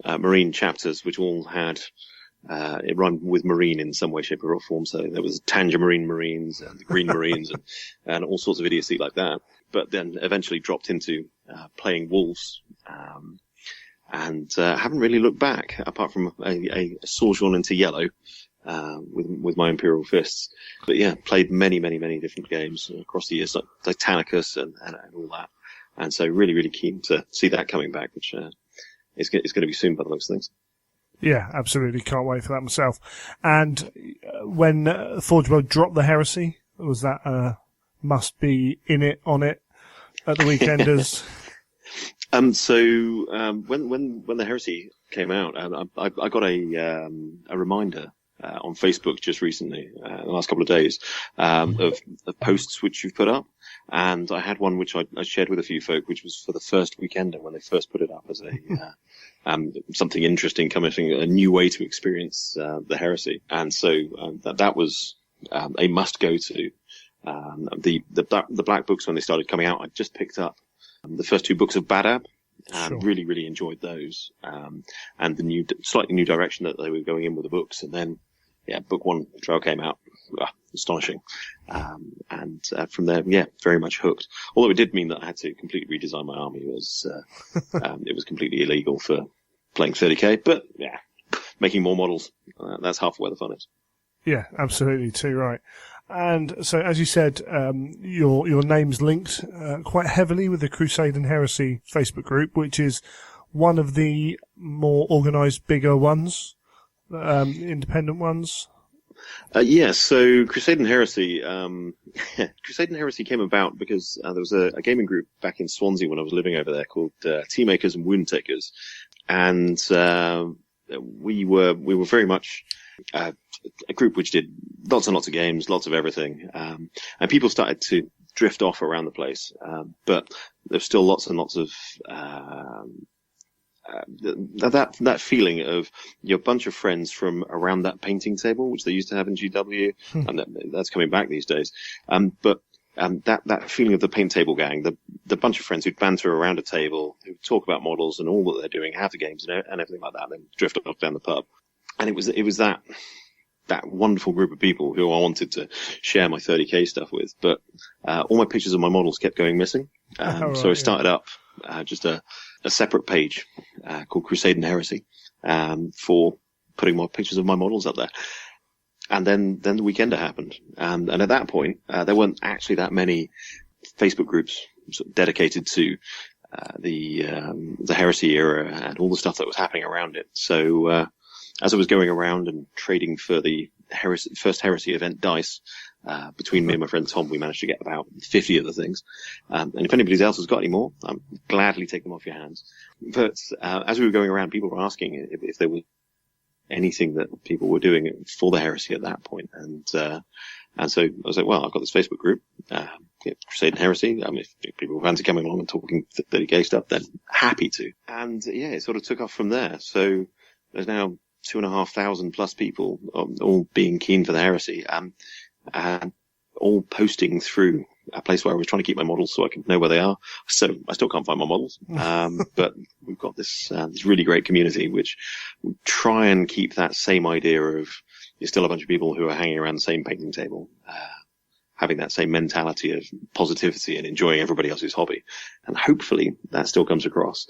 Marine chapters, which all had, it rhymed with Marine in some way, shape, or form. So there was Tangerine Marines and the Green Marines and all sorts of idiocy like that. But then eventually dropped into playing Wolves. And haven't really looked back, apart from a sojourn into yellow with my Imperial Fists. But played many different games across the years, like Titanicus and all that. And so really, really keen to see that coming back, which is going to be soon by the looks of things. Yeah, absolutely. Can't wait for that myself. And when Forge World dropped the Heresy, was that must be in it, on it at the weekenders? When the Heresy came out, I got a reminder on Facebook just recently, the last couple of days, of posts which you've put up, and I had one which I shared with a few folk, which was for the first weekender when they first put it up as a something interesting, coming, a new way to experience the Heresy, and so that was a must go to. The Black Books, when they started coming out, I just picked up the first two books of Badab, and really, really enjoyed those. And the slightly new direction that they were going in with the books. And then, book one trail came out. Astonishing. And from there, very much hooked. Although it did mean that I had to completely redesign my army. It was completely illegal for playing 30k, but making more models, that's half where the fun is. Yeah, absolutely, too right. And so, as you said, your name's linked quite heavily with the Crusade and Heresy Facebook group, which is one of the more organised, bigger ones, independent ones. So Crusade and Heresy, Crusade and Heresy came about because there was a gaming group back in Swansea when I was living over there called Tea Makers and Wound Takers, and we were very much a group which did lots and lots of games, lots of everything, and people started to drift off around the place, but there's still lots and lots of that feeling of your bunch of friends from around that painting table, which they used to have in GW, and that's coming back these days. But that feeling of the paint table gang, the bunch of friends who'd banter around a table, who'd talk about models and all that they're doing, have the games and everything like that, and then drift off down the pub. And it was that wonderful group of people who I wanted to share my 30k stuff with, but all my pictures of my models kept going missing. So I started up just a separate page called Crusade and Heresy for putting more pictures of my models up there. And then the Weekender happened, and at that point there weren't actually that many Facebook groups sort of dedicated to the Heresy era and all the stuff that was happening around it. So as I was going around and trading for the first Heresy event dice, between me and my friend Tom, we managed to get about 50 of the things. And if anybody else has got any more, I'll gladly take them off your hands. But as we were going around, people were asking if there was anything that people were doing for the Heresy at that point. And so I was like, well, I've got this Facebook group, Crusade and Heresy. If people fancy coming along and talking 30k stuff, then happy to. And it sort of took off from there. So there's now 2,500 plus people, all being keen for the Heresy, and all posting through a place where I was trying to keep my models so I could know where they are. So I still can't find my models, but we've got this really great community which we try and keep that same idea of you're still a bunch of people who are hanging around the same painting table, having that same mentality of positivity and enjoying everybody else's hobby, and hopefully that still comes across.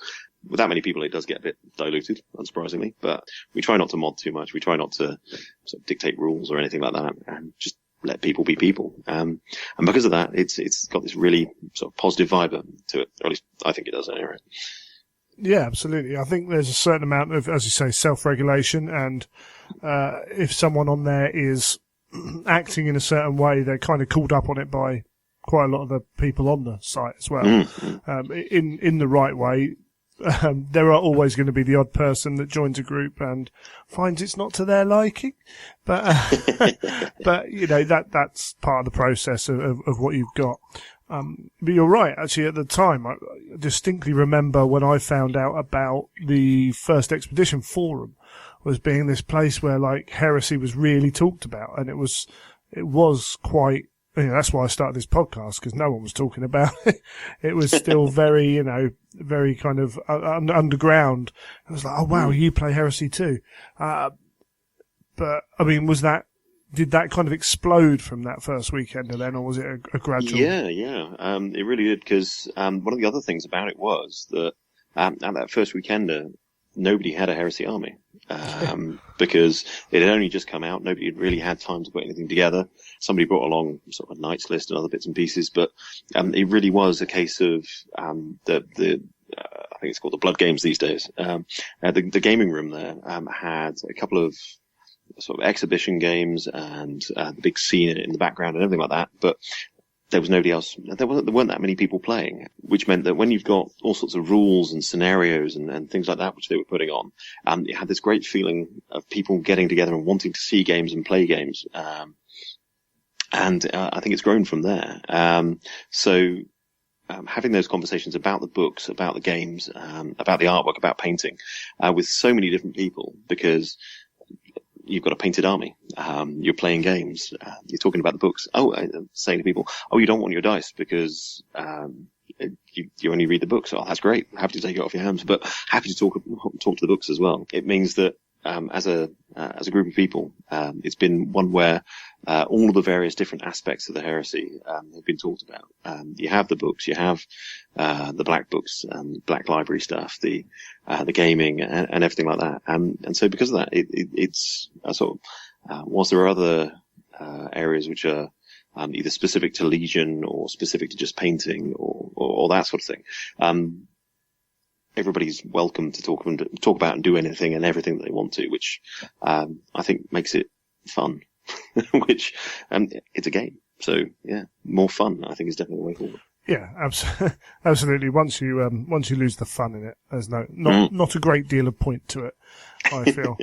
With that many people, it does get a bit diluted, unsurprisingly, but we try not to mod too much. We try not to sort of dictate rules or anything like that, and just let people be people. And because of that, it's got this really sort of positive vibe to it. Or at least I think it does anyway. Yeah, absolutely. I think there's a certain amount of, as you say, self-regulation, and if someone on there is acting in a certain way, they're kind of called up on it by quite a lot of the people on the site as well. In the right way. There are always going to be the odd person that joins a group and finds it's not to their liking, but that's part of the process of what you've got. But you're right. Actually, at the time, I distinctly remember when I found out about the First Expedition forum was being this place where like heresy was really talked about, and it was quite. That's why I started this podcast, because no one was talking about it. It was still very, very kind of underground. It was like, oh wow, you play Heresy too. But I mean, did that kind of explode from that first weekend then, or was it a gradual? Yeah. It really did, because one of the other things about it was that at that first weekender, nobody had a Heresy army. Because it had only just come out. Nobody had really had time to put anything together. Somebody brought along sort of a knights list and other bits and pieces, but it really was a case of I think it's called the Blood Games these days. The gaming room there had a couple of sort of exhibition games and the big scene in the background and everything like that, but there was nobody else. There weren't that many people playing, which meant that when you've got all sorts of rules and scenarios and things like that, which they were putting on, it had this great feeling of people getting together and wanting to see games and play games. And I think it's grown from there. So having those conversations about the books, about the games, about the artwork, about painting, with so many different people, because you've got a painted army. You're playing games. You're talking about the books. Saying to people, you don't want your dice because you only read the books. Oh, that's great. Happy to take it off your hands, but happy to talk to the books as well. It means that as a group of people, it's been one where all of the various different aspects of the heresy have been talked about. You have the books, you have the black books, black library stuff, the gaming and everything like that. And so because of that, it's a sort of whilst there are other areas which are either specific to Legion or specific to just painting or that sort of thing. Everybody's welcome to talk about and do anything and everything that they want to, which I think makes it fun. Which it's a game, so yeah, more fun I think is definitely the way forward. Yeah, absolutely. Once you lose the fun in it, there's not a great deal of point to it, I feel.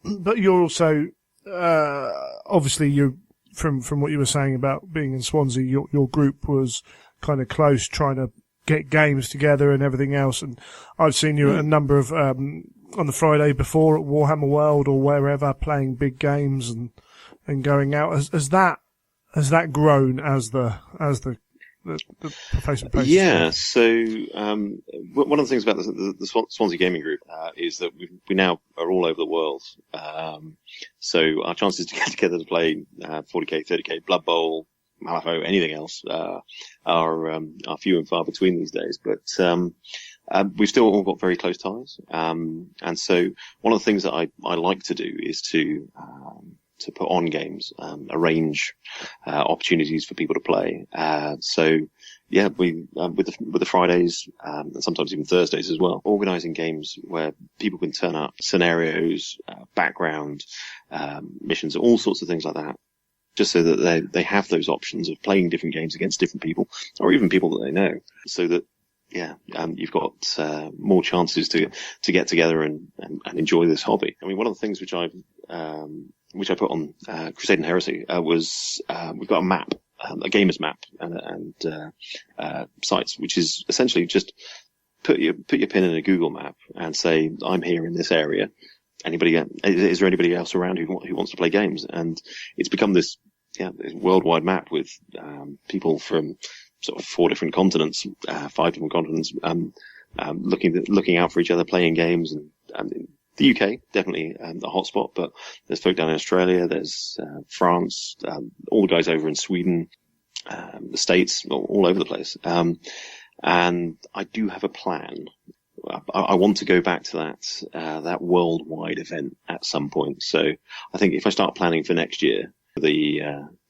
But you're also obviously you from what you were saying about being in Swansea, your group was kind of close, trying to get games together and everything else. And I've seen you at a number of on the Friday before at Warhammer World or wherever, playing big games and going out. Has that grown as the Facebook page? Yeah. So one of the things about the Swansea Gaming Group is that we now are all over the world. So our chances to get together to play 40k, 30k, Blood Bowl, Malifaux, anything else are few and far between these days. But we've still all got very close ties. And so one of the things that I like to do is to put on games, arrange opportunities for people to play. So yeah, we with the Fridays and sometimes even Thursdays as well, organising games where people can turn up, scenarios, background, missions, all sorts of things like that. Just so that they have those options of playing different games against different people, or even people that they know, so that you've got more chances to get together and enjoy this hobby. I mean, one of the things which I put on Crusade Heresy was we've got a map, a gamer's map, and sites, which is essentially just put your pin in a Google map and say, I'm here in this area. Is there anybody else around who wants to play games? And it's become this worldwide map with people from sort of 4 different continents, 5 different continents, looking out for each other, playing games. And the UK definitely a hotspot, but there's folk down in Australia, there's France, all the guys over in Sweden, the States, all over the place. And I do have a plan. I want to go back to that worldwide event at some point. So I think if I start planning for next year,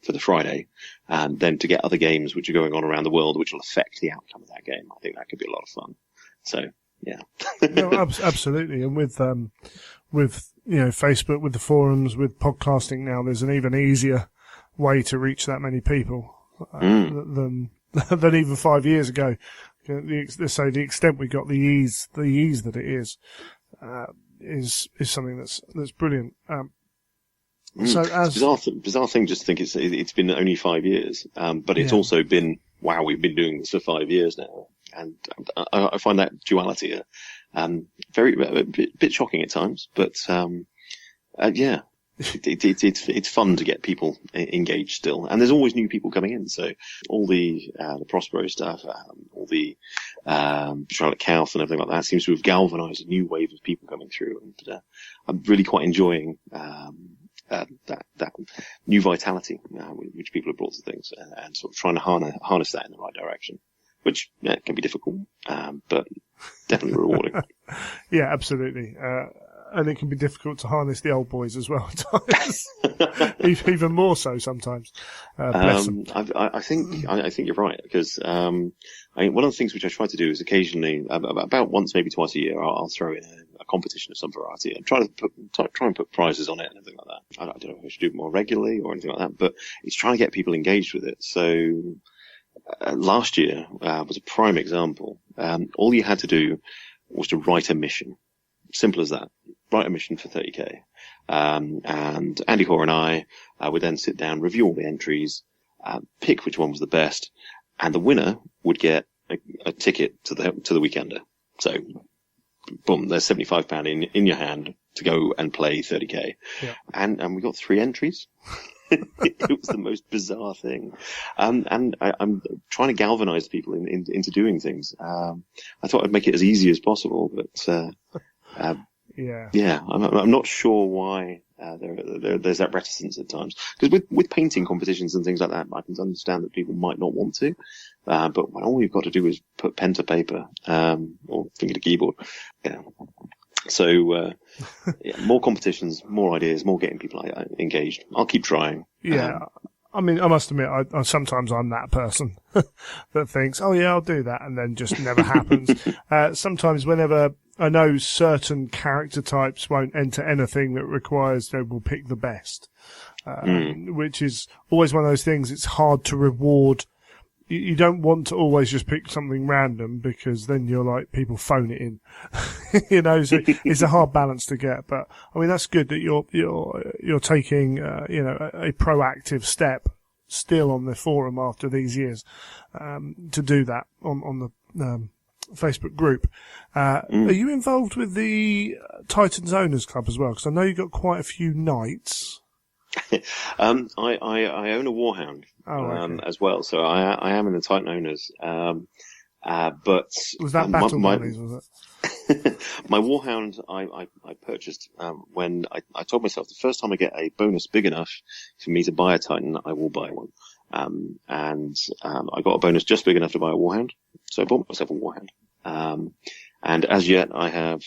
for the Friday, and then to get other games which are going on around the world which will affect the outcome of that game. I think that could be a lot of fun. So, yeah. No, absolutely. And with Facebook, with the forums, with podcasting now, there's an even easier way to reach that many people than even 5 years ago. Let's say the extent we got, the ease that it is something that's brilliant. So as bizarre thing, just to think it's been only 5 years, but it's also been, wow, we've been doing this for 5 years now, and I find that duality a bit shocking at times, but yeah. It's fun to get people engaged still, and there's always new people coming in. So all the Prospero stuff, all the Charlotte Cowth and everything like that seems to have galvanised a new wave of people coming through, and I'm really quite enjoying that new vitality which people have brought to things, and sort of trying to harness that in the right direction, which can be difficult, but definitely rewarding. Yeah, absolutely. And it can be difficult to harness the old boys as well at times. Even more so sometimes. Bless them. I think you're right, because one of the things which I try to do is occasionally, about once, maybe twice a year, I'll throw in a competition of some variety and try and put prizes on it and everything like that. I don't know if I should do it more regularly or anything like that, but it's trying to get people engaged with it. So last year was a prime example. All you had to do was to write a mission. Simple as that. Write a mission for 30k. And Andy Hoare and I would then sit down, review all the entries, pick which one was the best, and the winner would get a ticket to the Weekender. So, boom, there's £75 in your hand to go and play 30k. Yeah. And we got 3 entries. It was the most bizarre thing. And I'm trying to galvanize people into doing things. I thought I'd make it as easy as possible, but yeah, I'm not sure why there's that reticence at times. Because with painting competitions and things like that, I can understand that people might not want to. But when all you've got to do is put pen to paper, or finger to keyboard, So, more competitions, more ideas, more getting people engaged. I'll keep trying. Yeah. I mean, I must admit, sometimes I'm that person that thinks, oh yeah, I'll do that, and then just never happens. Sometimes whenever I know certain character types won't enter anything that requires they will pick the best, which is always one of those things. It's hard to reward. You don't want to always just pick something random, because then you're like, people phone it in, so it's a hard balance to get. But I mean, that's good that you're taking, a proactive step still on the forum after these years, to do that on the, Facebook group. Are you involved with the Titans Owners Club as well? Because I know you've got quite a few knights. I own a Warhound as well, so I am in the Titan Owners. But was that Battle Bunnies, was it? My Warhound I purchased when I told myself the first time I get a bonus big enough for me to buy a Titan, I will buy one. And I got a bonus just big enough to buy a Warhound, so I bought myself a Warhound. And as yet I have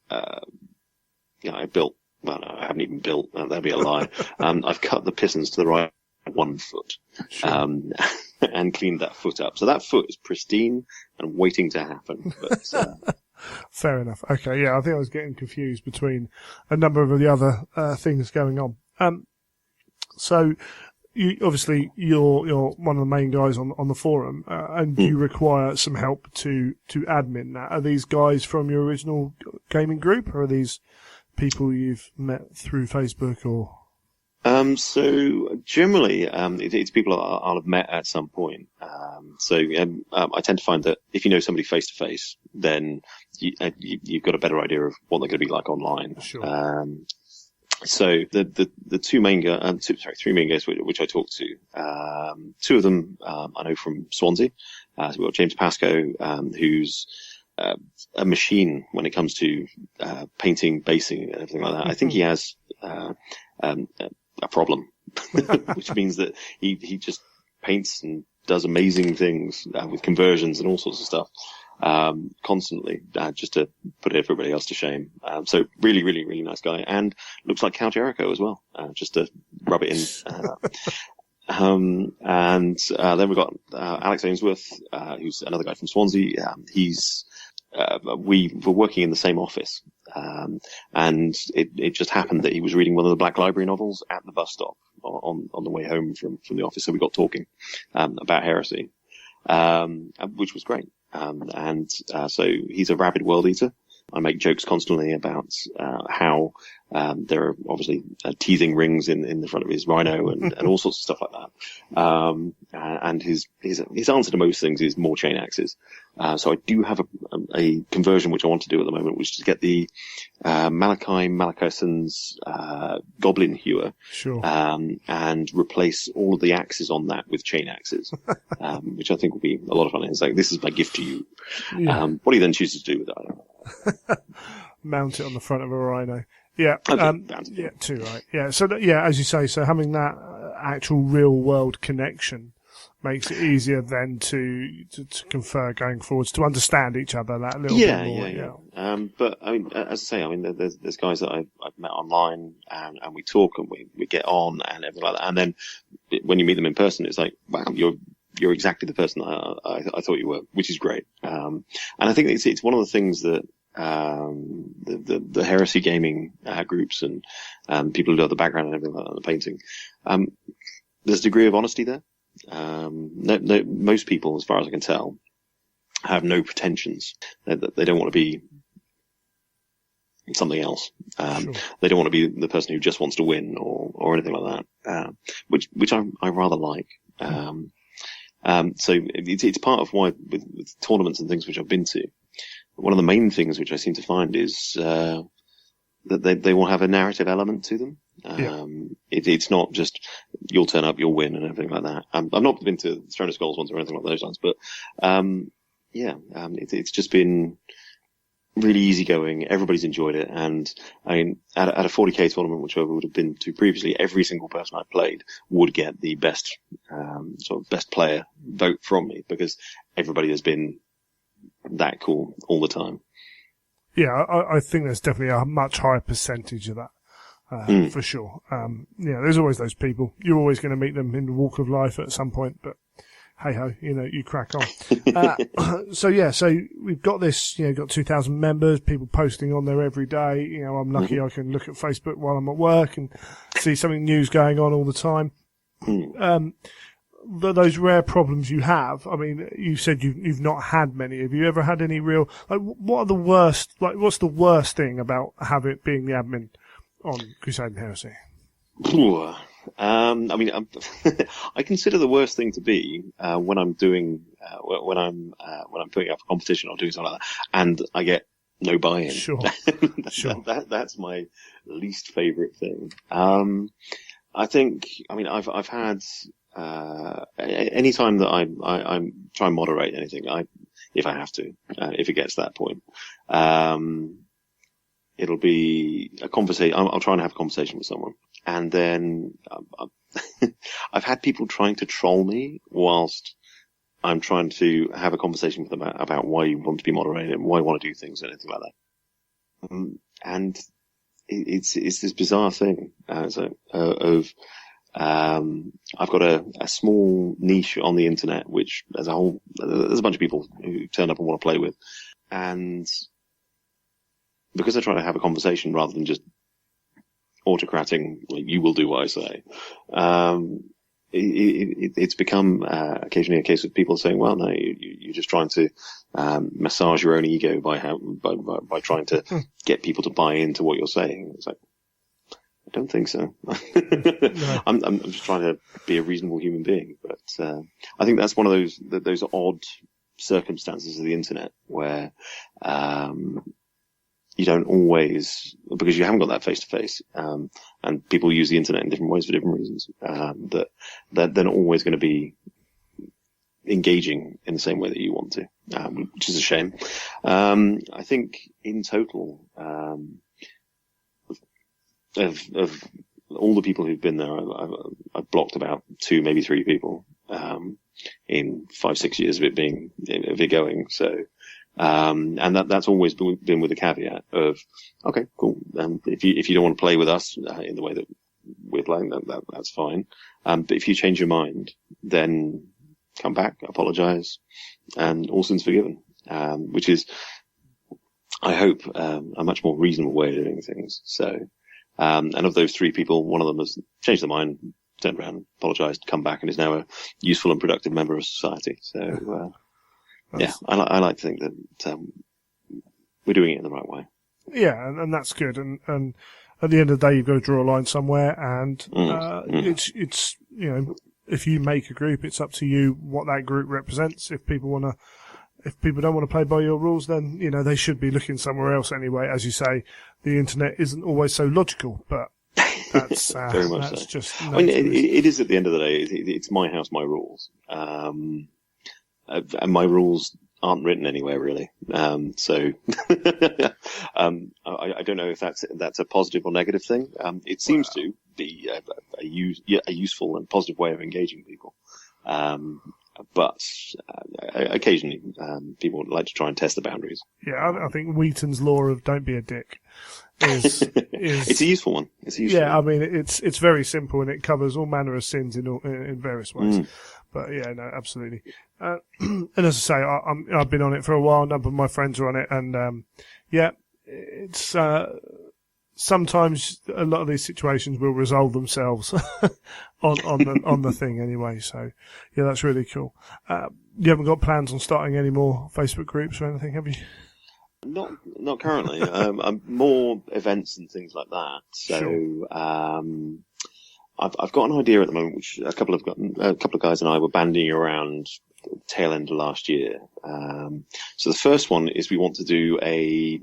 I built. Well, no, I haven't even built. That'd be a lie. I've cut the pistons to the right 1 foot, and cleaned that foot up. So that foot is pristine and waiting to happen. But, fair enough. Okay, yeah, I think I was getting confused between a number of the other things going on. So you're one of the main guys on the forum, and you require some help to admin that. Are these guys from your original gaming group, or are these people you've met through Facebook or? So generally, it's people I'll have met at some point. I tend to find that if you know somebody face to face, then you've got a better idea of what they're going to be like online. Sure. So the three main guys which I talked to, 2 of them I know from Swansea. So we've got James Pascoe, who's a machine when it comes to painting, basing, and everything like that. I think he has a problem, which means that he just paints and does amazing things with conversions and all sorts of stuff constantly, just to put everybody else to shame. So really, really, really nice guy, and looks like Count Jericho as well. Just a rub it in. And then we've got Alex Ainsworth, who's another guy from Swansea. We were working in the same office, and it just happened that he was reading one of the Black Library novels at the bus stop on the way home from the office. So we got talking about Heresy, which was great. So he's a rabid world eater. I make jokes constantly about how there are obviously teething rings in the front of his rhino and all sorts of stuff like that. And his answer to most things is more chain axes. So I do have a conversion which I want to do at the moment, which is to get the Malachi Malakason's Goblin Hewer, sure. And replace all of the axes on that with chain axes, which I think will be a lot of fun. It's like, this is my gift to you. Yeah. What he then chooses to do with it, I don't know. Mount it on the front of a rhino. Yeah. Okay, too right. Yeah. So as you say, so having that actual real world connection makes it easier then to confer going forwards, to understand each other that little bit more. Yeah. But I mean, as I say, I mean, there's guys that I've met online and we talk and we get on and everything like that. And then when you meet them in person, it's like, wow, you're exactly the person I thought you were, which is great. And I think it's one of the things that the heresy gaming groups and people who do the background and everything like that, the painting, there's a degree of honesty there. Most people, as far as I can tell, have no pretensions. They don't want to be something else. Sure. They don't want to be the person who just wants to win or anything like that, which I rather like. So it's part of why with tournaments and things which I've been to, one of the main things which I seem to find is that they will have a narrative element to them. It's not just you'll turn up, you'll win, and everything like that. I've not been to Throne of Skulls ones or anything like those ones, but it's just been really easygoing. Everybody's enjoyed it, and I mean, at a 40k tournament, which I would have been to previously, every single person I played would get the best sort of best player vote from me because everybody has been that cool all the time. Yeah, I think there's definitely a much higher percentage of that, for sure. There's always those people. You're always going to meet them in the walk of life at some point, but hey ho, you crack on. So we've got this, got 2,000 members, people posting on there every day. I'm lucky I can look at Facebook while I'm at work and see something news going on all the time. Those rare problems you have, I mean, you said you've not had many. Have you ever had any real, what are the worst, what's the worst thing about being the admin on Crusade Heresy? I mean, I consider the worst thing to be when I'm doing when I'm putting up a competition or doing something like that, and I get no buy-in. Sure. That's my least favorite thing. I think. I mean, I've had any time that I try and moderate anything, if I have to, if it gets to that point, it'll be a conversation. I'll try and have a conversation with someone. And then I've had people trying to troll me whilst I'm trying to have a conversation with them about why you want to be moderated and why you want to do things and anything like that. And it's this bizarre thing. I've got a small niche on the internet, which there's a bunch of people who turn up and want to play with. And because I try to have a conversation rather than just autocrating, you will do what I say. It's become occasionally a case of people saying, "Well, no, you're just trying to massage your own ego by by trying to get people to buy into what you're saying." It's like, I don't think so. No. I'm just trying to be a reasonable human being, but I think that's one of those odd circumstances of the internet where you don't always, because you haven't got that face to face, and people use the internet in different ways for different reasons, that they're not always going to be engaging in the same way that you want to, which is a shame. I think in total, of all the people who've been there, I've blocked about 2, maybe 3 people, in 5-6 years of it going. So, and that's always been with a caveat of, okay, cool. If you don't want to play with us in the way that we're like that's fine. But if you change your mind, then come back, apologize, and all sins forgiven. Which is, I hope, a much more reasonable way of doing things. So, and of those 3 people, one of them has changed their mind, turned around, apologized, come back, and is now a useful and productive member of society. So, I like to think that we're doing it in the right way. Yeah, and that's good. And at the end of the day, you've got to draw a line somewhere, and it's if you make a group, it's up to you what that group represents. If people don't want to play by your rules, then they should be looking somewhere else anyway. As you say, the internet isn't always so logical, but that's very much that's so. just. I mean, it is at the end of the day. It's my house, my rules, and my rules aren't written anywhere really. So I don't know if that's a positive or negative thing. It seems to be a useful and positive way of engaging people. But occasionally people would like to try and test the boundaries. Yeah, I think Wheaton's law of "don't be a dick" is it's a useful one. I mean, it's very simple and it covers all manner of sins in various ways. But yeah, no, absolutely. And as I say, I've been on it for a while. A number of my friends are on it, and it's sometimes a lot of these situations will resolve themselves on the thing anyway. So yeah, that's really cool. You haven't got plans on starting any more Facebook groups or anything, have you? Not currently. More events and things like that. So sure. I've got an idea at the moment, which a couple of guys and I were bandying around tail end of last year. So the first one is we want to do a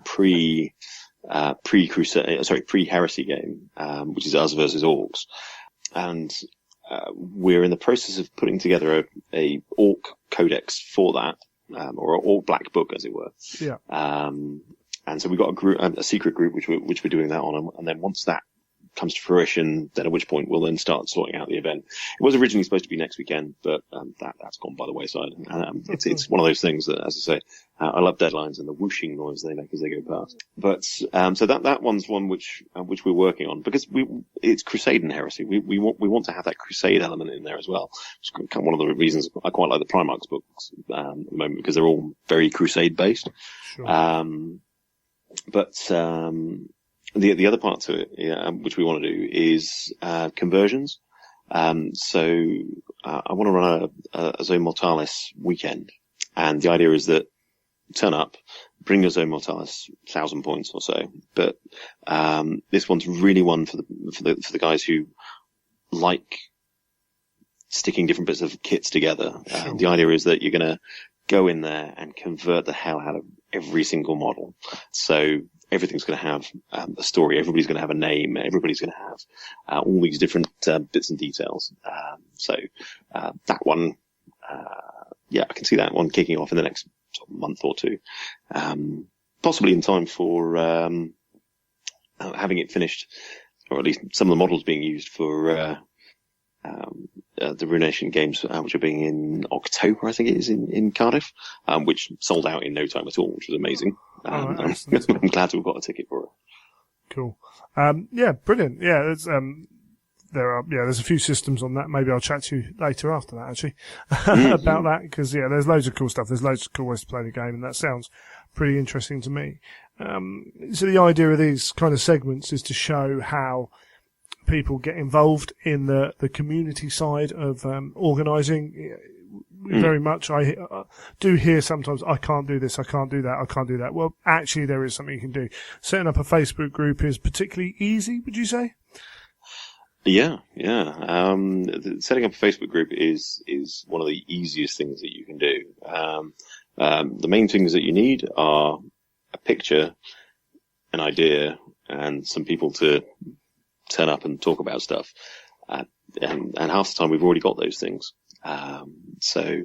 pre-Heresy game, which is us versus Orcs, and we're in the process of putting together a Orc codex for that, or an Orc black book, as it were. Yeah. And so we've got a secret group which we're doing that on, and then once that comes to fruition, then at which point we'll then start sorting out the event. It was originally supposed to be next weekend, but that's gone by the wayside. It's one of those things that, as I say, I love deadlines and the whooshing noise they make as they go past. But so that one's one which we're working on, because it's Crusade and Heresy. We want to have that Crusade element in there as well. It's one of the reasons I quite like the Primarchs books at the moment, because they're all very Crusade based. Sure. The other part to it, which we want to do, is conversions. So I want to run a Zone Mortalis weekend, and the idea is that turn up, bring your Zone Mortalis 1,000 points or so. But this one's really one for the guys who like sticking different bits of kits together. Sure. The idea is that you're going to go in there and convert the hell out of every single model. So everything's going to have a story. Everybody's going to have a name. Everybody's going to have all these different bits and details. So that one, I can see that one kicking off in the next month or two, possibly in time for having it finished, or at least some of the models being used for the Ruination games, which are being in October, I think it is, in Cardiff, which sold out in no time at all, which was amazing. I'm glad we've got a ticket for it. Cool. Brilliant. Yeah, there's a few systems on that. Maybe I'll chat to you later after that, actually, about that, because there's loads of cool stuff. There's loads of cool ways to play the game, and that sounds pretty interesting to me. So the idea of these kind of segments is to show how people get involved in the community side of organising. Very much, I do hear sometimes, I can't do this, I can't do that, I can't do that. Well, actually, there is something you can do. Setting up a Facebook group is particularly easy, would you say? Yeah. Setting up a Facebook group is one of the easiest things that you can do. The main things that you need are a picture, an idea, and some people to turn up and talk about stuff. And half the time we've already got those things. So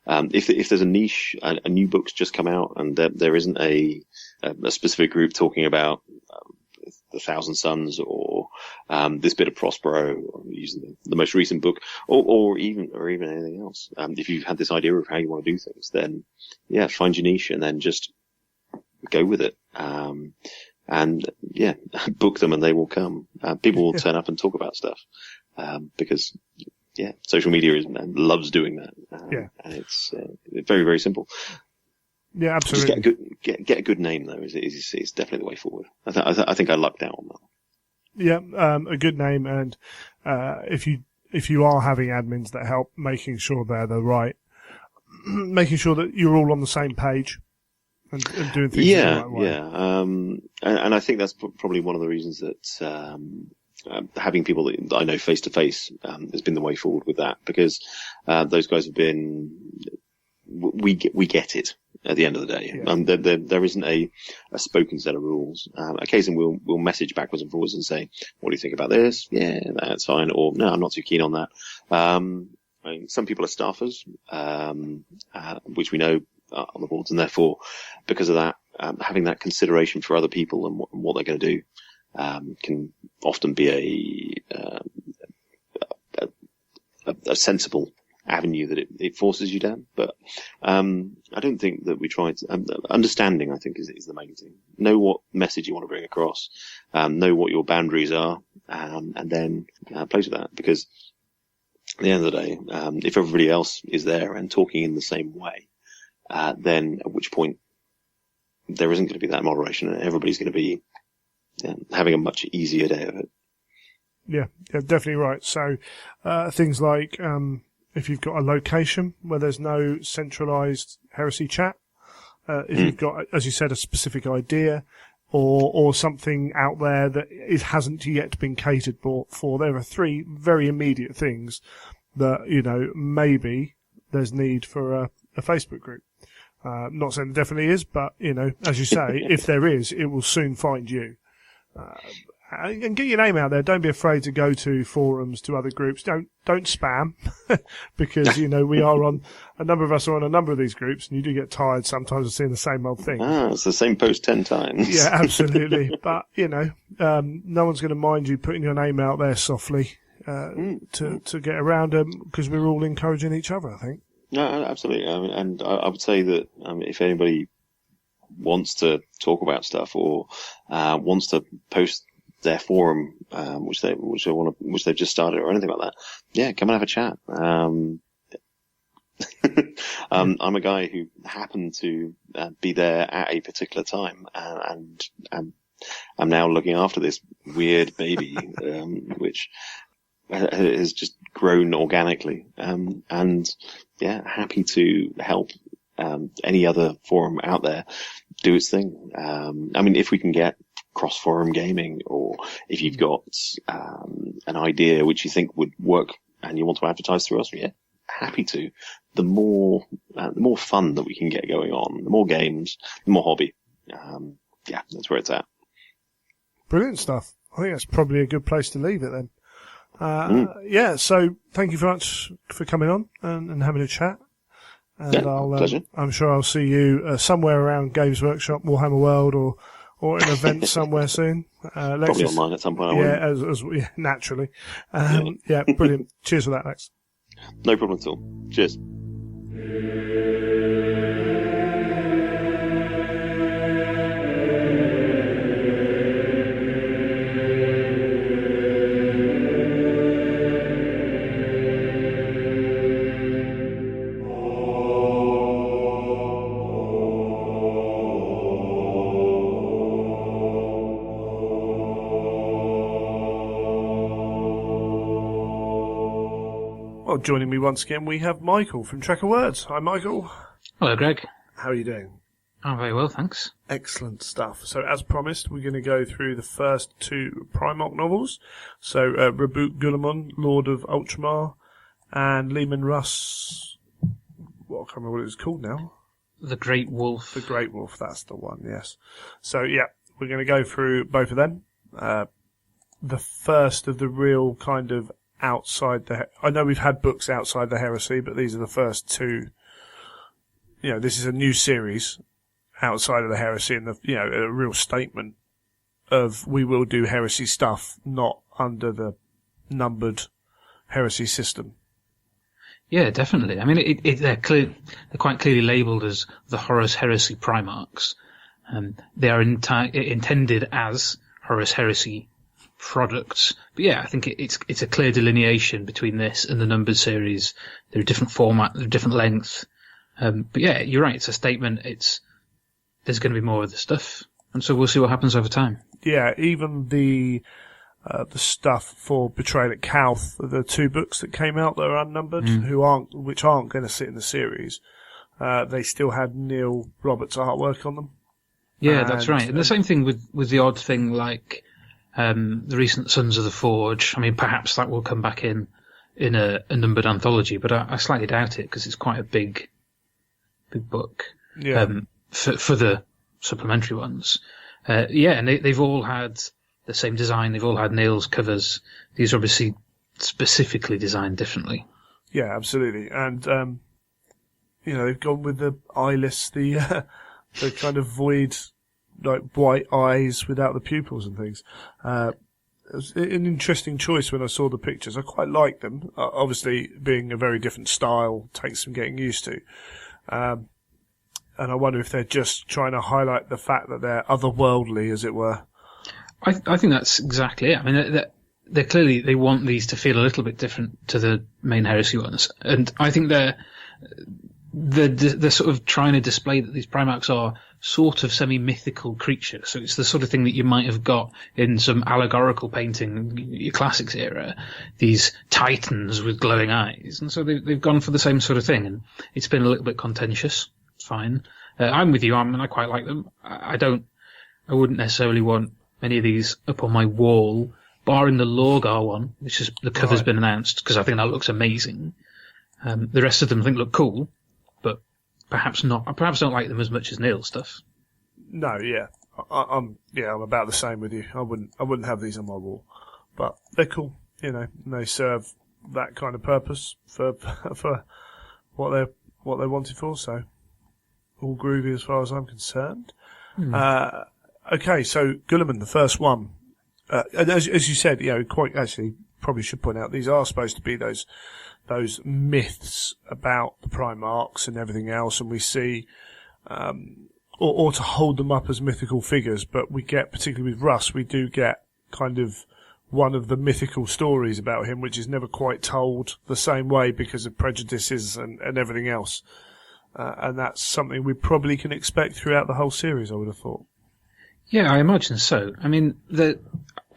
if there's a niche, a new book's just come out, and there isn't a specific group talking about the Thousand Suns or this bit of Prospero, or using the most recent book, or even anything else. If you've had this idea of how you want to do things, then find your niche and then just go with it. and book them and they will come. People will turn up and talk about stuff, because social media loves doing that. And it's very, very simple. Yeah, absolutely. Just get a good name though. Is definitely the way forward. I think I lucked out on that. Yeah, a good name, and if you are having admins that help, making sure they're the right, making sure that you're all on the same page and doing things in the right way. Yeah, and I think that's probably one of the reasons that having people that I know face to face has been the way forward with that, because those guys have been. We get it at the end of the day. Yeah. There isn't a spoken set of rules. Occasionally we'll message backwards and forwards and say, what do you think about this? Yeah, that's fine. Or no, I'm not too keen on that. I mean, some people are staffers, which we know on the boards, and therefore, because of that, having that consideration for other people and what they're going to do, can often be a sensible avenue that it forces you down. But I don't think that we try to understanding, I think, is the main thing. Know what message you want to bring across, know what your boundaries are, and then play to that, because at the end of the day, if everybody else is there and talking in the same way, then at which point there isn't going to be that moderation and everybody's going to be having a much easier day of it. Yeah, definitely right. So things like if you've got a location where there's no centralized heresy chat, if you've got, as you said, a specific idea or something out there that hasn't yet been catered for, there are three very immediate things that, maybe there's need for a Facebook group. Not saying there definitely is, but, as you say, if there is, it will soon find you. And get your name out there. Don't be afraid to go to forums, to other groups. Don't spam, because we are on a number of us are on a number of these groups, and you do get tired sometimes of seeing the same old thing. It's the same post 10 times. Yeah, absolutely. But no one's going to mind you putting your name out there softly to get around them, because we're all encouraging each other, I think. No, absolutely. And I would say that if anybody wants to talk about stuff or wants to post their forum, which they've just started or anything like that, come and have a chat. I'm a guy who happened to be there at a particular time, and I'm now looking after this weird baby, which has just grown organically, and happy to help any other forum out there do its thing. I mean, if we can get cross-forum gaming, or if you've got an idea which you think would work and you want to advertise through us, happy to. The more fun that we can get going on, the more games, the more hobby. That's where it's at. Brilliant stuff. I think that's probably a good place to leave it then. So thank you very much for coming on and having a chat. And pleasure. I'm sure I'll see you somewhere around Games Workshop, Warhammer World, or an event somewhere soon. Probably online at some point. Naturally. Brilliant. Cheers for that, Lex. No problem at all. Cheers. Well, joining me once again, we have Michael from Tracker Words. Hi, Michael. Hello, Greg. How are you doing? I'm very well, thanks. Excellent stuff. So, as promised, we're going to go through the first two Primarch novels. So, Robute Guilliman, Lord of Ultramar, and Leman Russ. Well, I can't remember what it was called now. The Great Wolf. The Great Wolf, that's the one, yes. So, we're going to go through both of them. The first of the real kind of outside I know we've had books outside the heresy, but these are the first two. This is a new series outside of the heresy, and a real statement of we will do heresy stuff, not under the numbered heresy system. Yeah, definitely. I mean, they're quite clearly labelled as the Horus Heresy Primarchs, They are intended as Horus Heresy products. But yeah, I think it's a clear delineation between this and the numbered series. They're a different format, they're different length. But yeah, you're right. It's a statement. There's going to be more of this stuff, and so we'll see what happens over time. Yeah, even the stuff for Betrayal at Calth, the 2 books that came out that are unnumbered, which aren't going to sit in the series. They still had Neil Roberts' artwork on them. Yeah, that's right. And the same thing with the odd thing like the recent Sons of the Forge. I mean, perhaps that will come back in a numbered anthology, but I slightly doubt it because it's quite a big book. Yeah. For the supplementary ones. And they've all had the same design. They've all had Neil's covers. These are obviously specifically designed differently. Yeah, absolutely. And, they've gone with the eyeless, the kind of void, like white eyes without the pupils and things. It was an interesting choice when I saw the pictures. I quite liked them. Obviously, being a very different style takes some getting used to. And I wonder if they're just trying to highlight the fact that they're otherworldly, as it were. I think that's exactly it. I mean, they're clearly, they want these to feel a little bit different to the main Heresy ones. And I think they're sort of trying to display that these Primarchs are sort of semi-mythical creatures. So it's the sort of thing that you might have got in some allegorical painting, your classics era, these titans with glowing eyes. And so they've gone for the same sort of thing. And it's been a little bit contentious. Fine. I'm with you. I quite like them. I wouldn't necessarily want many of these up on my wall, barring the Lorgar one, which is the cover's been announced, because I think that looks amazing. The rest of them I think look cool, but perhaps not. I perhaps don't like them as much as Neil's stuff. No, yeah. I'm about the same with you. I wouldn't have these on my wall. But they're cool, and they serve that kind of purpose for what they wanted for, so all groovy as far as I'm concerned. Okay, so Guilliman, the first one. And as you said, quite actually, probably should point out, these are supposed to be those myths about the Primarchs and everything else, and we see, or to hold them up as mythical figures, but we get, particularly with Russ, we do get kind of one of the mythical stories about him, which is never quite told the same way because of prejudices and everything else. And that's something we probably can expect throughout the whole series, I would have thought. Yeah, I imagine so. I mean,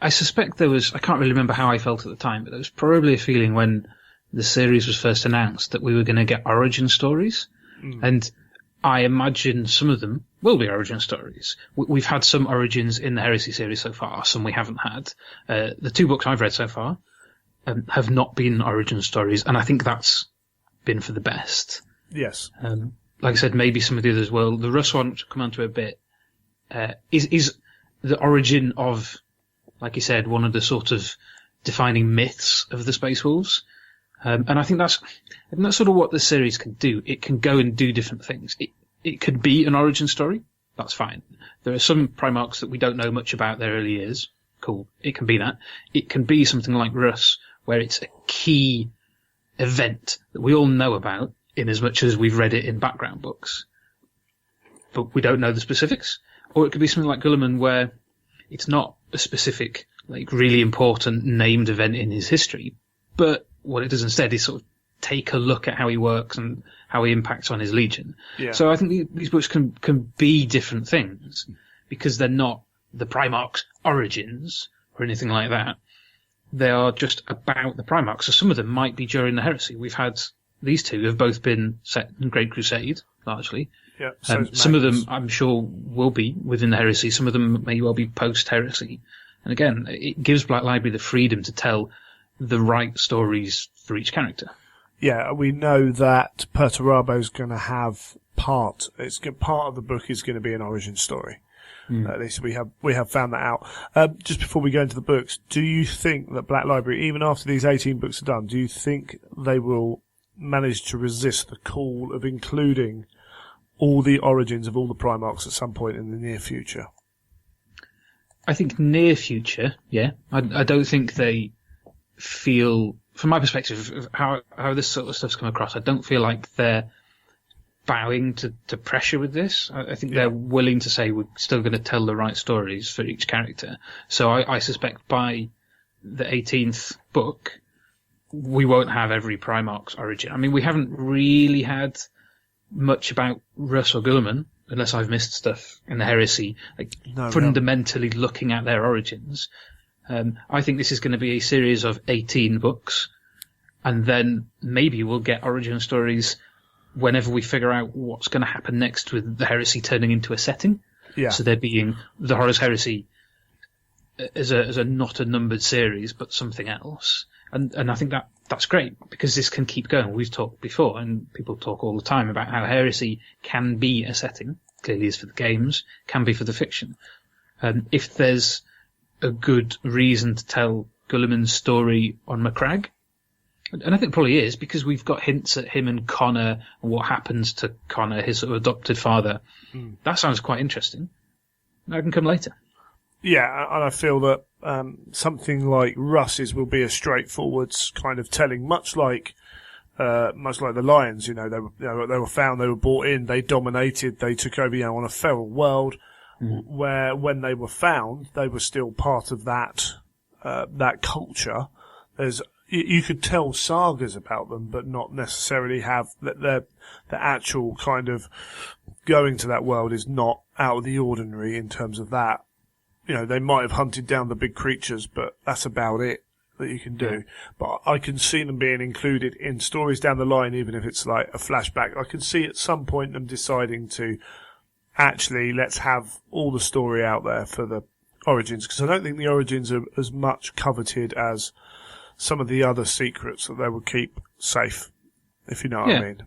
I suspect I can't really remember how I felt at the time, but there was probably a feeling when the series was first announced that we were going to get origin stories. And I imagine some of them will be origin stories. We've had some origins in the Heresy series so far, some we haven't had. The 2 books I've read so far have not been origin stories, and I think that's been for the best. Yes. Like I said, maybe some of the others will. The Russ one, which I'll come on to a bit, is the origin of, like you said, one of the sort of defining myths of the Space Wolves. And I think that's sort of what the series can do. It can go and do different things. It could be an origin story. That's fine. There are some Primarchs that we don't know much about their early years. Cool. It can be that. It can be something like Russ, where it's a key event that we all know about, in as much as we've read it in background books, but we don't know the specifics. Or it could be something like Guilliman, where it's not a specific, like, really important named event in his history, but what it does instead is sort of take a look at how he works and how he impacts on his legion. Yeah. So I think these books can be different things, because they're not the Primarchs' origins or anything like that. They are just about the Primarchs. So some of them might be during the Heresy. We've had these 2 have both been set in Great Crusade, largely. Yeah. Some of them, I'm sure, will be within the Heresy. Some of them may well be post-Heresy. And again, it gives Black Library the freedom to tell the right stories for each character. Yeah, we know that Perturabo's going to have part of the book is going to be an origin story. At least we have found that out. Just before we go into the books, do you think that Black Library, even after these 18 books are done, do you think they will manage to resist the call of including all the origins of all the Primarchs at some point in the near future? I think near future, yeah. I don't think they feel, from my perspective, of how this sort of stuff's come across, I don't feel like they're bowing to pressure with this. I think they're willing to say we're still going to tell the right stories for each character. So I suspect by the 18th book, we won't have every Primarch's origin. I mean, we haven't really had much about Russ or Guilliman, unless I've missed stuff in the Heresy, fundamentally looking at their origins. I think this is going to be a series of 18 books, and then maybe we'll get origin stories whenever we figure out what's going to happen next with the Heresy turning into a setting. Yeah. So there being the Horus Heresy as a not a numbered series, but something else. And I think that's great, because this can keep going. We've talked before, and people talk all the time about how Heresy can be a setting, clearly is for the games, can be for the fiction. If there's a good reason to tell Guilliman's story on Macragge, and I think it probably is, because we've got hints at him and Connor and what happens to Connor, his sort of adopted father. That sounds quite interesting. That can come later. Yeah, and I feel that something like Russ's will be a straightforward kind of telling, much like the Lions. You know, they were found, they were brought in, they dominated, they took over, on a feral world, where when they were found, they were still part of that culture. You could tell sagas about them, but not necessarily have the actual kind of going to that world is not out of the ordinary in terms of that. They might have hunted down the big creatures, but that's about it that you can do. Yeah. But I can see them being included in stories down the line, even if it's like a flashback. I can see at some point them deciding to actually, let's have all the story out there for the origins, because I don't think the origins are as much coveted as some of the other secrets that they will keep safe, if you know what I mean.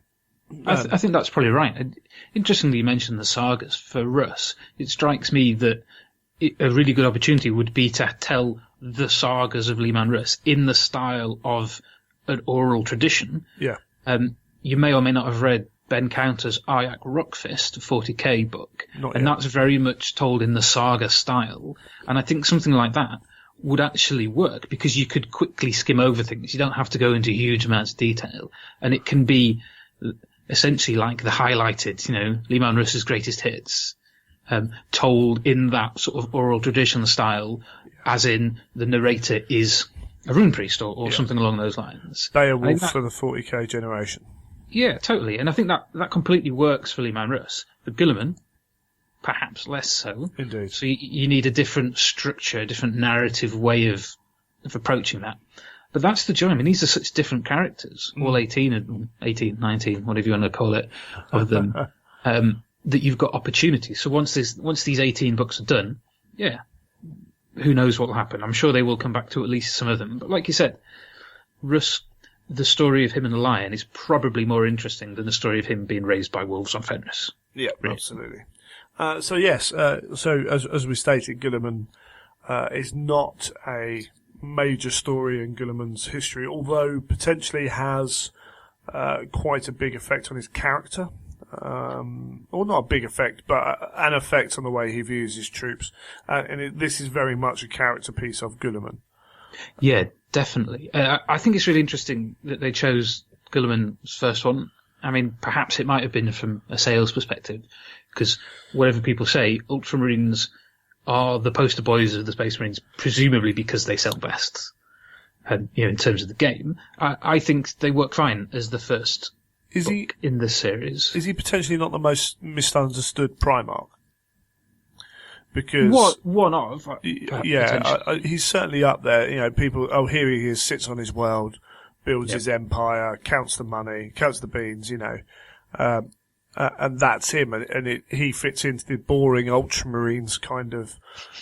I think that's probably right. Interestingly, you mentioned the sagas. For Russ, it strikes me that a really good opportunity would be to tell the sagas of Leman Russ in the style of an oral tradition. Yeah. You may or may not have read Ben Counter's Ayak Rockfist 40k book, and that's very much told in the saga style. And I think something like that would actually work, because you could quickly skim over things. You don't have to go into huge amounts of detail, and it can be essentially like the highlighted, Leman Russ's greatest hits. Told in that sort of oral tradition style, as in the narrator is a rune priest or something along those lines. Beowulf for the 40k generation. Yeah, totally. And I think that completely works for Leman Russ. For Guilliman, perhaps less so. Indeed. So you need a different structure, a different narrative way of approaching that. But that's the joy. I mean, these are such different characters, all 18, 19, whatever you want to call it, of them. That you've got opportunities. So once these 18 books are done, who knows what will happen. I'm sure they will come back to at least some of them. But like you said, Russ, the story of him and the lion is probably more interesting than the story of him being raised by wolves on Fenris. Yeah, really. Absolutely. So as we stated, Guilliman is not a major story in Guilliman's history, although potentially has quite a big effect on his character. Or not a big effect, but an effect on the way he views his troops. This is very much a character piece of Guilliman. Yeah, definitely. I think it's really interesting that they chose Guilliman's first one. I mean, perhaps it might have been from a sales perspective, because whatever people say, Ultramarines are the poster boys of the Space Marines, presumably because they sell best. In terms of the game, I think they work fine as the first. Is he in this series? Is he potentially not the most misunderstood Primarch? Because one of he's certainly up there. People. Oh, here he is, sits on his world, builds his empire, counts the money, counts the beans. And that's him. And he fits into the boring Ultramarines kind of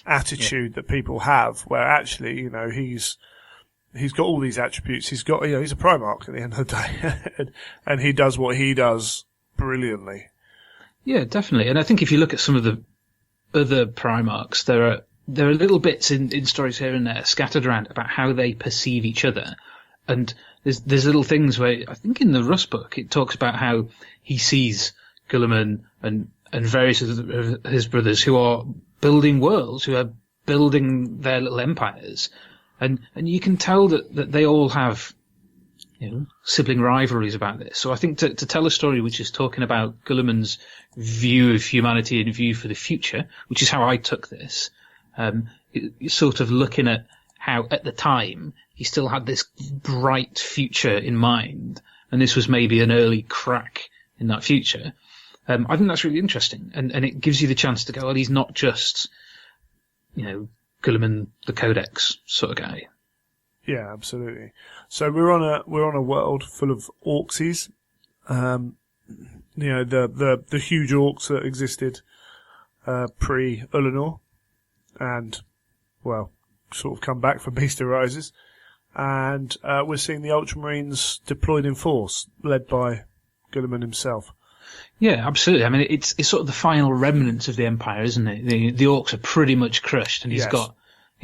attitude that people have, where actually, he's got all these attributes. He's got, he's a Primarch at the end of the day, and he does what he does brilliantly. Yeah, definitely. And I think if you look at some of the other Primarchs, there are little bits in stories here and there scattered around about how they perceive each other. And there's little things where, I think in the Russ book, it talks about how he sees Guilliman and various of his brothers who are building worlds, who are building their little empires. And you can tell that they all have, sibling rivalries about this. So I think to tell a story which is talking about Guilliman's view of humanity and view for the future, which is how I took this, sort of looking at how at the time he still had this bright future in mind, and this was maybe an early crack in that future. I think that's really interesting, and it gives you the chance to go, well, he's not just, Guilliman the Codex sort of guy. Yeah, absolutely. So we're on a world full of Orcsies, the huge orcs that existed pre-Ulanor, and sort of come back for Beast Arises, and we're seeing the Ultramarines deployed in force, led by Guilliman himself. Yeah, absolutely. I mean, it's sort of the final remnants of the Empire, isn't it? The orcs are pretty much crushed, and he's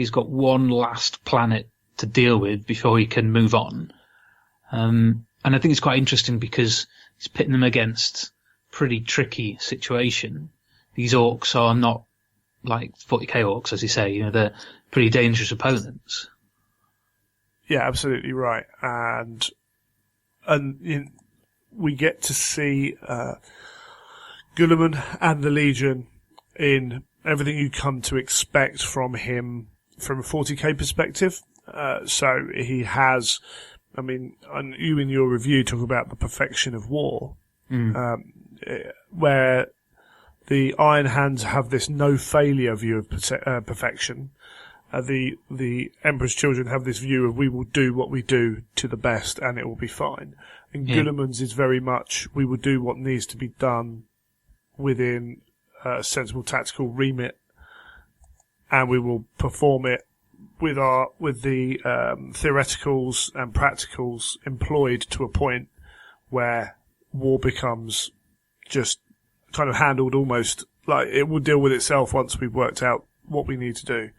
got one last planet to deal with before he can move on. And I think it's quite interesting because he's pitting them against a pretty tricky situation. These orcs are not like 40k orcs, as you say. They're pretty dangerous opponents. Yeah, absolutely right. And we get to see Guilliman and the Legion in everything you come to expect from him from a 40k perspective. So he has, and you in your review talk about the perfection of war, where the Iron Hands have this no failure view of perfection. The Emperor's Children have this view of we will do what we do to the best and it will be fine. And Guilliman's is very much we will do what needs to be done within a sensible tactical remit, and we will perform it with the theoreticals and practicals employed to a point where war becomes just kind of handled almost like it will deal with itself once we've worked out what we need to do.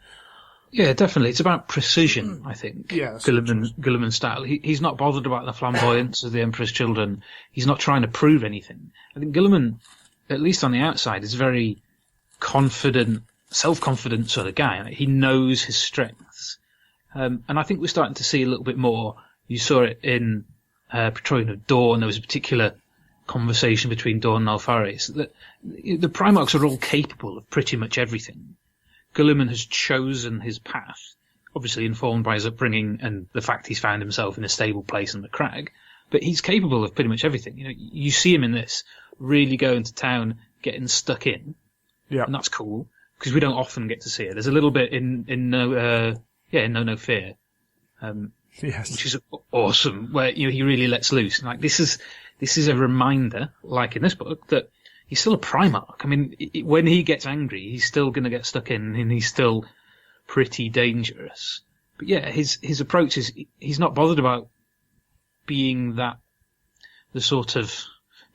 Yeah, definitely. It's about precision, I think. Yeah, Guilliman's style. He's not bothered about the flamboyance of the Emperor's Children. He's not trying to prove anything. I think Guilliman, at least on the outside, is very confident, self-confident sort of guy. He knows his strengths. And I think we're starting to see a little bit more. You saw it in Praetorian of Dawn. There was a particular conversation between Dawn and Alfaris that the Primarchs are all capable of pretty much everything. Guilliman has chosen his path, obviously informed by his upbringing and the fact he's found himself in a stable place on the crag, but he's capable of pretty much everything. You see him in this, really going to town, getting stuck in, and that's cool, because we don't often get to see it. There's a little bit in No Fear, which is awesome, where he really lets loose. Like this is a reminder, like in this book, that he's still a Primarch. I mean, when he gets angry, he's still going to get stuck in, and he's still pretty dangerous. But yeah, his approach is he's not bothered about being the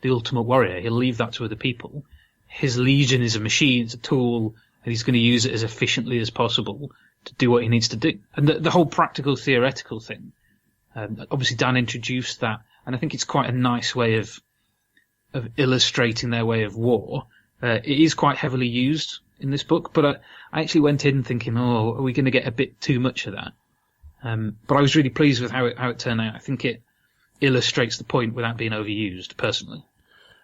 ultimate warrior. He'll leave that to other people. His Legion is a machine, it's a tool, and he's going to use it as efficiently as possible to do what he needs to do. And the whole practical theoretical thing, obviously Dan introduced that, and I think it's quite a nice way of illustrating their way of war. It is quite heavily used in this book, but I actually went in thinking, are we going to get a bit too much of that? But I was really pleased with how it turned out. I think it illustrates the point without being overused, personally.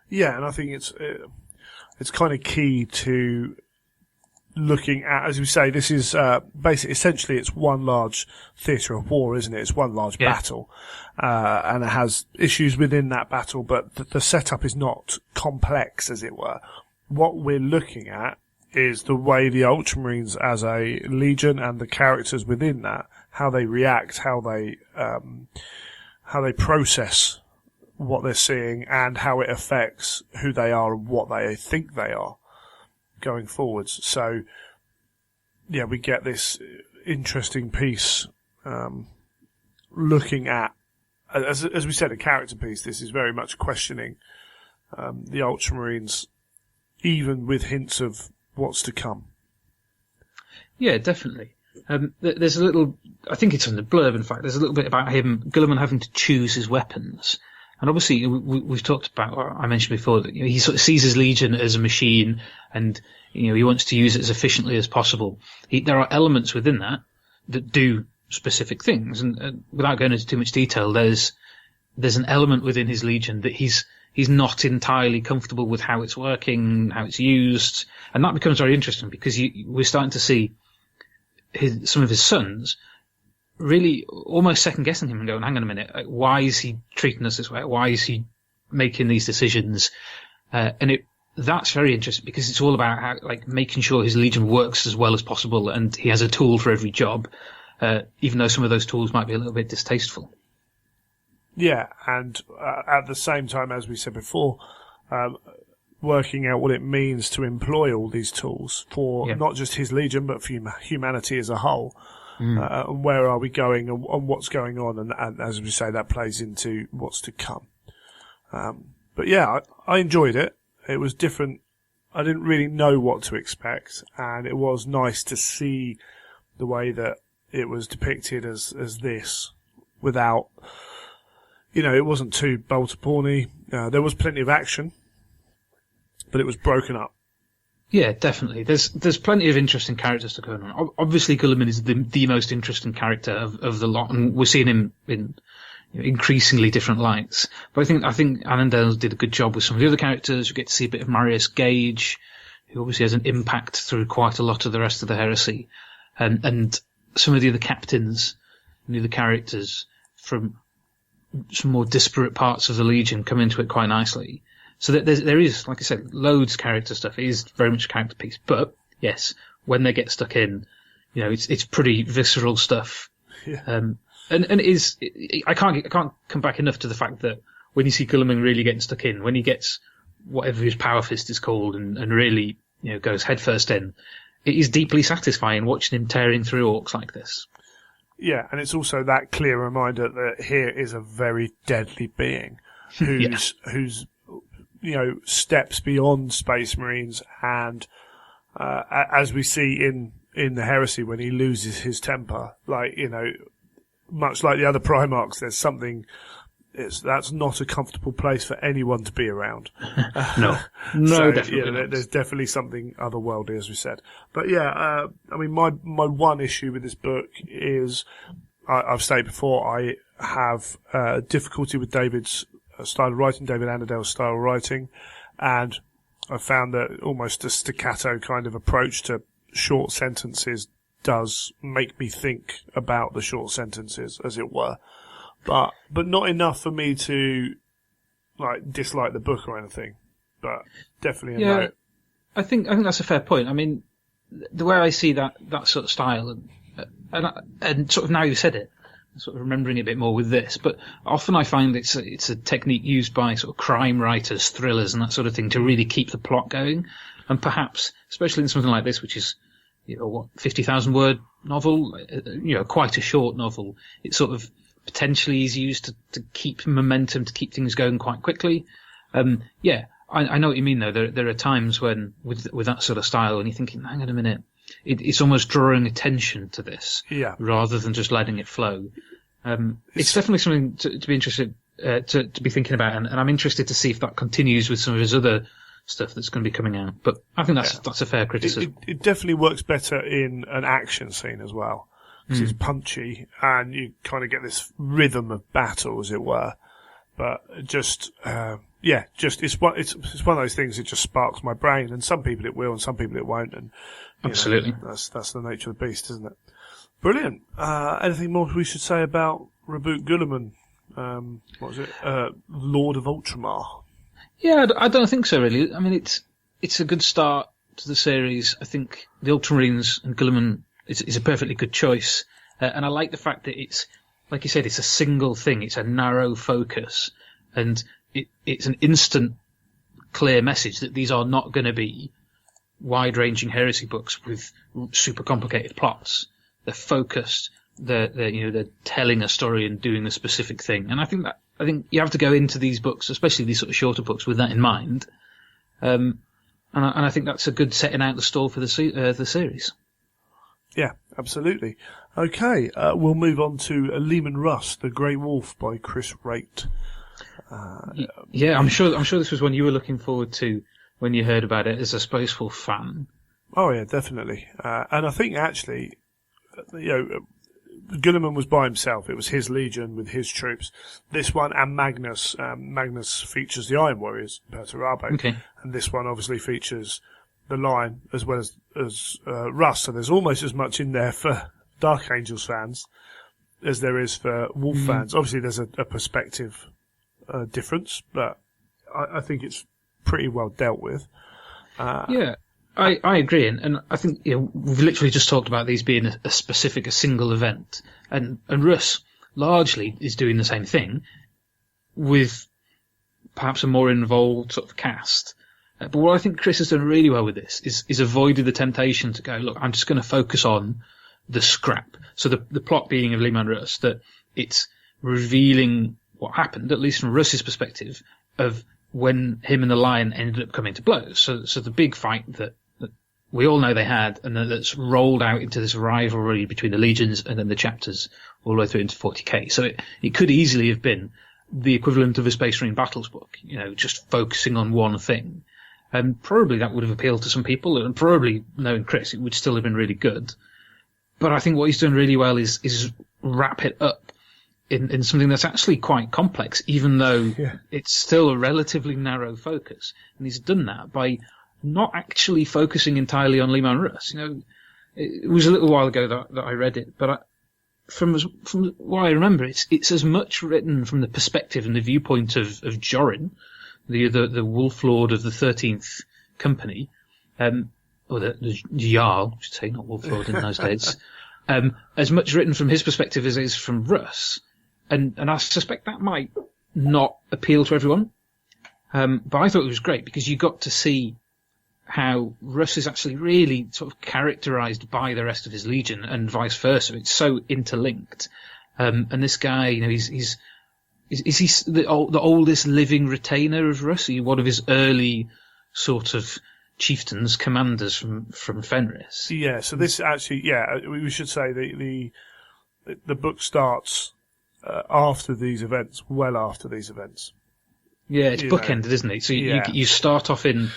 Yeah, and I think it's kind of key to looking at, as we say, this is basically, essentially, it's one large theatre of war, isn't it? It's one large battle, and it has issues within that battle, but the setup is not complex, as it were. What we're looking at is the way the Ultramarines as a legion and the characters within that, how they react, how they process what they're seeing, and how it affects who they are and what they think they are going forwards. So, yeah, we get this interesting piece looking at, as we said, a character piece. This is very much questioning the Ultramarines, even with hints of what's to come. Yeah, definitely. There's a little, I think it's in the blurb, in fact, there's a little bit about Guilliman having to choose his weapons. And obviously, we've talked about, I mentioned before, that he sort of sees his Legion as a machine, and he wants to use it as efficiently as possible. There are elements within that do specific things, and without going into too much detail, there's there's an element within his Legion that he's not entirely comfortable with how it's working, how it's used, and that becomes very interesting because we're starting to see some of his sons really almost second guessing him and going, hang on a minute, why is he treating us this way? Why is he making these decisions? That's very interesting because it's all about how, like, making sure his Legion works as well as possible, and he has a tool for every job, even though some of those tools might be a little bit distasteful. Yeah, and at the same time, as we said before, working out what it means to employ all these tools for not just his Legion, but for humanity as a whole. And where are we going and what's going on? And as we say, that plays into what's to come. But yeah, I enjoyed it. It was different. I didn't really know what to expect, and it was nice to see the way that it was depicted as this without, it wasn't too bolt-upon-y. There was plenty of action, but it was broken up. Yeah, definitely. There's plenty of interesting characters to go on. Obviously, Guilliman is the most interesting character of the lot, and we're seeing him in increasingly different lights. But I think Annandale did a good job with some of the other characters. We get to see a bit of Marius Gage, who obviously has an impact through quite a lot of the rest of the Heresy, and some of the other captains and the other characters from some more disparate parts of the Legion come into it quite nicely. So that there is, like I said, loads of character stuff. It is very much a character piece. But yes, when they get stuck in, it's pretty visceral stuff. Yeah. And it is. I can't come back enough to the fact that when you see Guilliman really getting stuck in, when he gets whatever his power fist is called, and really goes headfirst in, it is deeply satisfying watching him tearing through orcs like this. Yeah, and it's also that clear reminder that here is a very deadly being who's steps beyond Space Marines, and as we see in the Heresy when he loses his temper, much like the other Primarchs, there's something. That's not a comfortable place for anyone to be around. No, so, definitely not. There's definitely something otherworldly, as we said. But yeah, my one issue with this book is, I've stated before, I have difficulty with David's style of writing, David Annandale's style of writing, and I found that almost a staccato kind of approach to short sentences does make me think about the short sentences, as it were. But not enough for me to dislike the book or anything. But definitely a note. I think that's a fair point. I mean, the way I see that sort of style, and sort of now you said it, I'm sort of remembering it a bit more with this. But often I find it's a technique used by sort of crime writers, thrillers, and that sort of thing to really keep the plot going. And perhaps, especially in something like this, which is 50,000 word novel, quite a short novel, it's sort of potentially is used to keep momentum, to keep things going quite quickly. I know what you mean though. There are times when with that sort of style, and you're thinking, hang on a minute, it's almost drawing attention to this, rather than just letting it flow. It's definitely something to be interested to be thinking about, and I'm interested to see if that continues with some of his other stuff that's going to be coming out. But I think that's a fair criticism. It definitely works better in an action scene as well. Because it's punchy, and you kind of get this rhythm of battle, as it were. But it's one of those things that just sparks my brain, and some people it will, and some people it won't, and absolutely, that's the nature of the beast, isn't it? Brilliant. Anything more we should say about Robute Guilliman? What was it? Lord of Ultramar. Yeah, I don't think so really. I mean, it's a good start to the series. I think the Ultramarines and Guilliman is a perfectly good choice, and I like the fact that it's, like you said, it's a single thing. It's a narrow focus, and it's an instant, clear message that these are not going to be wide-ranging heresy books with super complicated plots. They're focused. They're telling a story and doing a specific thing. And I think you have to go into these books, especially these sort of shorter books, with that in mind. And I think that's a good setting out the stall for the series. Yeah, absolutely. Okay, we'll move on to Leman Russ, The Grey Wolf by Chris Raitt. I'm sure this was one you were looking forward to when you heard about it as a Spaceful fan. Oh yeah, definitely. And I think actually, Guilliman was by himself. It was his legion with his troops. This one and Magnus. Magnus features the Iron Warriors, Perturabo. Okay. And this one obviously features the Lion as well as Russ. So there's almost as much in there for Dark Angels fans as there is for Wolf fans. Obviously, there's a perspective difference, but I think it's pretty well dealt with. Yeah, I agree, and I think we've literally just talked about these being a single event, and Russ largely is doing the same thing with perhaps a more involved sort of cast. But what I think Chris has done really well with this is avoided the temptation to go, look, I'm just going to focus on the scrap. So the plot being of Leman Russ, that it's revealing what happened, at least from Russ's perspective, of when him and the Lion ended up coming to blows. So the big fight that we all know they had, and that's rolled out into this rivalry between the legions and then the chapters all the way through into 40k. So it could easily have been the equivalent of a Space Marine Battles book, just focusing on one thing. And probably that would have appealed to some people, and probably, knowing Chris, it would still have been really good. But I think what he's done really well is wrap it up in something that's actually quite complex, even though it's still a relatively narrow focus. And he's done that by not actually focusing entirely on Leman Russ. It was a little while ago that I read it, but from what I remember, it's as much written from the perspective and the viewpoint of Jorin, the Wolf Lord of the 13th Company, or the Jarl, I should say, not Wolf Lord in those days, as much written from his perspective as it is from Russ. And I suspect that might not appeal to everyone. But I thought it was great because you got to see how Russ is actually really sort of characterized by the rest of his legion and vice versa. It's so interlinked. And this guy, is he the oldest living retainer of Russ? One of his early sort of chieftains, commanders from Fenris. Yeah, so this actually, we should say the book starts after these events, well after these events. Yeah, it's bookended, isn't it? So you start off in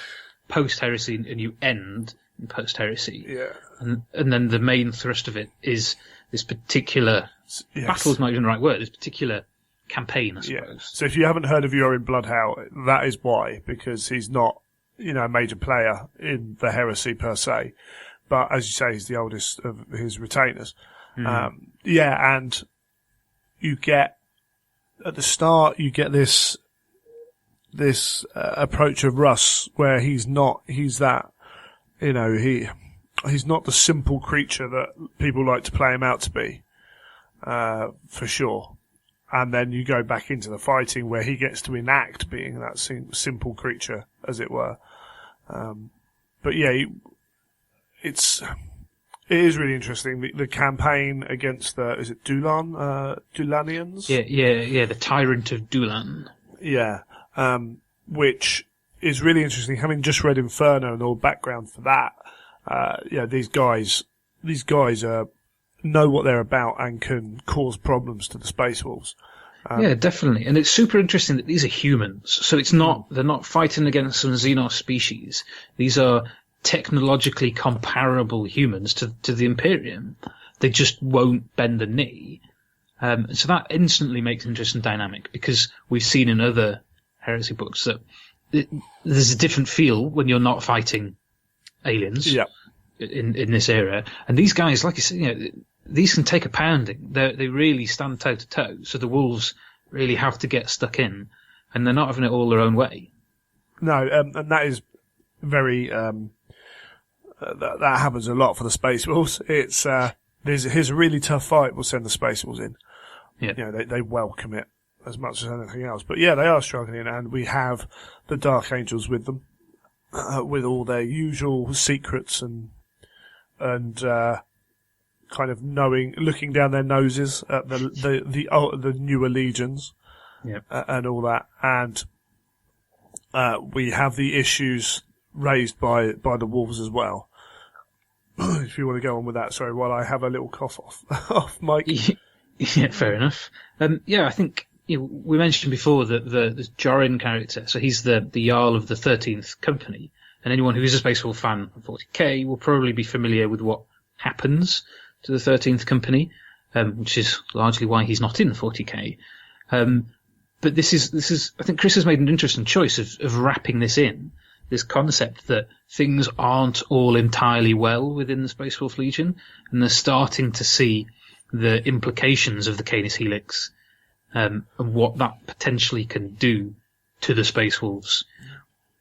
post-heresy and you end in post-heresy. Yeah. And then the main thrust of it is this particular battle's not even the right word, this particular campaign, I suppose. Yeah. So if you haven't heard of Yorin Bloodhound, that is why, because he's not, a major player in the heresy per se. But as you say, he's the oldest of his retainers. And you get, at the start, you get this approach of Russ where he's not the simple creature that people like to play him out to be, for sure. And then you go back into the fighting where he gets to enact being that simple creature, as it were. But yeah, it is really interesting. The campaign against is it Dulanians? Yeah, the Tyrant of Dulan. Yeah. Which is really interesting. Having just read Inferno and all background for that, these guys know what they're about and can cause problems to the Space Wolves. Yeah, definitely. And it's super interesting that these are humans. So they're not fighting against some Xenos species. These are technologically comparable humans to the Imperium. They just won't bend the knee. So that instantly makes an interesting dynamic because we've seen in other heresy books that there's a different feel when you're not fighting aliens in this era. And these guys, like you said, these can take a pounding. They really stand toe to toe. So the wolves really have to get stuck in, and they're not having it all their own way. No, and that is very that happens a lot for the Space Wolves. It's here's a really tough fight. We'll send the Space Wolves in. Yeah, they welcome it as much as anything else. But yeah, they are struggling, and we have the Dark Angels with them, with all their usual secrets and kind of looking down their noses at the newer legions, and all that. And we have the issues raised by the wolves as well. If you want to go on with that, sorry, while I have a little cough off mic. Yeah, fair enough. I think we mentioned before that the Jorin character, so he's the Jarl of the 13th Company, and anyone who is a Space Wolf fan of 40k will probably be familiar with what happens to the 13th Company. which is largely why he's not in 40k. But this is, I think Chris has made an interesting choice of wrapping this in, this concept that things aren't all entirely well within the Space Wolf Legion, and they're starting to see the implications of the Canis Helix, and what that potentially can do to the Space Wolves,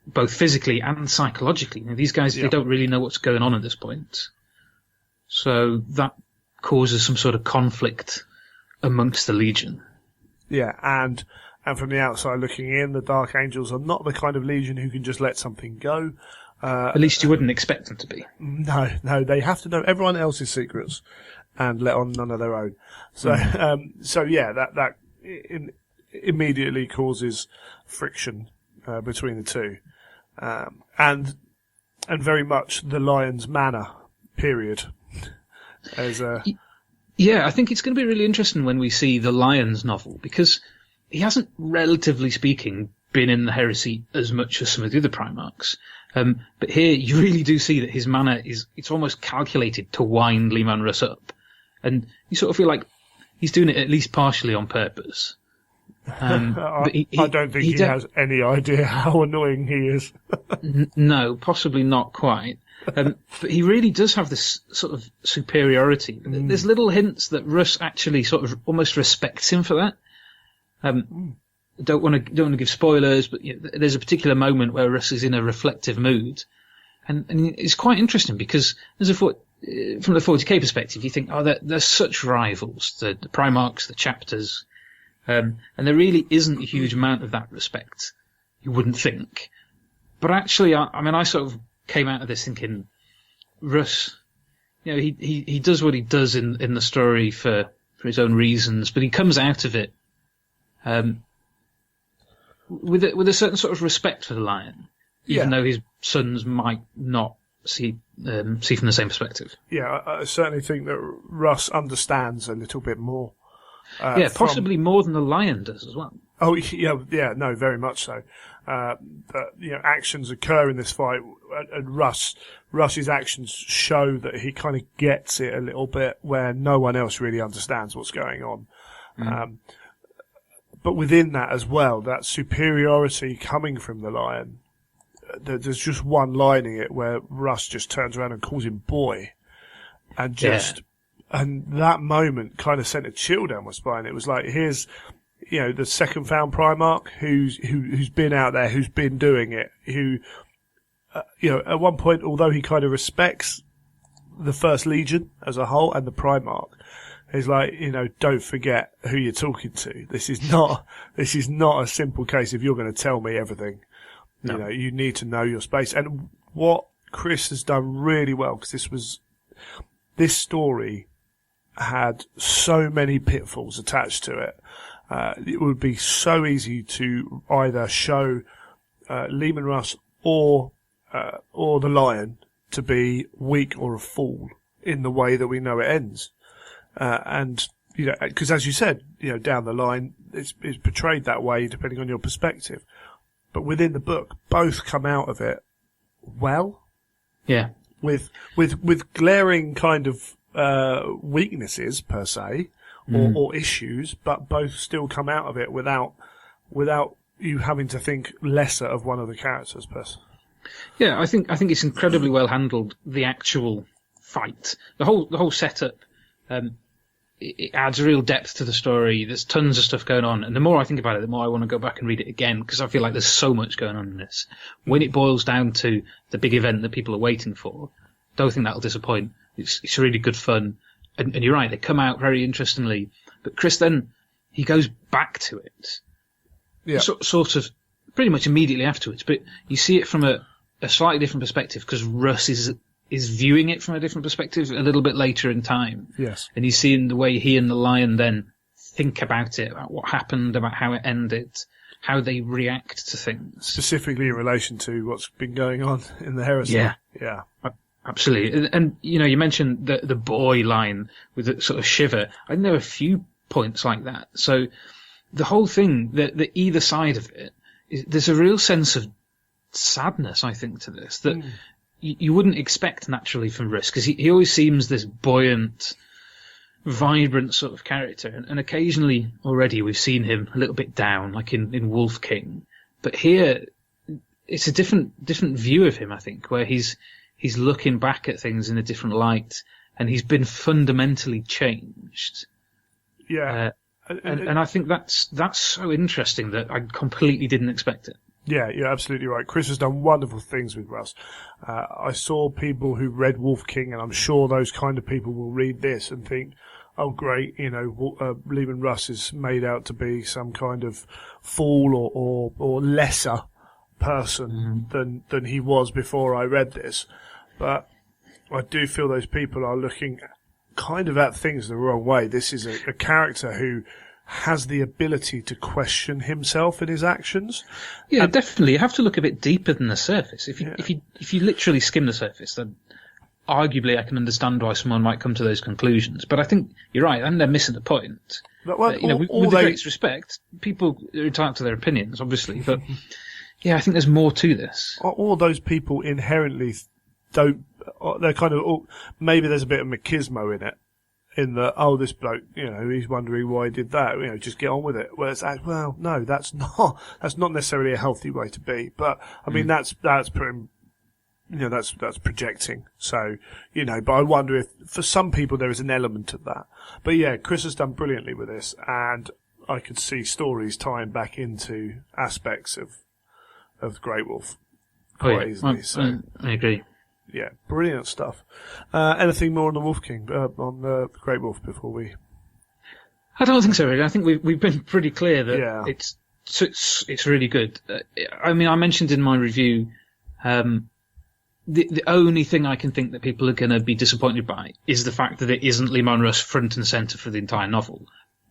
both physically and psychologically. You know, these guys, they don't really know what's going on at this point. So that causes some sort of conflict amongst the Legion. Yeah, and from the outside looking in, the Dark Angels are not the kind of Legion who can just let something go. At least you wouldn't expect them to be. No, they have to know everyone else's secrets and let on none of their own. So, that immediately causes friction between the two, and very much the Lion's manner. Period. Yeah, I think it's going to be really interesting when we see the Lion's novel, because he hasn't, relatively speaking, been in the Heresy as much as some of the other Primarchs. But here you really do see that his manner it's almost calculated to wind Leman Russ up. And you sort of feel like he's doing it at least partially on purpose. I don't think he has any idea how annoying he is. No, possibly not quite. But he really does have this sort of superiority. There's little hints that Russ actually sort of almost respects him for that. Don't want to give spoilers, but there's a particular moment where Russ is in a reflective mood, and it's quite interesting because from the 40k perspective, you think, they're such rivals, the Primarchs, the chapters, and there really isn't a huge amount of that respect. You wouldn't think, but actually, I sort of came out of this thinking, Russ, he does what he does in the story for his own reasons, but he comes out of it with a certain sort of respect for the Lion, even though his sons might not see from the same perspective. Yeah, I certainly think that Russ understands a little bit more. Possibly more than the Lion does as well. Oh, yeah, no, very much so. Actions occur in this fight, and Russ's actions show that he kind of gets it a little bit where no one else really understands what's going on. But within that as well, that superiority coming from the Lion, there's just one line in it where Russ just turns around and calls him boy, and and that moment kind of sent a chill down my spine. It was like, here's, the second found Primarch who's been out there, who's been doing it, who, at one point, although he kind of respects the First Legion as a whole and the Primarch, he's like, don't forget who you're talking to. This is not a simple case of you're going to tell me everything. No. You need to know your space. And what Chris has done really well, because this story had so many pitfalls attached to it. It would be so easy to either show Leman Russ or the Lion to be weak or a fool in the way that we know it ends. Because as you said, down the line, it's portrayed that way depending on your perspective. But within the book, both come out of it well. Yeah. With glaring kind of weaknesses per se, or issues, but both still come out of it without you having to think lesser of one of the characters. Yeah, I think it's incredibly well handled. The actual fight, the whole setup, it adds real depth to the story. There's tons of stuff going on, and the more I think about it, the more I want to go back and read it again, because I feel like there's so much going on in this. When it boils down to the big event that people are waiting for, don't think that'll disappoint. It's really good fun. And you're right, they come out very interestingly. But Chris then, he goes back to it. Yeah. Sort of, pretty much immediately afterwards. But you see it from a slightly different perspective, because Russ is viewing it from a different perspective a little bit later in time. Yes. And he's seeing the way he and the Lion then think about it, about what happened, about how it ended, how they react to things. Specifically in relation to what's been going on in the Heresy. Yeah. Yeah. Absolutely. And you mentioned the boy line with a sort of shiver. I think there are a few points like that. So the whole thing, the either side of it, there's a real sense of sadness, I think, to this, that you wouldn't expect naturally from Russ, because he always seems this buoyant, vibrant sort of character, and occasionally already we've seen him a little bit down, like in Wolf King. But here, it's a different view of him, I think, where he's looking back at things in a different light, and he's been fundamentally changed. Yeah. And I think that's so interesting that I completely didn't expect it. Yeah, you're absolutely right. Chris has done wonderful things with Russ. I saw people who read Wolf King, and I'm sure those kind of people will read this and think, oh, great, Leman Russ is made out to be some kind of fool or lesser person than he was before I read this. But I do feel those people are looking kind of at things the wrong way. This is a character who has the ability to question himself in his actions. Yeah, definitely. You have to look a bit deeper than the surface. If you literally skim the surface, then arguably I can understand why someone might come to those conclusions. But I think you're right, and they're missing the point. But, with the greatest respect, people are entitled to their opinions, obviously. But yeah, I think there's more to this. All those people inherently don't. They're kind of maybe there's a bit of machismo in it. In that, this bloke, he's wondering why he did that. Just get on with it. Well, no, that's not necessarily a healthy way to be. But I mean, that's putting, that's projecting. So, but I wonder if for some people there is an element of that. But yeah, Chris has done brilliantly with this, and I could see stories tying back into aspects of Grey Wolf quite easily. I agree. Yeah, brilliant stuff. Anything more on the Wolf King, on the Great Wolf before we? I don't think so, really. I think we've been pretty clear that it's really good. I mean, I mentioned in my review, the only thing I can think that people are going to be disappointed by is the fact that it isn't Leman Russ front and centre for the entire novel.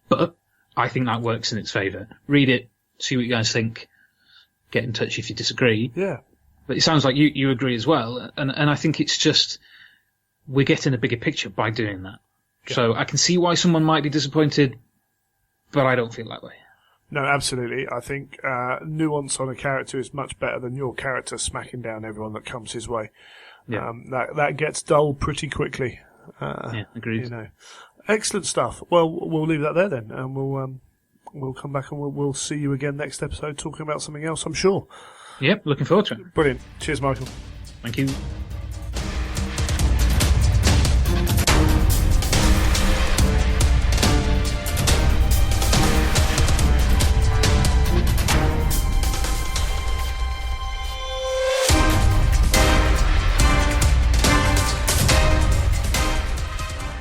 But I think that works in its favour. Read it, see what you guys think. Get in touch if you disagree. Yeah. But it sounds like you agree as well, and I think it's just we're getting a bigger picture by doing that. Yeah. So I can see why someone might be disappointed, but I don't feel that way. No, absolutely. I think nuance on a character is much better than your character smacking down everyone that comes his way. Yeah. That gets dull pretty quickly. Yeah, agreed. Excellent stuff. Well, we'll leave that there then, and we'll come back and we'll see you again next episode talking about something else, I'm sure. Yep, looking forward to it. Brilliant. Cheers, Michael. Thank you.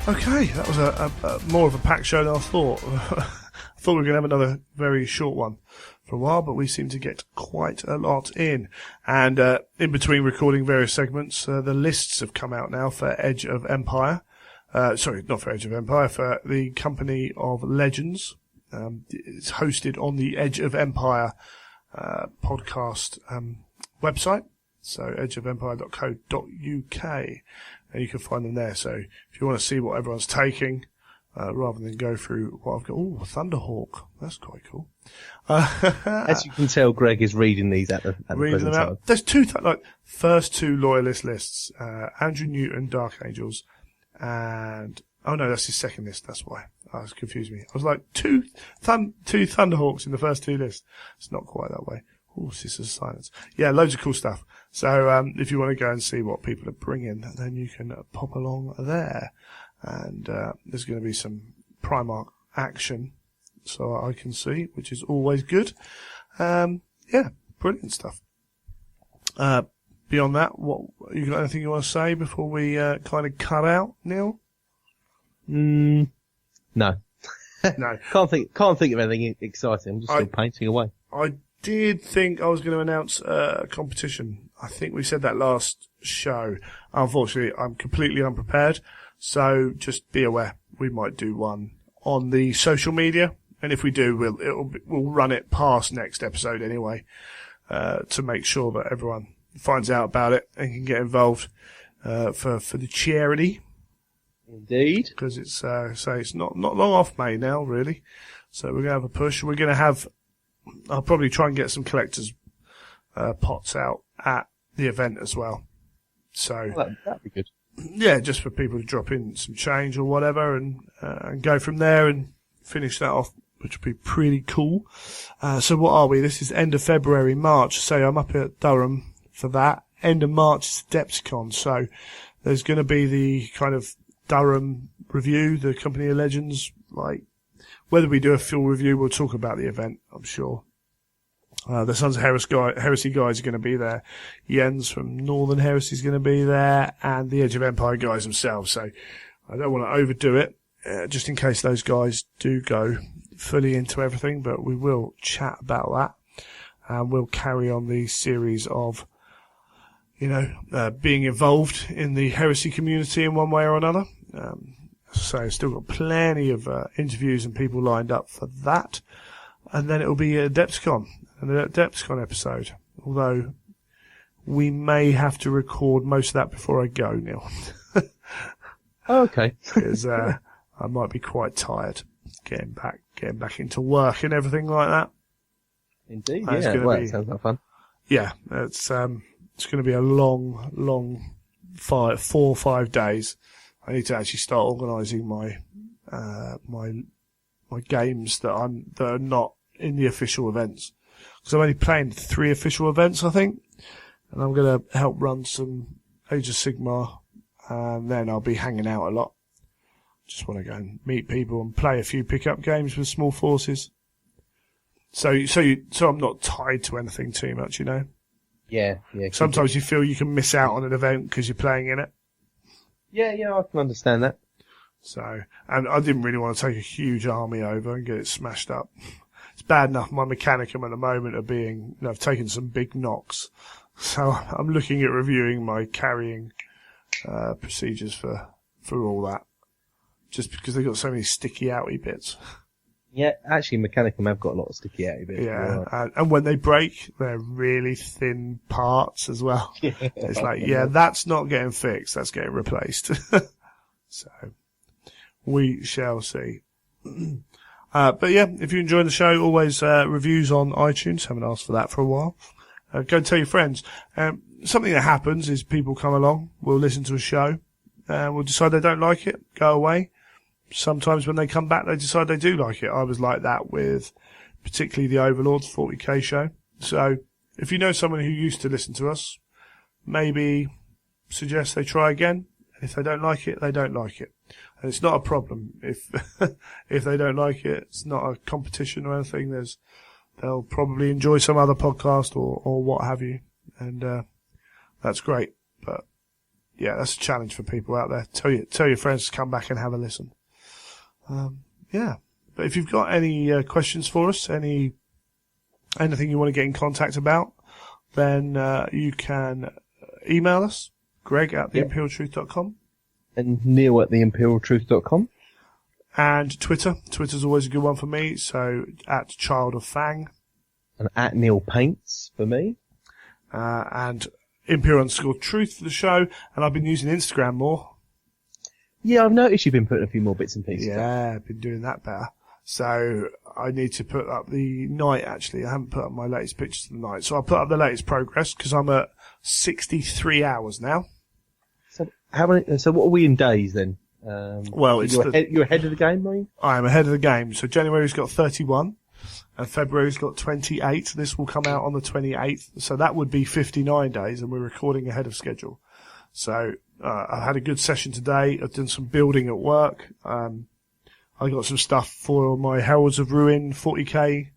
Okay, that was a more of a packed show than I thought. I thought we were going to have another very short one for a while, but we seem to get quite a lot in. And in between recording various segments, the lists have come out now for Edge of Empire. Sorry, not for Edge of Empire, for the Company of Legends. It's hosted on the Edge of Empire podcast website. So edgeofempire.co.uk. And you can find them there. So if you want to see what everyone's taking, rather than go through what I've got. Oh, Thunderhawk. That's quite cool. As you can tell, Greg is reading these at the reading them out. Time. There's two, first two loyalist lists. Andrew Newton, Dark Angels, and, oh no, that's his second list. That's why. I was confused me. I was like, two Thunderhawks in the first two lists. It's not quite that way. Oh, Sisters of Silence. Yeah, loads of cool stuff. So, if you want to go and see what people are bringing, then you can pop along there. And, there's going to be some Primarch action, so I can see, which is always good. Yeah, brilliant stuff. Beyond that, you got anything you want to say before we, kind of cut out, Neil? No. No. Can't think of anything exciting. I'm just still painting away. I did think I was going to announce a competition. I think we said that last show. Unfortunately, I'm completely unprepared. So just be aware. We might do one on the social media. And if we do, we'll run it past next episode anyway, to make sure that everyone finds out about it and can get involved, for the charity. Indeed. Because it's, it's not long off May now, really. So we're going to have a push. We're going to have, I'll probably try and get some collectors, pots out at the event as well. So that'd be good. yeah, just for people to drop in some change or whatever and go from there and finish that off, which would be pretty cool. So what are we? This is end of February, March. So I'm up at Durham for that. End of March is Adepticon. So there's going to be the kind of Durham review, the Company of Legends. Like, whether we do a full review, we'll talk about the event, I'm sure. The Sons of Heresy guys are going to be there. Jens from Northern Heresy is going to be there, and the Edge of Empire guys themselves. So I don't want to overdo it, just in case those guys do go fully into everything, but we will chat about that. And we'll carry on the series of, being involved in the Heresy community in one way or another. So still got plenty of interviews and people lined up for that. And then it'll be Adepticon, an Adepticon episode. Although we may have to record most of that before I go, Neil. Okay. Because I might be quite tired getting back into work and everything like that. Indeed, yeah. That sounds like fun. Yeah, it's going to be a long 4 or 5 days. I need to actually start organising my games that are not in the official events, because I'm only playing 3 official events, I think, and I'm going to help run some Age of Sigmar, and then I'll be hanging out a lot. Just want to go and meet people and play a few pickup games with small forces. So I'm not tied to anything too much, Yeah. Sometimes you feel you can miss out on an event because you're playing in it. Yeah, I can understand that. So, and I didn't really want to take a huge army over and get it smashed up. It's bad enough my Mechanicum at the moment are being, I've taken some big knocks. So I'm looking at reviewing my carrying procedures for all that. Just because they've got so many sticky outy bits. Yeah, actually Mechanicum have got a lot of sticky outy bits. Yeah, and when they break, they're really thin parts as well. Yeah. It's like, that's not getting fixed, that's getting replaced. So, we shall see. But yeah, if you enjoy the show, always reviews on iTunes. Haven't asked for that for a while. Go and tell your friends. Something that happens is people come along, will listen to a show, will decide they don't like it, go away. Sometimes when they come back, they decide they do like it. I was like that with particularly the Overlord's 40k show. So if you know someone who used to listen to us, maybe suggest they try again. If they don't like it, they don't like it. And it's not a problem. If they don't like it, it's not a competition or anything. They'll probably enjoy some other podcast or what have you. And that's great. But yeah, that's a challenge for people out there. Tell your friends to come back and have a listen. Yeah, but if you've got any questions for us, anything you want to get in contact about, then you can email us, Greg at theimperialtruth.com. And Neil at theimperialtruth.com. And Twitter. Twitter's always a good one for me, so at Child of Fang. And at Neil Paints for me. And Imperial_Truth for the show, and I've been using Instagram more. Yeah, I've noticed you've been putting a few more bits and pieces up. Yeah, I've been doing that better. So I need to put up the night, actually. I haven't put up my latest pictures of the night. So I'll put up the latest progress, because I'm at 63 hours now. So what are we in days then? Well, you're ahead of the game, are you? I am ahead of the game. So January's got 31, and February's got 28. This will come out on the 28th. So that would be 59 days, and we're recording ahead of schedule. So I had a good session today. I've done some building at work. I got some stuff for my Heralds of Ruin 40k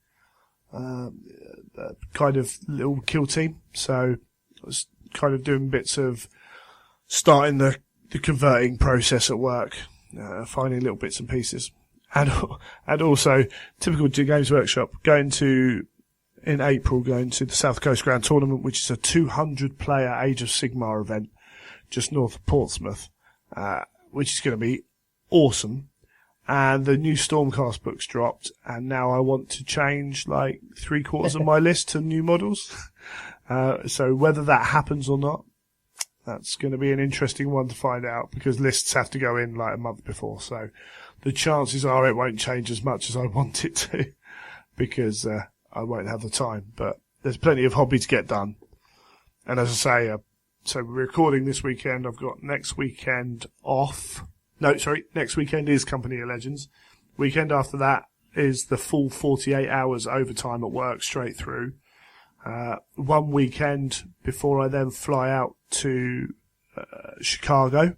kind of little kill team. So I was kind of doing bits of starting the converting process at work, finding little bits and pieces. And also, typical Games Workshop, in April, going to the South Coast Grand Tournament, which is a 200-player Age of Sigmar event just north of Portsmouth, which is going to be awesome. And the new Stormcast book's dropped, and now I want to change like 3/4 of my list to new models. So whether that happens or not, that's going to be an interesting one to find out, because lists have to go in like a month before. So the chances are it won't change as much as I want it to, because I won't have the time. But there's plenty of hobby to get done. And as I say, so we're recording this weekend. I've got next weekend off. No, sorry, next weekend is Company of Legends. Weekend after that is the full 48 hours overtime at work straight through. One weekend before I then fly out to Chicago.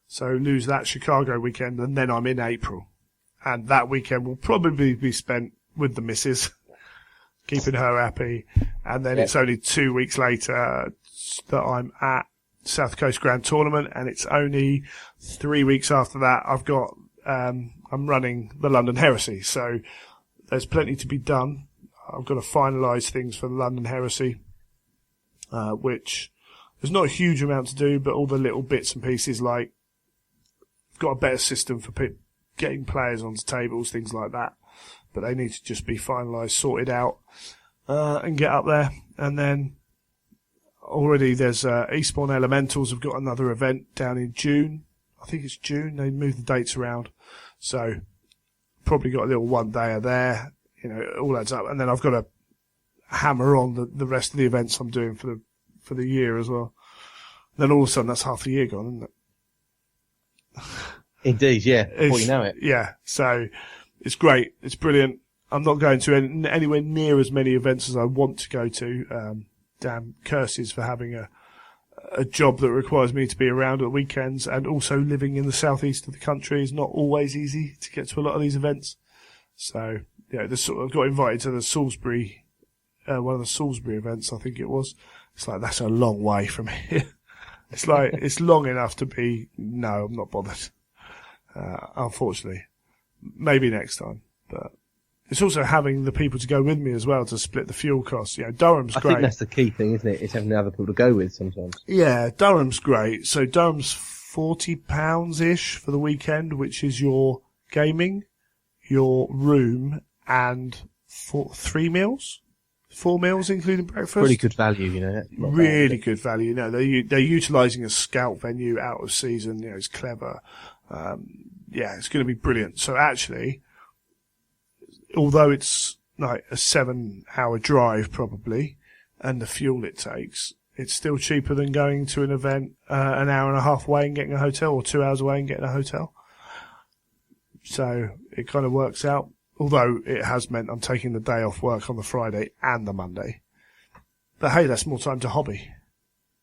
So lose that Chicago weekend, and then I'm in April. And that weekend will probably be spent with the missus, keeping her happy. And then it's only 2 weeks later that I'm at South Coast Grand Tournament, and it's only 3 weeks after that I've got, I'm running the London Heresy. So there's plenty to be done. I've got to finalise things for the London Heresy, which there's not a huge amount to do, but all the little bits and pieces, like I've got a better system for getting players onto tables, things like that. But they need to just be finalised, sorted out, and get up there. And then already there's Eastbourne Elementals have got another event down in June. I think it's June. They moved the dates around. So probably got a little one-dayer there. You know, it all adds up. And then I've got to hammer on the rest of the events I'm doing for the year as well. Then all of a sudden that's half the year gone, isn't it? Indeed, yeah. Before you know it. Yeah. So it's great. It's brilliant. I'm not going to anywhere near as many events as I want to go to. Damn curses for having a job that requires me to be around at weekends, and also living in the southeast of the country is not always easy to get to a lot of these events. So, yeah, I got invited to the Salisbury, one of the Salisbury events, I think it was. It's like, that's a long way from here. It's like, it's long enough to be, no, I'm not bothered. Unfortunately. Maybe next time, but it's also having the people to go with me as well to split the fuel costs. You know, Durham's great. I think that's the key thing, isn't it? It's having the other people to go with sometimes. Yeah, Durham's great. So Durham's £40-ish for the weekend, which is your gaming, your room, and 4 meals, including breakfast. Pretty good value, you know. Really good value. You know, they're utilising a scout venue out of season. You know, it's clever. Yeah, it's going to be brilliant. So actually, although it's like a 7-hour drive probably, and the fuel it takes, it's still cheaper than going to an event an hour and a half away and getting a hotel, or 2 hours away and getting a hotel. So it kind of works out. Although it has meant I'm taking the day off work on the Friday and the Monday. But hey, that's more time to hobby.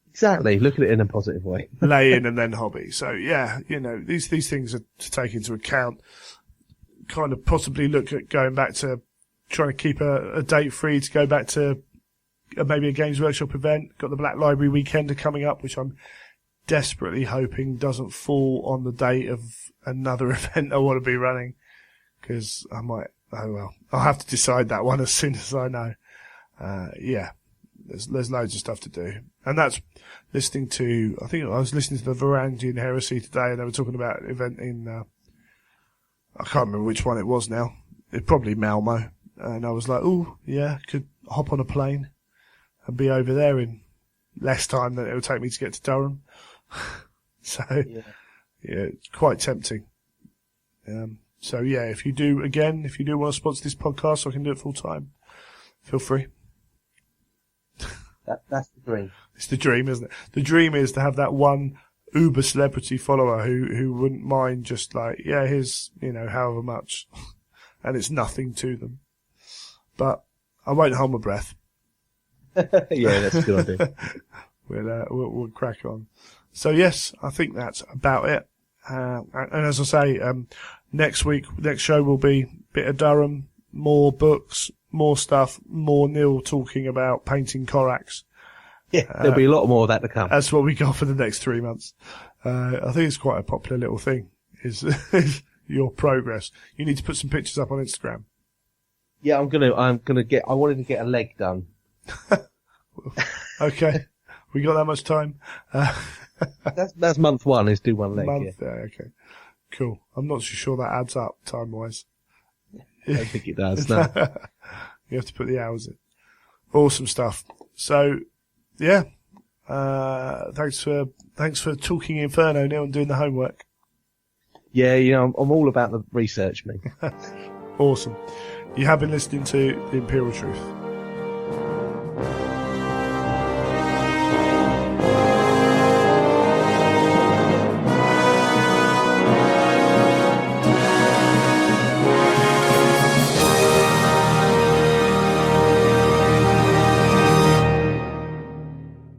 Exactly. Look at it in a positive way. Lay in and then hobby. So yeah, you know, these things are to take into account. Kind of possibly look at going back to trying to keep a date free to go back to maybe a Games Workshop event. Got the Black Library Weekender coming up, which I'm desperately hoping doesn't fall on the date of another event I want to be running. Because I might, I'll have to decide that one as soon as I know. Yeah, there's loads of stuff to do. And that's listening to, I think I was listening to the Varangian Heresy today, and they were talking about an event in, I can't remember which one it was now. It's probably Malmo. And I was like, oh, yeah, could hop on a plane and be over there in less time than it would take me to get to Durham. So, yeah, it's quite tempting. So yeah, if you do want to sponsor this podcast, so I can do it full time, feel free. That's the dream. It's the dream, isn't it? The dream is to have that one uber celebrity follower who wouldn't mind just like, yeah, here's, you know, however much, and it's nothing to them. But I won't hold my breath. Yeah, that's a good idea. We'll crack on. So yes, I think that's about it. And as I say, next show will be a bit of Durham, more books, more stuff, more Neil talking about painting Corax. Yeah, there'll be a lot more of that to come. That's what we got for the next 3 months. I think it's quite a popular little thing, is your progress. You need to put some pictures up on Instagram. Yeah, I wanted to get a leg done. Okay. We got that much time. That's month 1, is do one leg. Yeah, okay. Cool. I'm not so sure that adds up time-wise. I don't think it does, no. You have to put the hours in. Awesome stuff. So, yeah. Thanks for talking Inferno, Neil, and doing the homework. Yeah, you know, I'm all about the research, me. Awesome. You have been listening to The Imperial Truth.